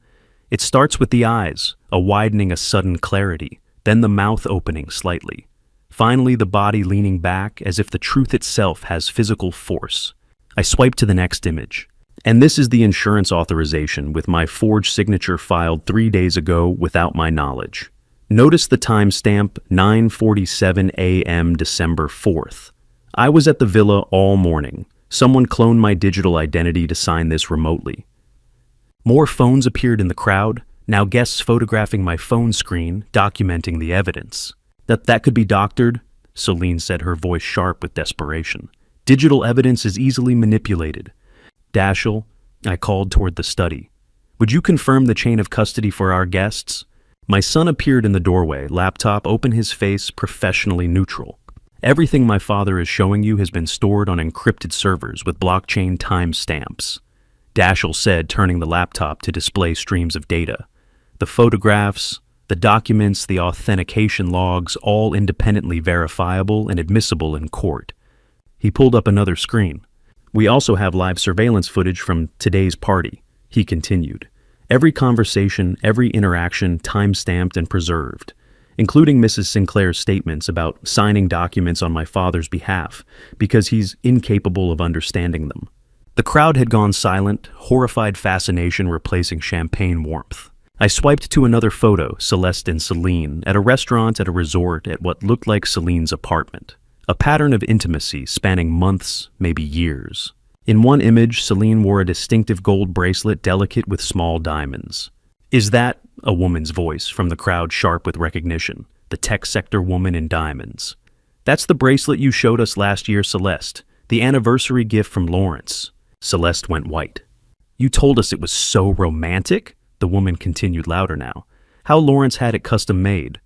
It starts with the eyes, a widening, a sudden clarity, then the mouth opening slightly. Finally, the body leaning back as if the truth itself has physical force. I swiped to the next image. And this is the insurance authorization with my forged signature filed 3 days ago without my knowledge. Notice the timestamp 9:47 a.m. December 4th. I was at the villa all morning. Someone cloned my digital identity to sign this remotely. More phones appeared in the crowd, now guests photographing my phone screen, documenting the evidence. That could be doctored, Celine said, her voice sharp with desperation. Digital evidence is easily manipulated. Dashiell, I called toward the study. Would you confirm the chain of custody for our guests? My son appeared in the doorway, laptop open, his face professionally neutral. Everything my father is showing you has been stored on encrypted servers with blockchain timestamps, Dashiell said, turning the laptop to display streams of data. The photographs, the documents, the authentication logs, all independently verifiable and admissible in court. He pulled up another screen. We also have live surveillance footage from today's party, he continued. Every conversation, every interaction time-stamped and preserved, including Mrs. Sinclair's statements about signing documents on my father's behalf because he's incapable of understanding them. The crowd had gone silent, horrified fascination replacing champagne warmth. I swiped to another photo, Celeste and Celine, at a restaurant, at a resort, at what looked like Celine's apartment. A pattern of intimacy spanning months, maybe years. In one image, Celine wore a distinctive gold bracelet, delicate with small diamonds. Is that, a woman's voice from the crowd sharp with recognition, the tech sector woman in diamonds? That's the bracelet you showed us last year, Celeste, the anniversary gift from Lawrence. Celeste went white. You told us it was so romantic, the woman continued louder now. How Lawrence had it custom made.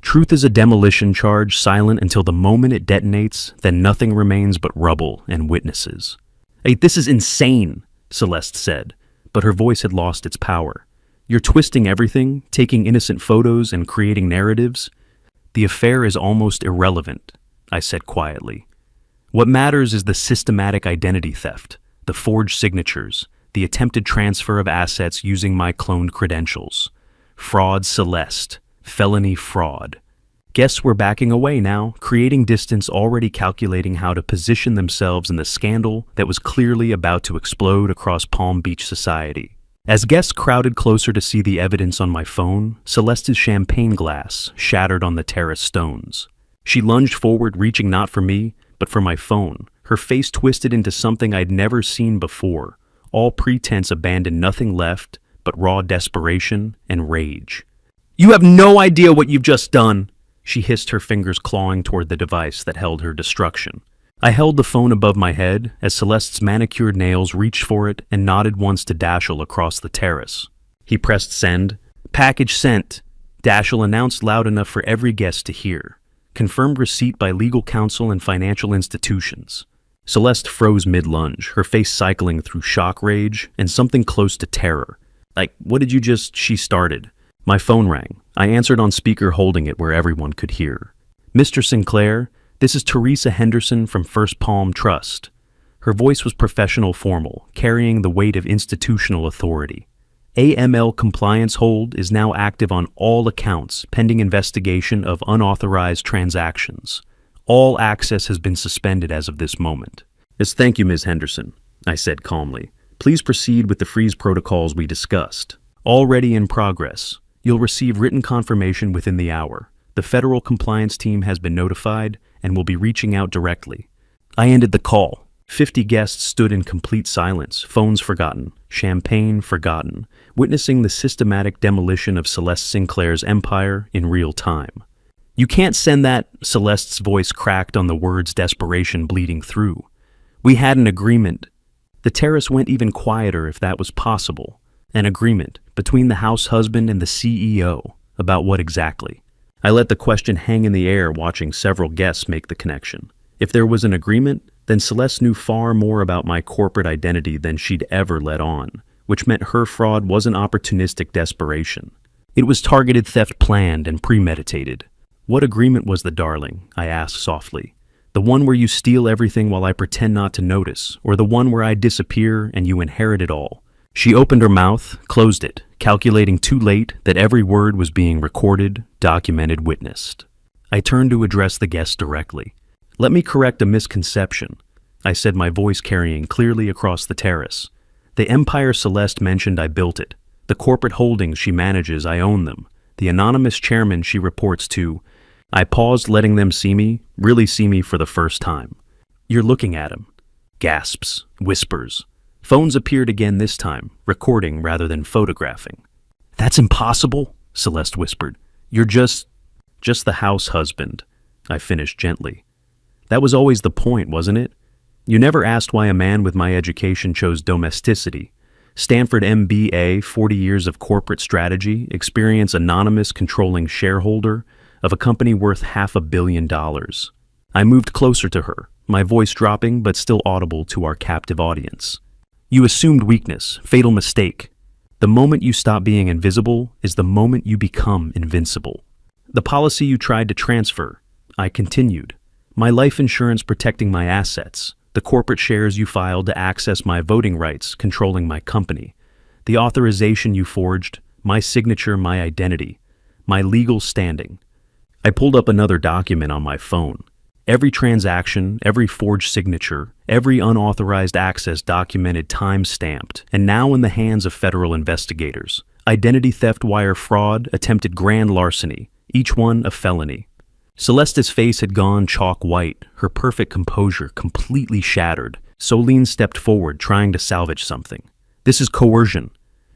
Truth is a demolition charge, silent until the moment it detonates, then nothing remains but rubble and witnesses. Hey, this is insane, Celeste said, but her voice had lost its power. You're twisting everything, taking innocent photos and creating narratives. The affair is almost irrelevant, I said quietly. What matters is the systematic identity theft, the forged signatures, the attempted transfer of assets using my cloned credentials. Fraud, Celeste. Felony fraud. Guests were backing away now, creating distance, already calculating how to position themselves in the scandal that was clearly about to explode across Palm Beach society. As guests crowded closer to see the evidence on my phone, Celeste's champagne glass shattered on the terrace stones. She lunged forward, reaching not for me, but for my phone, her face twisted into something I'd never seen before. All pretense abandoned, nothing left but raw desperation and rage. You have no idea what you've just done, she hissed, her fingers clawing toward the device that held her destruction. I held the phone above my head as Celeste's manicured nails reached for it and nodded once to Dashiell across the terrace. He pressed send. Package sent. Dashiell announced loud enough for every guest to hear. Confirmed receipt by legal counsel and financial institutions. Celeste froze mid-lunge, her face cycling through shock rage and something close to terror. Like, what did you just... She started. My phone rang. I answered on speaker, holding it where everyone could hear. Mr. Sinclair, this is Teresa Henderson from First Palm Trust. Her voice was professional formal, carrying the weight of institutional authority. AML compliance hold is now active on all accounts pending investigation of unauthorized transactions. All access has been suspended as of this moment. Yes, thank you, Ms. Henderson, I said calmly. Please proceed with the freeze protocols we discussed. Already in progress. You'll receive written confirmation within the hour. The federal compliance team has been notified and will be reaching out directly. I ended the call. 50 guests stood in complete silence, phones forgotten, champagne forgotten, witnessing the systematic demolition of Celeste Sinclair's empire in real time. You can't send that, Celeste's voice cracked on the words, desperation bleeding through. We had an agreement. The terrace went even quieter if that was possible. An agreement between the house husband and the CEO. About what exactly? I let the question hang in the air, watching several guests make the connection. If there was an agreement, then Celeste knew far more about my corporate identity than she'd ever let on, which meant her fraud wasn't opportunistic desperation. It was targeted theft, planned and premeditated. What agreement was the darling? I asked softly. The one where you steal everything while I pretend not to notice, or the one where I disappear and you inherit it all? She opened her mouth, closed it, calculating too late that every word was being recorded, documented, witnessed. I turned to address the guest directly. Let me correct a misconception, I said, my voice carrying clearly across the terrace. The empire Celeste mentioned, I built it. The corporate holdings she manages, I own them. The anonymous chairman she reports to. I paused, letting them see me, really see me for the first time. You're looking at him. Gasps, whispers. Phones appeared again this time, recording rather than photographing. That's impossible, Celeste whispered. You're just the house husband, I finished gently. That was always the point, wasn't it? You never asked why a man with my education chose domesticity. Stanford MBA, 40 years of corporate strategy, experience, anonymous controlling shareholder of a company worth $500 million. I moved closer to her, my voice dropping but still audible to our captive audience. You assumed weakness, fatal mistake. The moment you stop being invisible is the moment you become invincible. The policy you tried to transfer, I continued. My life insurance protecting my assets, the corporate shares you filed to access my voting rights controlling my company, the authorization you forged, my signature, my identity, my legal standing. I pulled up another document on my phone. Every transaction, every forged signature, every unauthorized access documented, time-stamped, and now in the hands of federal investigators. Identity theft, wire fraud, attempted grand larceny, each one a felony. Celeste's face had gone chalk white, her perfect composure completely shattered. Solene stepped forward, trying to salvage something. This is coercion.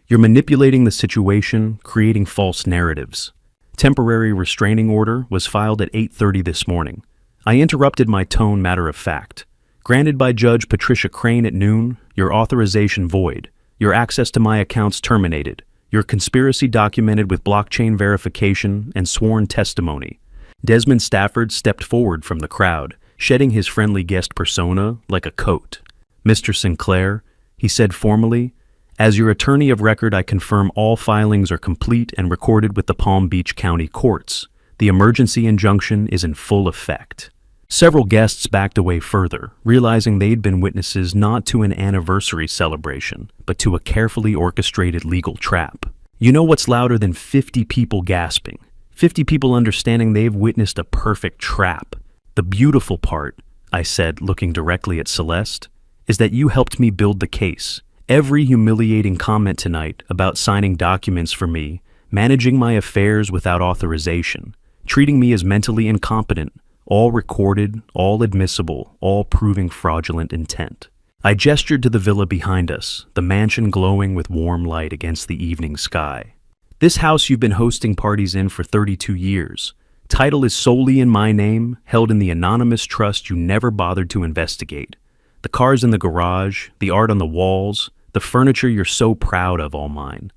You're manipulating the situation, creating false narratives. Temporary restraining order was filed at 8:30 this morning. I interrupted, my tone matter of fact. Granted by Judge Patricia Crane at noon, your authorization void, your access to my accounts terminated, your conspiracy documented with blockchain verification and sworn testimony. Desmond Stafford stepped forward from the crowd, shedding his friendly guest persona like a coat. Mr. Sinclair, he said formally, as your attorney of record, I confirm all filings are complete and recorded with the Palm Beach County courts. The emergency injunction is in full effect. Several guests backed away further, realizing they'd been witnesses not to an anniversary celebration, but to a carefully orchestrated legal trap. You know what's louder than 50 people gasping? 50 people understanding they've witnessed a perfect trap. The beautiful part, I said, looking directly at Celeste, is that you helped me build the case. Every humiliating comment tonight about signing documents for me, managing my affairs without authorization, treating me as mentally incompetent, all recorded, all admissible, all proving fraudulent intent. I gestured to the villa behind us, the mansion glowing with warm light against the evening sky. This house you've been hosting parties in for 32 years. Title is solely in my name, held in the anonymous trust you never bothered to investigate. The cars in the garage, the art on the walls, the furniture you're so proud of, all mine.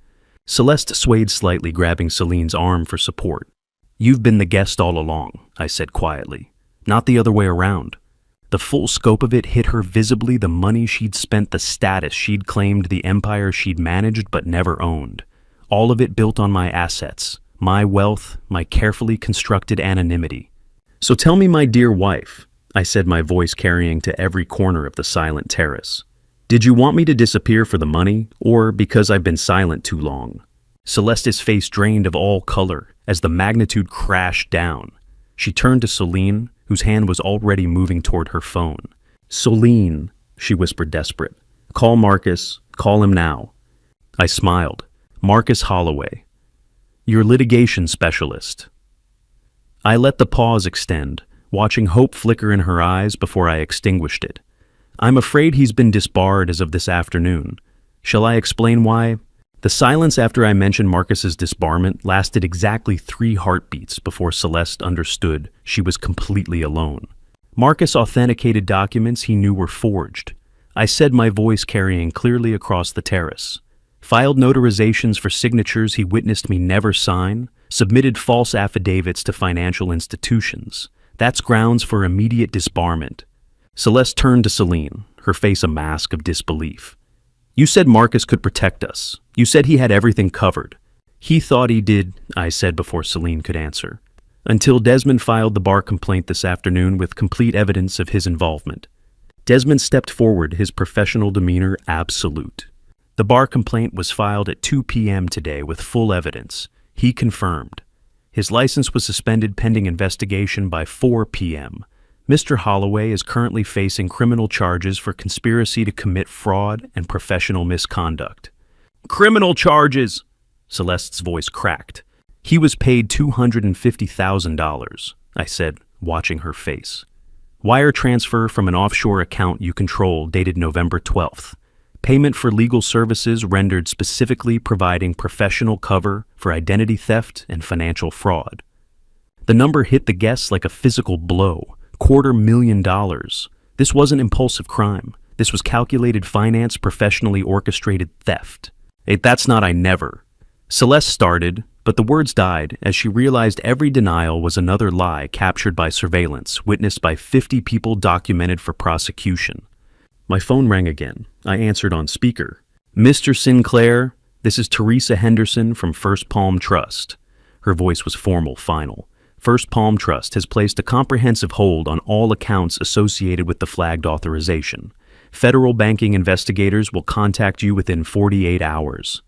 Celeste swayed slightly, grabbing Celine's arm for support. You've been the guest all along, I said quietly. Not the other way around. The full scope of it hit her visibly, the money she'd spent, the status she'd claimed, the empire she'd managed but never owned. All of it built on my assets, my wealth, my carefully constructed anonymity. So tell me, my dear wife, I said, my voice carrying to every corner of the silent terrace. Did you want me to disappear for the money, or because I've been silent too long? Celeste's face drained of all color as the magnitude crashed down. She turned to Celine, whose hand was already moving toward her phone. Celine, she whispered, desperate. Call Marcus. Call him now. I smiled. Marcus Holloway. Your litigation specialist. I let the pause extend, watching hope flicker in her eyes before I extinguished it. I'm afraid he's been disbarred as of this afternoon. Shall I explain why? The silence after I mentioned Marcus's disbarment lasted exactly 3 heartbeats before Celeste understood she was completely alone. Marcus authenticated documents he knew were forged. I said, my voice carrying clearly across the terrace. Filed notarizations for signatures he witnessed me never sign, submitted false affidavits to financial institutions. That's grounds for immediate disbarment. Celeste turned to Celine, her face a mask of disbelief. You said Marcus could protect us. You said he had everything covered. He thought he did, I said before Celine could answer. Until Desmond filed the bar complaint this afternoon with complete evidence of his involvement. Desmond stepped forward, his professional demeanor absolute. The bar complaint was filed at 2 p.m. today with full evidence. He confirmed. His license was suspended pending investigation by 4 p.m. Mr. Holloway is currently facing criminal charges for conspiracy to commit fraud and professional misconduct. Criminal charges! Celeste's voice cracked. He was paid $250,000, I said, watching her face. Wire transfer from an offshore account you control dated November 12th. Payment for legal services rendered specifically providing professional cover for identity theft and financial fraud. The number hit the guests like a physical blow. $250,000. This wasn't impulsive crime. This was calculated finance, professionally orchestrated theft. That's not I never. Celeste started, but the words died as she realized every denial was another lie captured by surveillance, witnessed by 50 people, documented for prosecution. My phone rang again. I answered on speaker. Mr. Sinclair, this is Teresa Henderson from First Palm Trust. Her voice was formal, final. First Palm Trust has placed a comprehensive hold on all accounts associated with the flagged authorization. Federal banking investigators will contact you within 48 hours.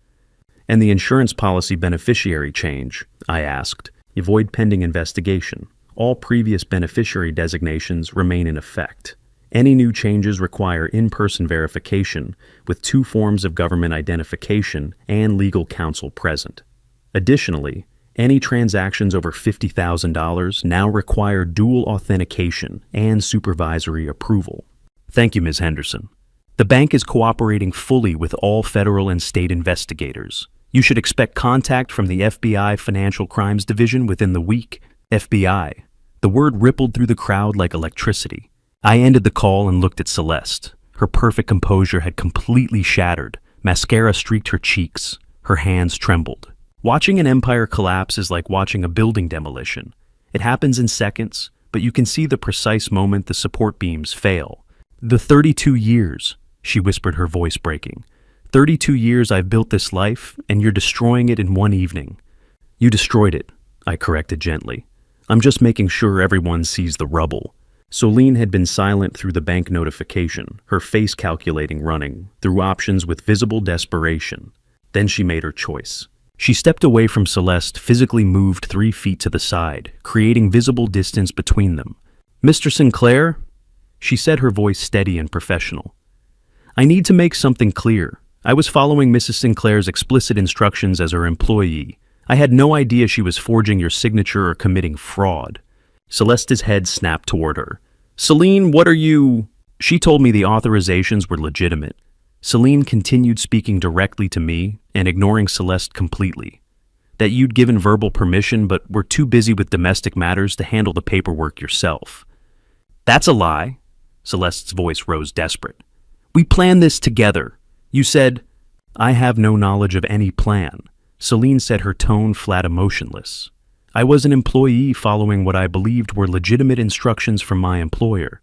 And the insurance policy beneficiary change, I asked. Avoid pending investigation. All previous beneficiary designations remain in effect. Any new changes require in-person verification with 2 forms of government identification and legal counsel present. Additionally, any transactions over $50,000 now require dual authentication and supervisory approval. Thank you, Ms. Henderson. The bank is cooperating fully with all federal and state investigators. You should expect contact from the FBI Financial Crimes Division within the week. FBI. The word rippled through the crowd like electricity. I ended the call and looked at Celeste. Her perfect composure had completely shattered. Mascara streaked her cheeks. Her hands trembled. Watching an empire collapse is like watching a building demolition. It happens in seconds, but you can see the precise moment the support beams fail. The 32 years, she whispered, her voice breaking. 32 years I've built this life, and you're destroying it in one evening. You destroyed it, I corrected gently. I'm just making sure everyone sees the rubble. Celine had been silent through the bank notification, her face calculating, running through options with visible desperation. Then she made her choice. She stepped away from Celeste, physically moved 3 feet to the side, creating visible distance between them. Mr. Sinclair? She said, her voice steady and professional. I need to make something clear. I was following Mrs. Sinclair's explicit instructions as her employee. I had no idea she was forging your signature or committing fraud. Celeste's head snapped toward her. Celine, what are you? She told me the authorizations were legitimate. Celine continued speaking directly to me and ignoring Celeste completely. That you'd given verbal permission but were too busy with domestic matters to handle the paperwork yourself. That's a lie. Celeste's voice rose desperate. We planned this together. You said, I have no knowledge of any plan. Celine said, her tone flat emotionless. I was an employee following what I believed were legitimate instructions from my employer.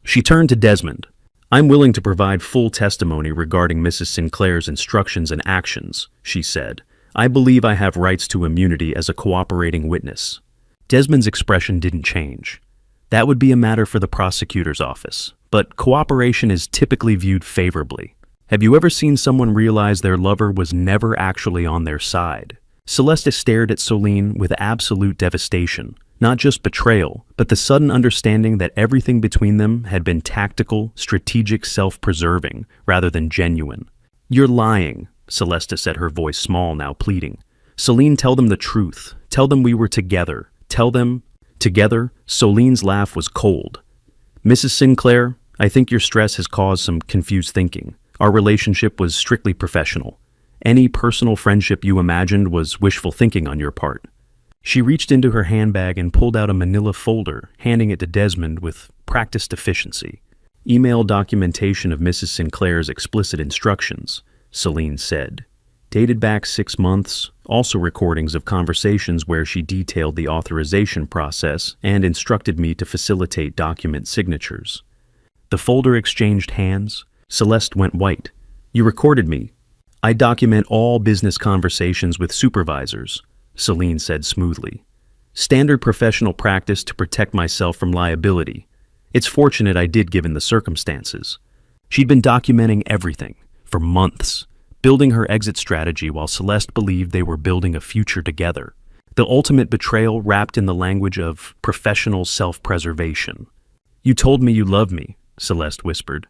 She turned to Desmond. I'm willing to provide full testimony regarding Mrs. Sinclair's instructions and actions, she said. I believe I have rights to immunity as a cooperating witness. Desmond's expression didn't change. That would be a matter for the prosecutor's office, but cooperation is typically viewed favorably. Have you ever seen someone realize their lover was never actually on their side? Celeste stared at Celine with absolute devastation, not just betrayal, but the sudden understanding that everything between them had been tactical, strategic, self-preserving, rather than genuine. You're lying, Celeste said, her voice small, now pleading. Celine, tell them the truth. Tell them we were together. Tell them... Together? Celine's laugh was cold. Mrs. Sinclair, I think your stress has caused some confused thinking. Our relationship was strictly professional. Any personal friendship you imagined was wishful thinking on your part. She reached into her handbag and pulled out a manila folder, handing it to Desmond with practiced efficiency. Email documentation of Mrs. Sinclair's explicit instructions, Celine said. Dated back 6 months, also recordings of conversations where she detailed the authorization process and instructed me to facilitate document signatures. The folder exchanged hands. Celeste went white. You recorded me. I document all business conversations with supervisors, Celine said smoothly. Standard professional practice to protect myself from liability. It's fortunate I did given the circumstances. She'd been documenting everything, for months, building her exit strategy while Celeste believed they were building a future together. The ultimate betrayal wrapped in the language of professional self-preservation. You told me you loved me, Celeste whispered.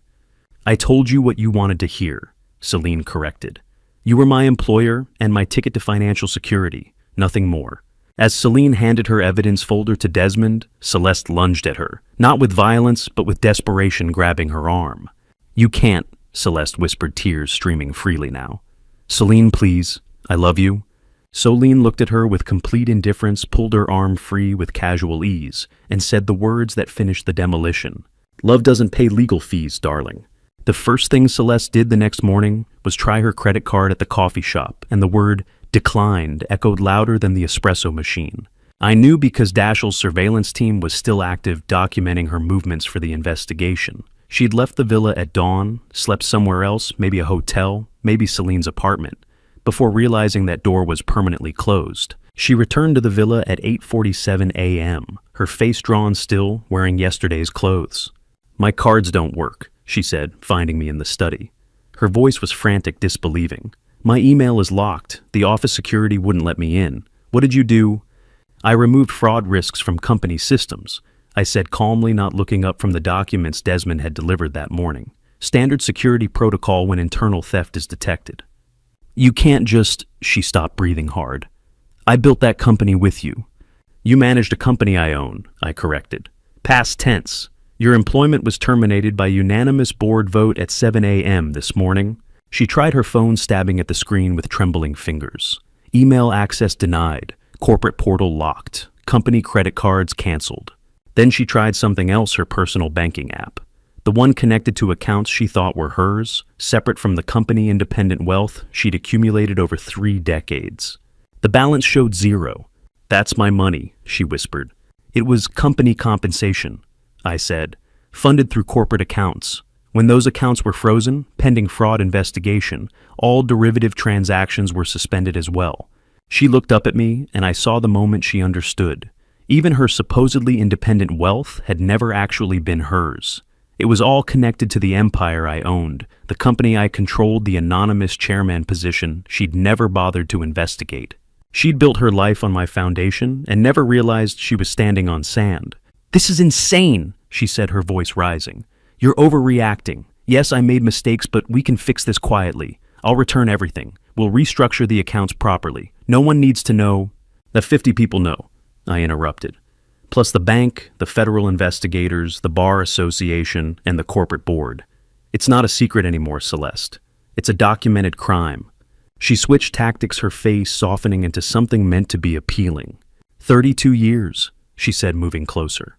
I told you what you wanted to hear, Celine corrected. You were my employer and my ticket to financial security, nothing more. As Celine handed her evidence folder to Desmond, Celeste lunged at her, not with violence, but with desperation, grabbing her arm. You can't, Celeste whispered, tears streaming freely now. Celine, please. I love you. Celine looked at her with complete indifference, pulled her arm free with casual ease, and said the words that finished the demolition. Love doesn't pay legal fees, darling. The first thing Celeste did the next morning was try her credit card at the coffee shop, and the word declined echoed louder than the espresso machine. I knew because Dashiell's surveillance team was still active, documenting her movements for the investigation. She'd left the villa at dawn, slept somewhere else, maybe a hotel, maybe Celine's apartment, before realizing that door was permanently closed. She returned to the villa at 8:47 a.m., her face drawn still, wearing yesterday's clothes. My cards don't work, she said, finding me in the study. Her voice was frantic, disbelieving. My email is locked. The office security wouldn't let me in. What did you do? I removed fraud risks from company systems, I said calmly, not looking up from the documents Desmond had delivered that morning. Standard security protocol when internal theft is detected. You can't just... She stopped, breathing hard. I built that company with you. You managed a company I own, I corrected. Past tense. Your employment was terminated by unanimous board vote at 7 a.m. this morning. She tried her phone, stabbing at the screen with trembling fingers. Email access denied. Corporate portal locked. Company credit cards canceled. Then she tried something else, her personal banking app. The one connected to accounts she thought were hers, separate from the company independent wealth she'd accumulated over 3 decades. The balance showed 0. That's my money, she whispered. It was company compensation, I said, funded through corporate accounts. When those accounts were frozen, pending fraud investigation, all derivative transactions were suspended as well. She looked up at me, and I saw the moment she understood. Even her supposedly independent wealth had never actually been hers. It was all connected to the empire I owned, the company I controlled, the anonymous chairman position she'd never bothered to investigate. She'd built her life on my foundation and never realized she was standing on sand. This is insane, she said, her voice rising. You're overreacting. Yes, I made mistakes, but we can fix this quietly. I'll return everything. We'll restructure the accounts properly. No one needs to know. The 50 people know, I interrupted. Plus the bank, the federal investigators, the bar association, and the corporate board. It's not a secret anymore, Celeste. It's a documented crime. She switched tactics, her face softening into something meant to be appealing. 32 years, she said, moving closer.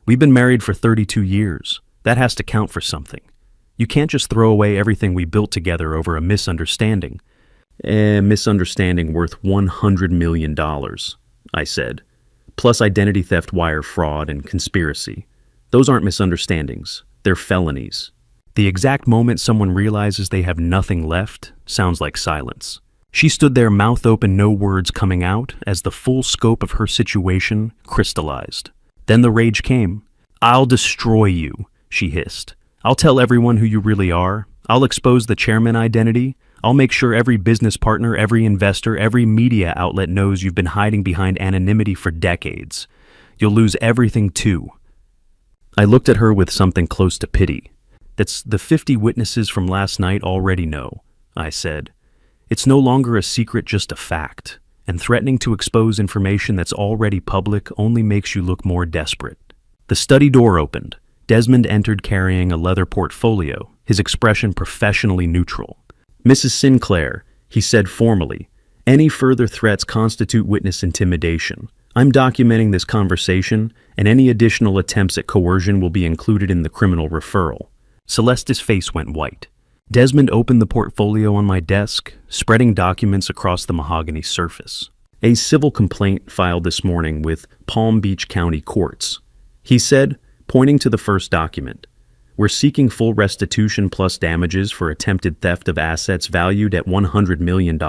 We've been married for 32 years. That has to count for something. You can't just throw away everything we built together over a misunderstanding. A misunderstanding worth $100 million, I said. Plus identity theft, wire fraud, and conspiracy. Those aren't misunderstandings. They're felonies. The exact moment someone realizes they have nothing left sounds like silence. She stood there, mouth open, no words coming out, as the full scope of her situation crystallized. Then the rage came. "I'll destroy you," she hissed. "I'll tell everyone who you really are. I'll expose the chairman identity. I'll make sure every business partner, every investor, every media outlet knows you've been hiding behind anonymity for decades. You'll lose everything too." I looked at her with something close to pity. "That's the 50 witnesses from last night already know," I said. "It's no longer a secret, just a fact. And threatening to expose information that's already public only makes you look more desperate." The study door opened. Desmond entered carrying a leather portfolio, his expression professionally neutral. "Mrs. Sinclair," he said formally, "any further threats constitute witness intimidation. I'm documenting this conversation, and any additional attempts at coercion will be included in the criminal referral." Celeste's face went white. Desmond opened the portfolio on my desk, spreading documents across the mahogany surface. "A civil complaint filed this morning with Palm Beach County courts," he said, pointing to the first document. "We're seeking full restitution plus damages for attempted theft of assets valued at $100 million,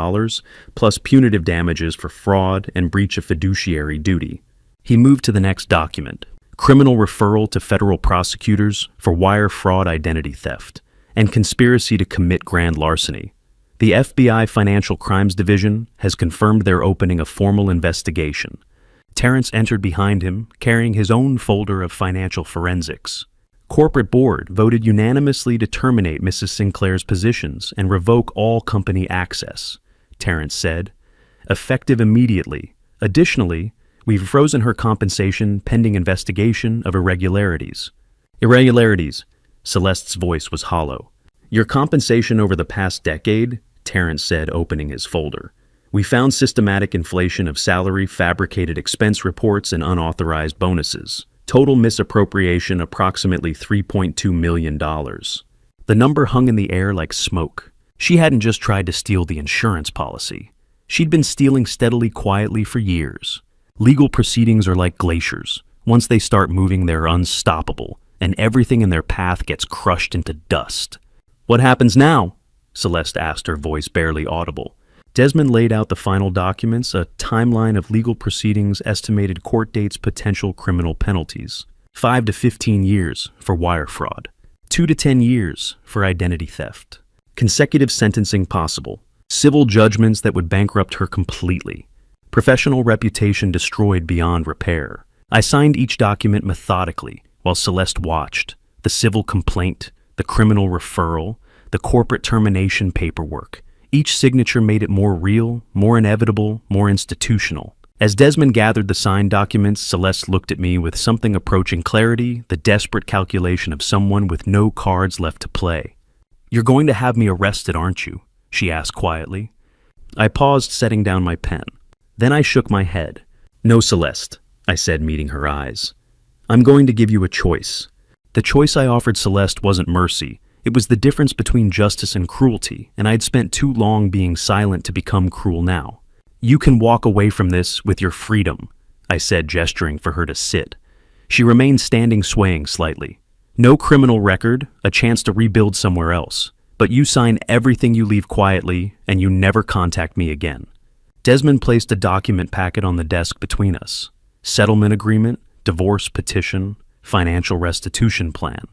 plus punitive damages for fraud and breach of fiduciary duty." He moved to the next document, criminal referral to federal prosecutors for wire fraud, identity theft, and conspiracy to commit grand larceny. The FBI Financial Crimes Division has confirmed they're opening a formal investigation. Terrence entered behind him, carrying his own folder of financial forensics. Corporate board voted unanimously to terminate Mrs. Sinclair's positions and revoke all company access, Terrence said, effective immediately. Additionally, we've frozen her compensation pending investigation of irregularities. Irregularities, Celeste's voice was hollow. Your compensation over the past decade, Terrence said, opening his folder. We found systematic inflation of salary, fabricated expense reports, and unauthorized bonuses. Total misappropriation approximately $3.2 million. The number hung in the air like smoke. She hadn't just tried to steal the insurance policy. She'd been stealing steadily, quietly for years. Legal proceedings are like glaciers. Once they start moving, they're unstoppable, and everything in their path gets crushed into dust. What happens now? Celeste asked, her voice barely audible. Desmond laid out the final documents, a timeline of legal proceedings, estimated court dates, potential criminal penalties. 5 to 15 years for wire fraud. 2 to 10 years for identity theft. Consecutive sentencing possible. Civil judgments that would bankrupt her completely. Professional reputation destroyed beyond repair. I signed each document methodically while Celeste watched. The civil complaint, the criminal referral, the corporate termination paperwork. Each signature made it more real, more inevitable, more institutional. As Desmond gathered the signed documents, Celeste looked at me with something approaching clarity, the desperate calculation of someone with no cards left to play. You're going to have me arrested, aren't you? She asked quietly. I paused, setting down my pen. Then I shook my head. No, Celeste, I said, meeting her eyes. I'm going to give you a choice. The choice I offered Celeste wasn't mercy. It was the difference between justice and cruelty, and I'd spent too long being silent to become cruel now. You can walk away from this with your freedom, I said, gesturing for her to sit. She remained standing, swaying slightly. No criminal record, a chance to rebuild somewhere else. But you sign everything, you leave quietly, and you never contact me again. Desmond placed a document packet on the desk between us. Settlement agreement, divorce petition, financial restitution plan.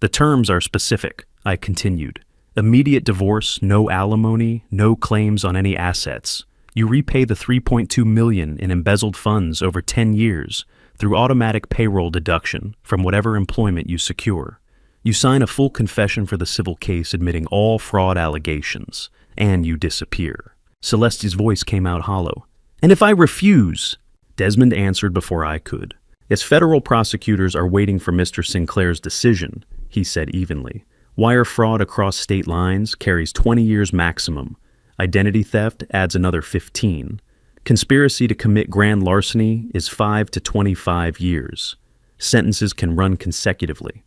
The terms are specific, I continued. Immediate divorce, no alimony, no claims on any assets. You repay the $3.2 million in embezzled funds over 10 years through automatic payroll deduction from whatever employment you secure. You sign a full confession for the civil case admitting all fraud allegations, and you disappear. Celeste's voice came out hollow. And if I refuse? Desmond answered before I could. As federal prosecutors are waiting for Mr. Sinclair's decision, he said evenly. Wire fraud across state lines carries 20 years maximum. Identity theft adds another 15. Conspiracy to commit grand larceny is 5 to 25 years. Sentences can run consecutively.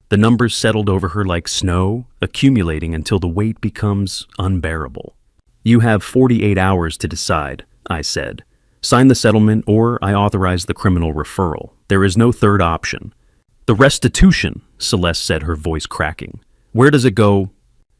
The numbers settled over her like snow, accumulating until the weight becomes unbearable. You have 48 hours to decide, I said. Sign the settlement or I authorize the criminal referral. There is no third option. The restitution, Celeste said, her voice cracking. Where does it go?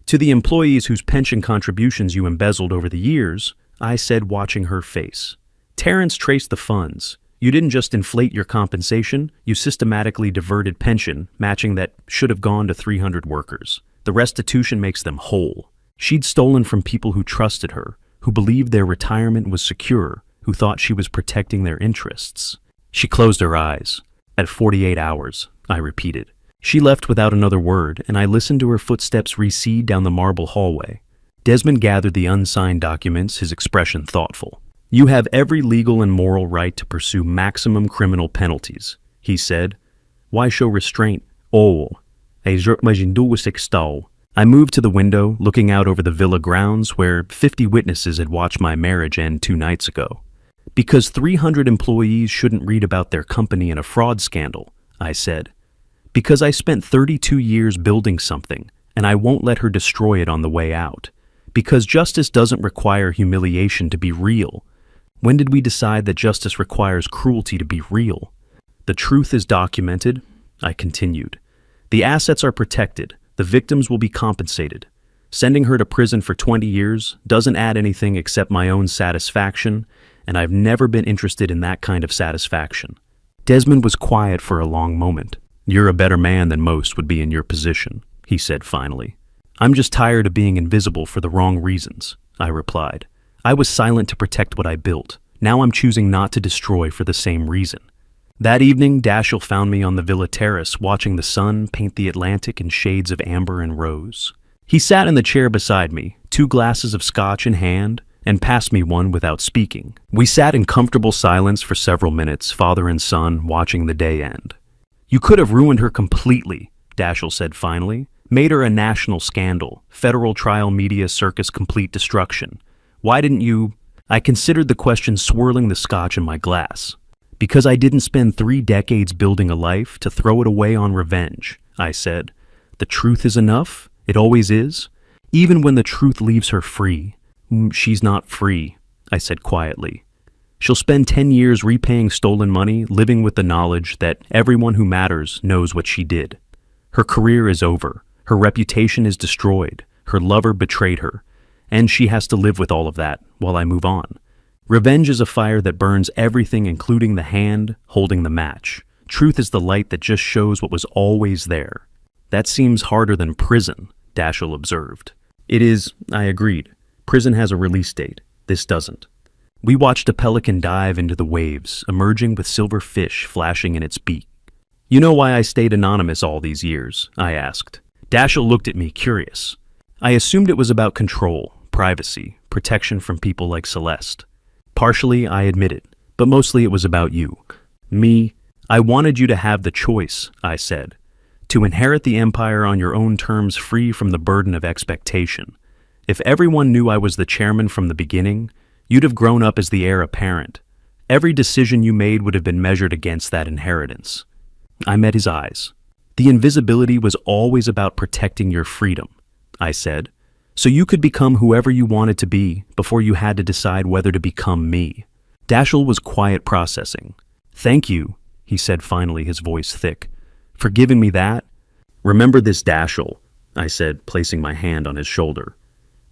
To the employees whose pension contributions you embezzled over the years, I said, watching her face. Terrence traced the funds. You didn't just inflate your compensation, you systematically diverted pension, matching that should have gone to 300 workers. The restitution makes them whole. She'd stolen from people who trusted her, who believed their retirement was secure, who thought she was protecting their interests. She closed her eyes. At 48 hours, I repeated. She left without another word, and I listened to her footsteps recede down the marble hallway. Desmond gathered the unsigned documents, his expression thoughtful. You have every legal and moral right to pursue maximum criminal penalties, he said. Why show restraint? Oh, I moved to the window, looking out over the villa grounds where 50 witnesses had watched my marriage end 2 nights ago. Because 300 employees shouldn't read about their company in a fraud scandal, I said. Because I spent 32 years building something, and I won't let her destroy it on the way out. Because justice doesn't require humiliation to be real. When did we decide that justice requires cruelty to be real? The truth is documented, I continued. The assets are protected. The victims will be compensated. Sending her to prison for 20 years doesn't add anything except my own satisfaction, and I've never been interested in that kind of satisfaction. Desmond was quiet for a long moment. You're a better man than most would be in your position, he said finally. I'm just tired of being invisible for the wrong reasons, I replied. I was silent to protect what I built. Now I'm choosing not to destroy for the same reason. That evening, Dashiell found me on the villa terrace watching the sun paint the Atlantic in shades of amber and rose. He sat in the chair beside me, 2 glasses of scotch in hand, and passed me one without speaking. We sat in comfortable silence for several minutes, father and son, watching the day end. You could have ruined her completely, Dashiell said finally. Made her a national scandal, federal trial media circus complete destruction. Why didn't you? I considered the question swirling the scotch in my glass. Because I didn't spend 3 decades building a life to throw it away on revenge, I said. The truth is enough. It always is. Even when the truth leaves her free. She's not free, I said quietly. She'll spend 10 years repaying stolen money, living with the knowledge that everyone who matters knows what she did. Her career is over. Her reputation is destroyed. Her lover betrayed her. And she has to live with all of that while I move on. Revenge is a fire that burns everything, including the hand holding the match. Truth is the light that just shows what was always there. That seems harder than prison, Dashiell observed. It is, I agreed. Prison has a release date. This doesn't. We watched a pelican dive into the waves, emerging with silver fish flashing in its beak. You know why I stayed anonymous all these years? I asked. Dashiell looked at me, curious. I assumed it was about control, privacy, protection from people like Celeste. Partially, I admit it, but mostly it was about you. Me. I wanted you to have the choice, I said. To inherit the empire on your own terms, free from the burden of expectation. If everyone knew I was the chairman from the beginning, you'd have grown up as the heir apparent. Every decision you made would have been measured against that inheritance. I met his eyes. The invisibility was always about protecting your freedom, I said, so you could become whoever you wanted to be before you had to decide whether to become me. Dashiell was quiet, processing. Thank you, he said finally, his voice thick, for giving me that. Remember this, Dashiell, I said, placing my hand on his shoulder.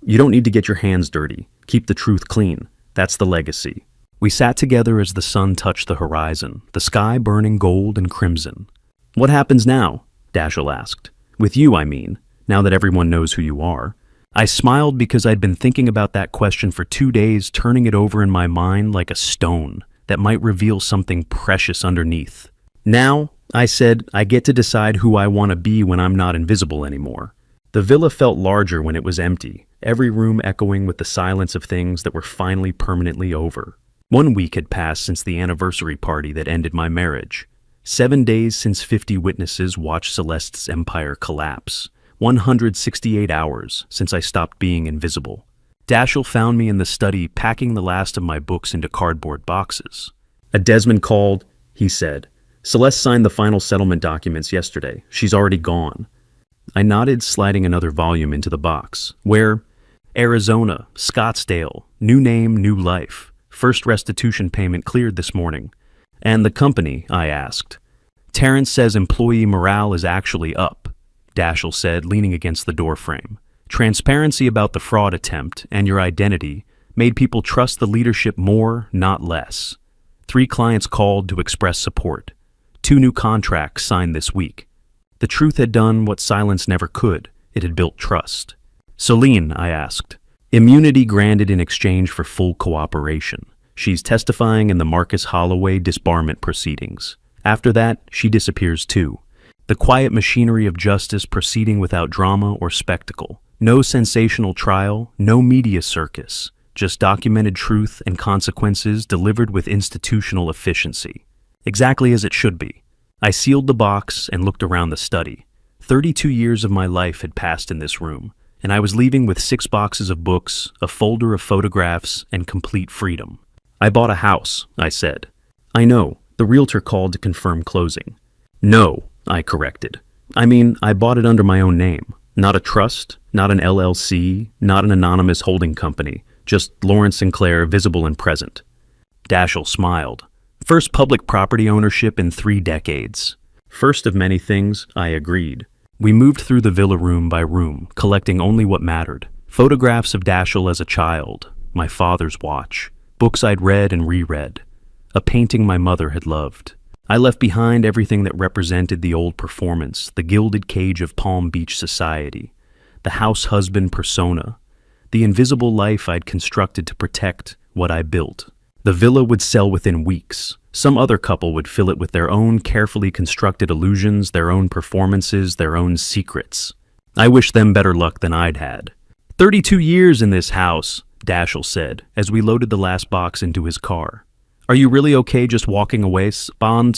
You don't need to get your hands dirty. Keep the truth clean. That's the legacy. We sat together as the sun touched the horizon, the sky burning gold and crimson. What happens now? Dashiell asked. With you, I mean, now that everyone knows who you are. I smiled because I'd been thinking about that question for 2 days, turning it over in my mind like a stone that might reveal something precious underneath. Now, I said, I get to decide who I want to be when I'm not invisible anymore. The villa felt larger when it was empty, every room echoing with the silence of things that were finally permanently over. 1 week had passed since the anniversary party that ended my marriage. 7 days since 50 witnesses watched Celeste's empire collapse. 168 hours since I stopped being invisible. Dashiell found me in the study packing the last of my books into cardboard boxes. A Desmond called, he said. Celeste signed the final settlement documents yesterday. She's already gone. I nodded, sliding another volume into the box. Where? Arizona, Scottsdale, new name, new life. First restitution payment cleared this morning. And the company, I asked. Terrence says employee morale is actually up, Dashiell said, leaning against the doorframe. Transparency about the fraud attempt and your identity made people trust the leadership more, not less. 3 clients called to express support. 2 new contracts signed this week. The truth had done what silence never could. It had built trust. Celine, I asked. Immunity granted in exchange for full cooperation. She's testifying in the Marcus Holloway disbarment proceedings. After that, she disappears too. The quiet machinery of justice proceeding without drama or spectacle. No sensational trial, no media circus. Just documented truth and consequences delivered with institutional efficiency. Exactly as it should be. I sealed the box and looked around the study. 32 years of my life had passed in this room, and I was leaving with 6 boxes of books, a folder of photographs, and complete freedom. I bought a house, I said. I know, the realtor called to confirm closing. No, I corrected. I mean, I bought it under my own name. Not a trust, not an LLC, not an anonymous holding company, just Lawrence Sinclair, visible and present. Dashiell smiled. First public property ownership in 3 decades. First of many things, I agreed. We moved through the villa room by room, collecting only what mattered. Photographs of Dashiell as a child, my father's watch, books I'd read and reread, a painting my mother had loved. I left behind everything that represented the old performance, the gilded cage of Palm Beach society, the house husband persona, the invisible life I'd constructed to protect what I built. The villa would sell within weeks. Some other couple would fill it with their own carefully constructed illusions, their own performances, their own secrets. I wish them better luck than I'd had. 32 years in this house, Dashiell said, as we loaded the last box into his car. Are you really okay just walking away? I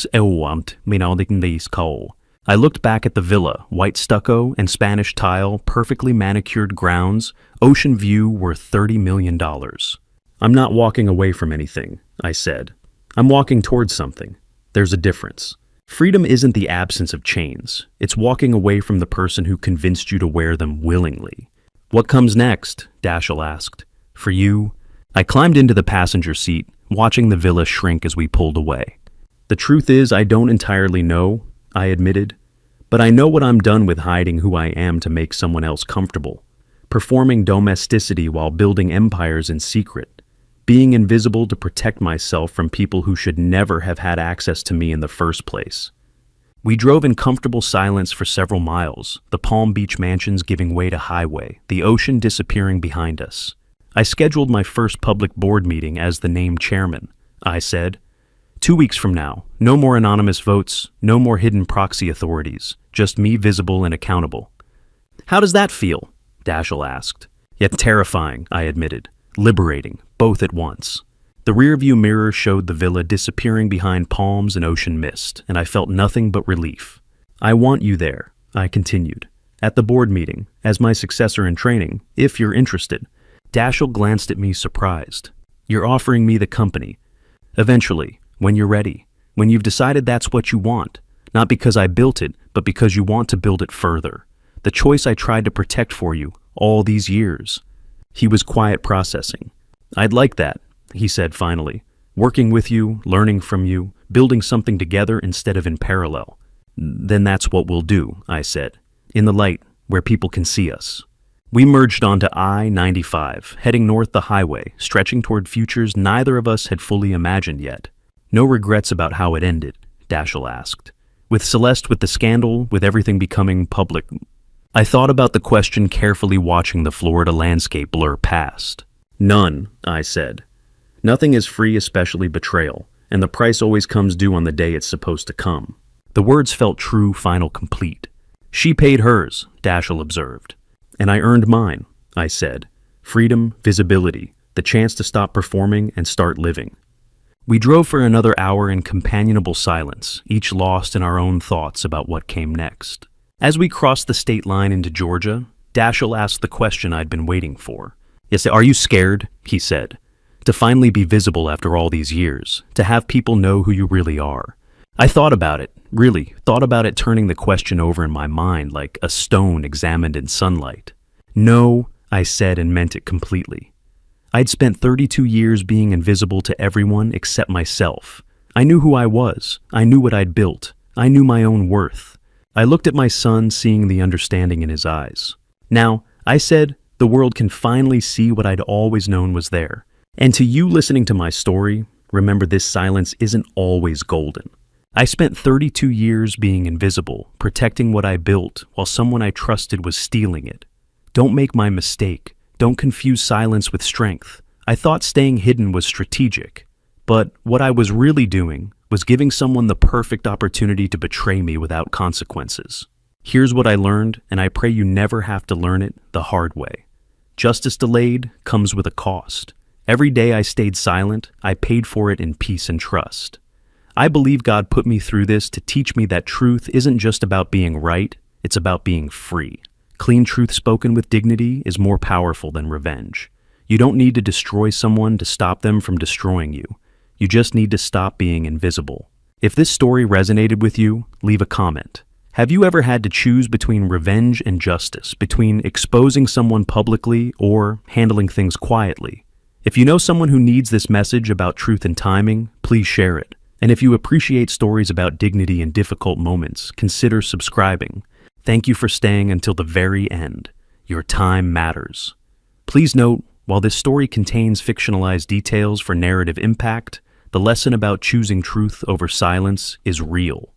looked back at the villa, white stucco and Spanish tile, perfectly manicured grounds, ocean view worth $30 million. I'm not walking away from anything, I said. I'm walking towards something. There's a difference. Freedom isn't the absence of chains. It's walking away from the person who convinced you to wear them willingly. What comes next? Dashiell asked. For you? I climbed into the passenger seat, watching the villa shrink as we pulled away. The truth is, I don't entirely know, I admitted, but I know what I'm done with hiding who I am to make someone else comfortable, performing domesticity while building empires in secret, being invisible to protect myself from people who should never have had access to me in the first place. We drove in comfortable silence for several miles, the Palm Beach mansions giving way to highway, the ocean disappearing behind us. I scheduled my first public board meeting as the named chairman. I said, 2 weeks from now, no more anonymous votes, no more hidden proxy authorities, just me visible and accountable. How does that feel? Dashiell asked. Yet terrifying, I admitted. Liberating, both at once. The rearview mirror showed the villa disappearing behind palms and ocean mist, and I felt nothing but relief. I want you there, I continued, at the board meeting, as my successor in training, if you're interested. Dashiell glanced at me surprised. You're offering me the company. Eventually, when you're ready, when you've decided that's what you want, not because I built it, but because you want to build it further. The choice I tried to protect for you all these years. He was quiet processing. I'd like that, he said finally. Working with you, learning from you, building something together instead of in parallel. Then that's what we'll do, I said. In the light, where people can see us. We merged onto I-95, heading north the highway, stretching toward futures neither of us had fully imagined yet. No regrets about how it ended, Dashiell asked. With Celeste, with the scandal, with everything becoming public. I thought about the question, carefully watching the Florida landscape blur past. None, I said. Nothing is free, especially betrayal, and the price always comes due on the day it's supposed to come. The words felt true, final, complete. She paid hers, Dashiell observed. And I earned mine, I said. Freedom, visibility, the chance to stop performing and start living. We drove for another hour in companionable silence, each lost in our own thoughts about what came next. As we crossed the state line into Georgia, Dashiell asked the question I'd been waiting for. Yes, are you scared? He said. To finally be visible after all these years, to have people know who you really are. I thought about it, really, thought about it turning the question over in my mind like a stone examined in sunlight. No, I said and meant it completely. I'd spent 32 years being invisible to everyone except myself. I knew who I was. I knew what I'd built. I knew my own worth. I looked at my son, seeing the understanding in his eyes. Now, I said, the world can finally see what I'd always known was there. And to you listening to my story, remember this silence isn't always golden. I spent 32 years being invisible, protecting what I built while someone I trusted was stealing it. Don't make my mistake. Don't confuse silence with strength. I thought staying hidden was strategic. But what I was really doing was giving someone the perfect opportunity to betray me without consequences. Here's what I learned, and I pray you never have to learn it the hard way. Justice delayed comes with a cost. Every day I stayed silent, I paid for it in peace and trust. I believe God put me through this to teach me that truth isn't just about being right, it's about being free. Clean truth spoken with dignity is more powerful than revenge. You don't need to destroy someone to stop them from destroying you. You just need to stop being invisible. If this story resonated with you, leave a comment. Have you ever had to choose between revenge and justice, between exposing someone publicly or handling things quietly? If you know someone who needs this message about truth and timing, please share it. And if you appreciate stories about dignity in difficult moments, consider subscribing. Thank you for staying until the very end. Your time matters. Please note, while this story contains fictionalized details for narrative impact, the lesson about choosing truth over silence is real.